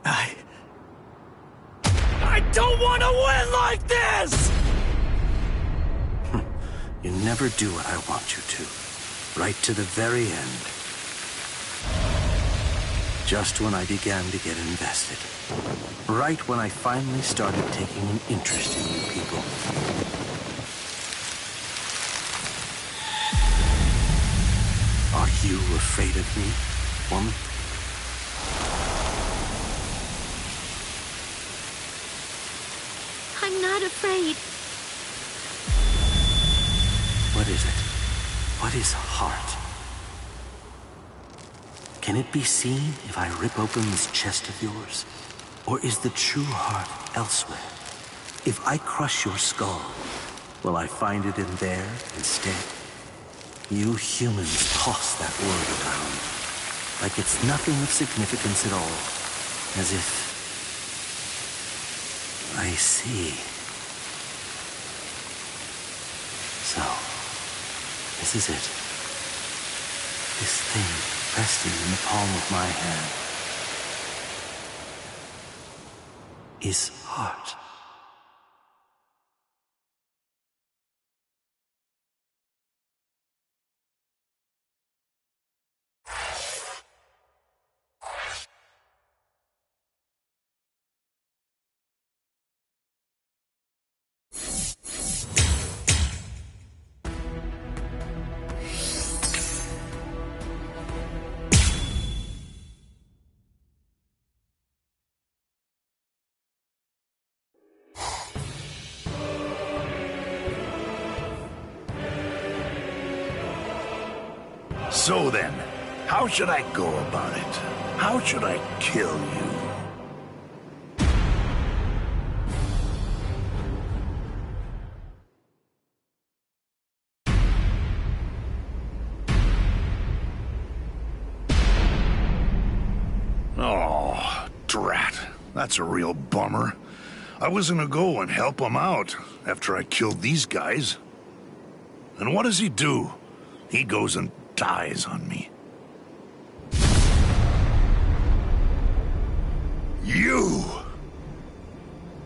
[SPEAKER 3] I don't want to win like this!
[SPEAKER 15] You never do what I want you to. Right to the very end. Just when I began to get invested. Right when I finally started taking an interest in you people. Are you afraid of me, woman?
[SPEAKER 10] I'm not afraid.
[SPEAKER 15] What is it? What is heart? Can it be seen if I rip open this chest of yours? Or is the true heart elsewhere? If I crush your skull, will I find it in there instead? You humans toss that word around, like it's nothing of significance at all, as if... I see. So, this is it. This thing resting in the palm of my hand is heart.
[SPEAKER 16] So then, how should I go about it? How should I kill you? Oh, drat. That's a real bummer. I was gonna go and help him out after I killed these guys. And what does he do? He goes and dies on me. You!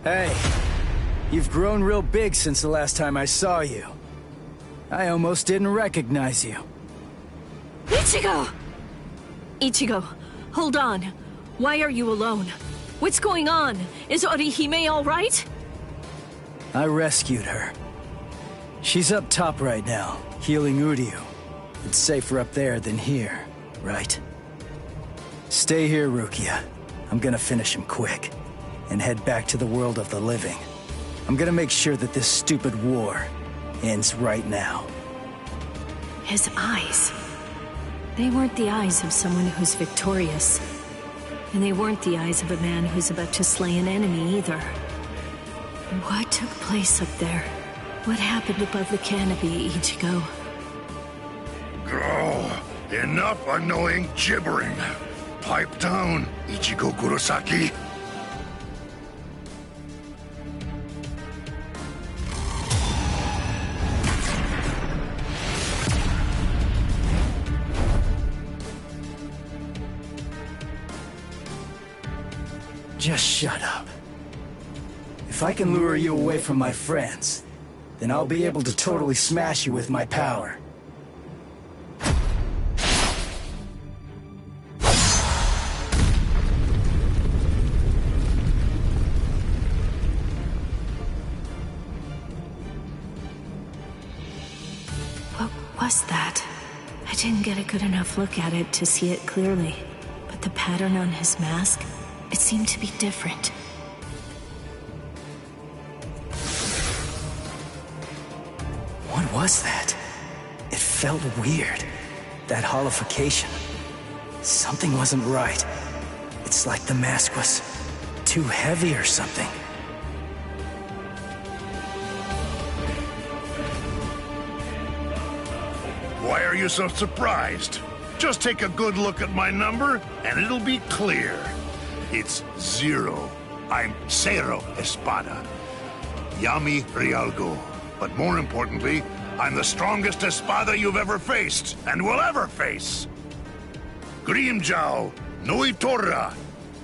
[SPEAKER 3] Hey, you've grown real big since the last time I saw you. I almost didn't recognize you.
[SPEAKER 17] Ichigo! Ichigo, hold on. Why are you alone? What's going on? Is Orihime all right?
[SPEAKER 3] I rescued her. She's up top right now, healing Uryu. It's safer up there than here, right? Stay here, Rukia. I'm gonna finish him quick, and head back to the world of the living. I'm gonna make sure that this stupid war ends right now.
[SPEAKER 17] His eyes. They weren't the eyes of someone who's victorious. And they weren't the eyes of a man who's about to slay an enemy either. What took place up there? What happened above the canopy, Ichigo?
[SPEAKER 16] Oh, enough annoying gibbering. Pipe down, Ichigo Kurosaki.
[SPEAKER 3] Just shut up. If I can lure you away from my friends, then I'll be able to totally smash you with my power.
[SPEAKER 17] What was that? I didn't get a good enough look at it to see it clearly, but the pattern on his mask, it seemed to be different.
[SPEAKER 3] What was that? It felt weird. That holification. Something wasn't right. It's like the mask was too heavy or something.
[SPEAKER 16] Why are you so surprised? Just take a good look at my number, and it'll be clear. It's 0. I'm Cero Espada. Yami Realgo. But more importantly, I'm the strongest Espada you've ever faced, and will ever face. Grimjao, Noitora,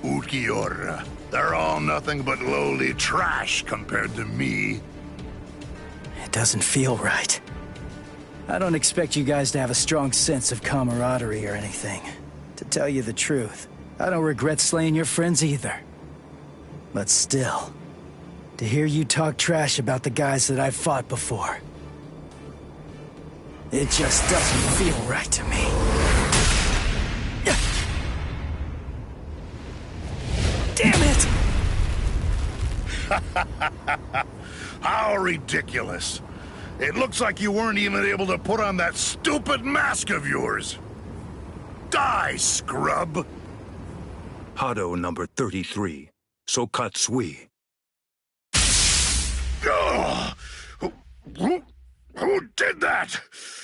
[SPEAKER 16] Ukiora. They're all nothing but lowly trash compared to me.
[SPEAKER 3] It doesn't feel right. I don't expect you guys to have a strong sense of camaraderie or anything. To tell you the truth, I don't regret slaying your friends either. But still, to hear you talk trash about the guys that I've fought before, it just doesn't feel right to me. Damn it!
[SPEAKER 16] How ridiculous. It looks like you weren't even able to put on that stupid mask of yours. Die, scrub!
[SPEAKER 7] Hado number 33, Sokatsui.
[SPEAKER 16] Who did that?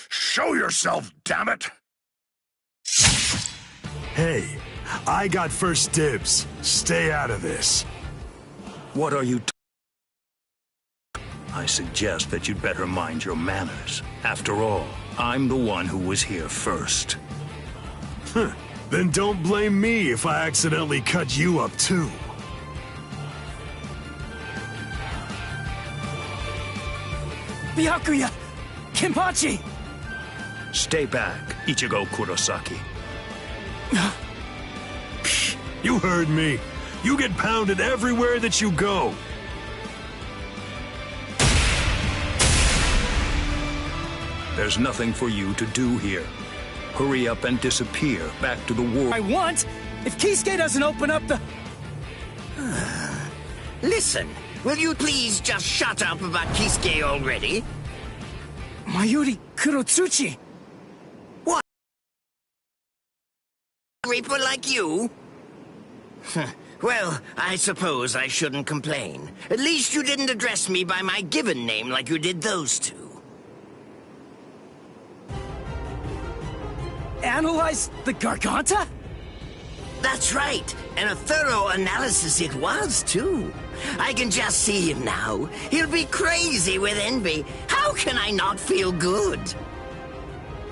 [SPEAKER 16] Show yourself, damn it!
[SPEAKER 8] Hey, I got first dibs. Stay out of this.
[SPEAKER 7] What are you I suggest that you'd better mind your manners. After all, I'm the one who was here first.
[SPEAKER 8] Then don't blame me if I accidentally cut you up too.
[SPEAKER 3] Byakuya! Kenpachi!
[SPEAKER 7] Stay back, Ichigo Kurosaki.
[SPEAKER 8] You heard me. You get pounded everywhere that you go.
[SPEAKER 7] There's nothing for you to do here. Hurry up and disappear back to the world.
[SPEAKER 3] I want? If Kisuke doesn't open up the...
[SPEAKER 24] Listen, will you please just shut up about Kisuke already?
[SPEAKER 3] Mayuri Kurotsuchi!
[SPEAKER 24] What? Reaper like you? Well, I suppose I shouldn't complain. At least you didn't address me by my given name like you did those two.
[SPEAKER 3] Analyze the Garganta?
[SPEAKER 24] That's right, and a thorough analysis it was, too. I can just see him now. He'll be crazy with envy. How can I not feel good?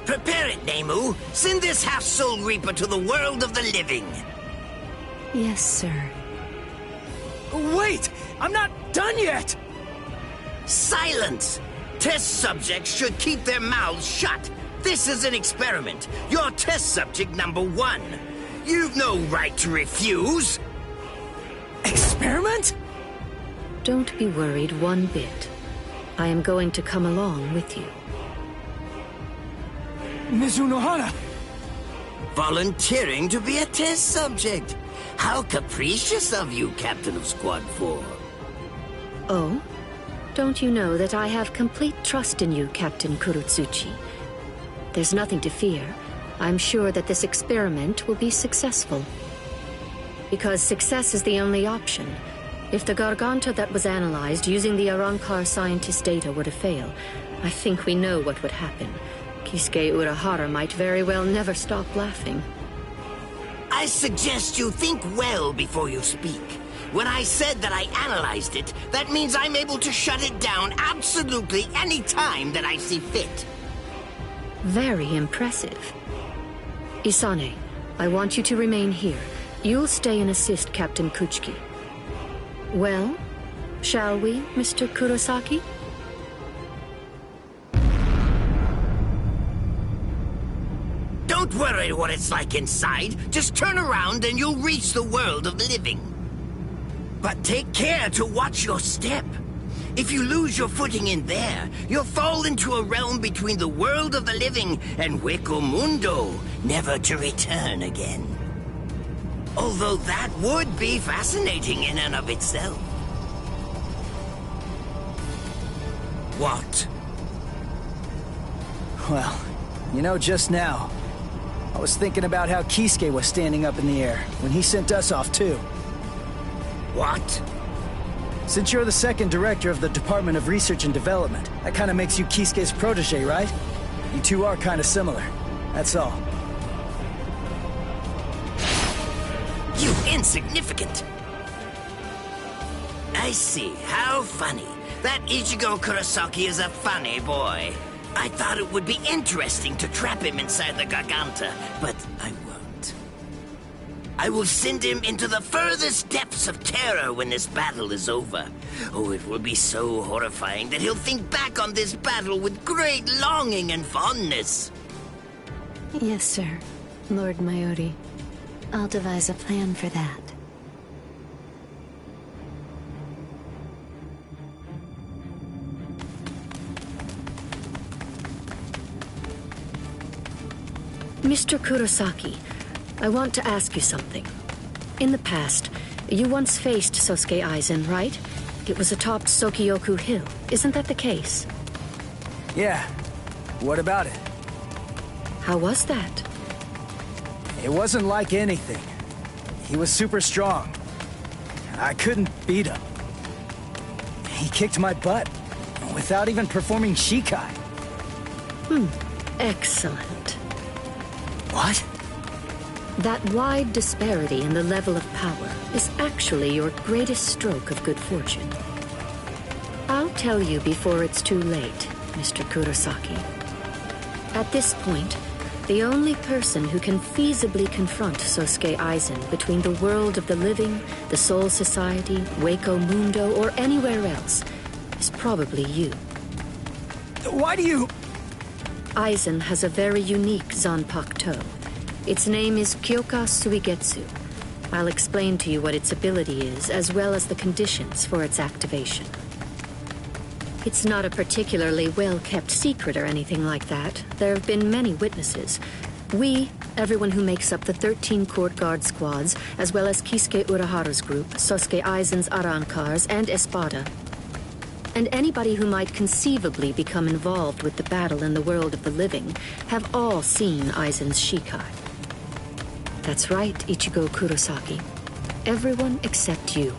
[SPEAKER 24] Prepare it, Nemu. Send this half-soul Reaper to the world of the living.
[SPEAKER 13] Yes, sir.
[SPEAKER 3] Wait! I'm not done yet!
[SPEAKER 24] Silence! Test subjects should keep their mouths shut. This is an experiment. You're test subject number 1. You've no right to refuse.
[SPEAKER 3] Experiment?
[SPEAKER 25] Don't be worried one bit. I am going to come along with you.
[SPEAKER 3] Mizunohara!
[SPEAKER 24] Volunteering to be a test subject. How capricious of you, Captain of Squad 4.
[SPEAKER 25] Oh? Don't you know that I have complete trust in you, Captain Kurotsuchi? There's nothing to fear. I'm sure that this experiment will be successful. Because success is the only option. If the Garganta that was analyzed using the Arrancar scientist data were to fail, I think we know what would happen. Kisuke Urahara might very well never stop laughing.
[SPEAKER 24] I suggest you think well before you speak. When I said that I analyzed it, that means I'm able to shut it down absolutely any time that I see fit.
[SPEAKER 25] Very impressive. Isane, I want you to remain here. You'll stay and assist Captain Kuchiki. Well, shall we, Mr. Kurosaki?
[SPEAKER 24] Don't worry what it's like inside. Just turn around and you'll reach the world of the living. But take care to watch your step. If you lose your footing in there, you'll fall into a realm between the world of the living and Hueco Mundo, never to return again. Although that would be fascinating in and of itself. What?
[SPEAKER 3] Well, You know, just now, I was thinking about how Kisuke was standing up in the air when he sent us off too.
[SPEAKER 24] What?
[SPEAKER 3] Since you're the second director of the Department of Research and Development, that kind of makes you Kisuke's protege, right? You two are kind of similar. That's all.
[SPEAKER 24] You insignificant! I see. How funny. That Ichigo Kurosaki is a funny boy. I thought it would be interesting to trap him inside the Garganta, but I won't. I will send him into the furthest depths of terror when this battle is over. Oh, it will be so horrifying that he'll think back on this battle with great longing and fondness.
[SPEAKER 13] Yes, sir. Lord Mayuri. I'll devise a plan for that.
[SPEAKER 25] Mr. Kurosaki, I want to ask you something. In the past, you once faced Sosuke Aizen, right? It was atop Sokyoku Hill. Isn't that the case?
[SPEAKER 3] Yeah. What about it?
[SPEAKER 25] How was that?
[SPEAKER 3] It wasn't like anything. He was super strong. I couldn't beat him. He kicked my butt without even performing Shikai.
[SPEAKER 25] Excellent.
[SPEAKER 3] What?
[SPEAKER 25] That wide disparity in the level of power is actually your greatest stroke of good fortune. I'll tell you before it's too late, Mr. Kurosaki. At this point, the only person who can feasibly confront Sosuke Aizen between the world of the living, the Soul Society, Hueco Mundo, or anywhere else is probably you.
[SPEAKER 3] Why do you...
[SPEAKER 25] Aizen has a very unique Zanpakuto. Its name is Kyoka Suigetsu. I'll explain to you what its ability is, as well as the conditions for its activation. It's not a particularly well-kept secret or anything like that. There have been many witnesses. We, everyone who makes up the 13 court guard squads, as well as Kisuke Uraharu's group, Sosuke Aizen's Arancars, and Espada, and anybody who might conceivably become involved with the battle in the world of the living, have all seen Aizen's Shikai. That's right, Ichigo Kurosaki. Everyone except you.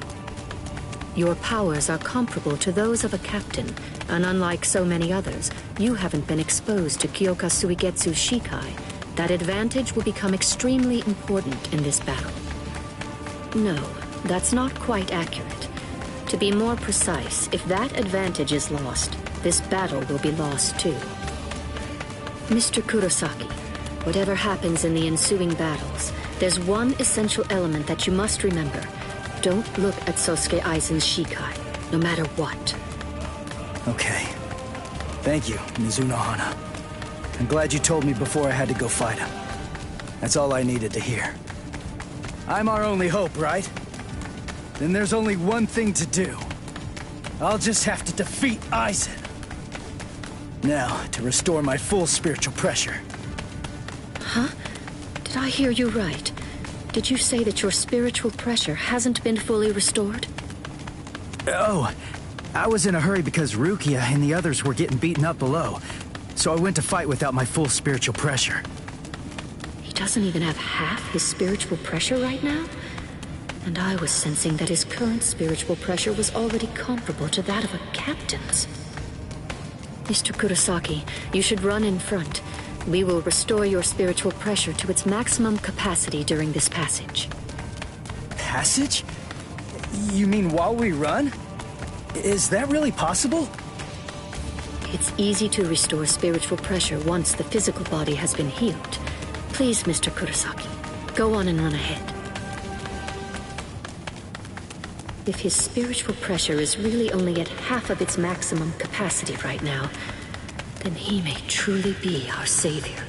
[SPEAKER 25] Your powers are comparable to those of a captain, and unlike so many others, you haven't been exposed to Kyoka Suigetsu's Shikai. That advantage will become extremely important in this battle. No, that's not quite accurate. To be more precise, if that advantage is lost, this battle will be lost too. Mr. Kurosaki, whatever happens in the ensuing battles, there's one essential element that you must remember. Don't look at Sosuke Aizen's Shikai, no matter what.
[SPEAKER 3] Okay. Thank you, Mizuno Hana. I'm glad you told me before I had to go fight him. That's all I needed to hear. I'm our only hope, right? Then there's only one thing to do. I'll just have to defeat Aizen. Now, to restore my full spiritual pressure.
[SPEAKER 25] Huh? Did I hear you right? Did you say that your spiritual pressure hasn't been fully restored?
[SPEAKER 3] Oh, I was in a hurry because Rukia and the others were getting beaten up below, so I went to fight without my full spiritual pressure.
[SPEAKER 25] He doesn't even have half his spiritual pressure right now? And I was sensing that his current spiritual pressure was already comparable to that of a captain's. Mr. Kurosaki, you should run in front. We will restore your spiritual pressure to its maximum capacity during this passage.
[SPEAKER 3] Passage? You mean while we run? Is that really possible?
[SPEAKER 25] It's easy to restore spiritual pressure once the physical body has been healed. Please, Mr. Kurosaki, go on and run ahead. If his spiritual pressure is really only at half of its maximum capacity right now, then he may truly be our savior.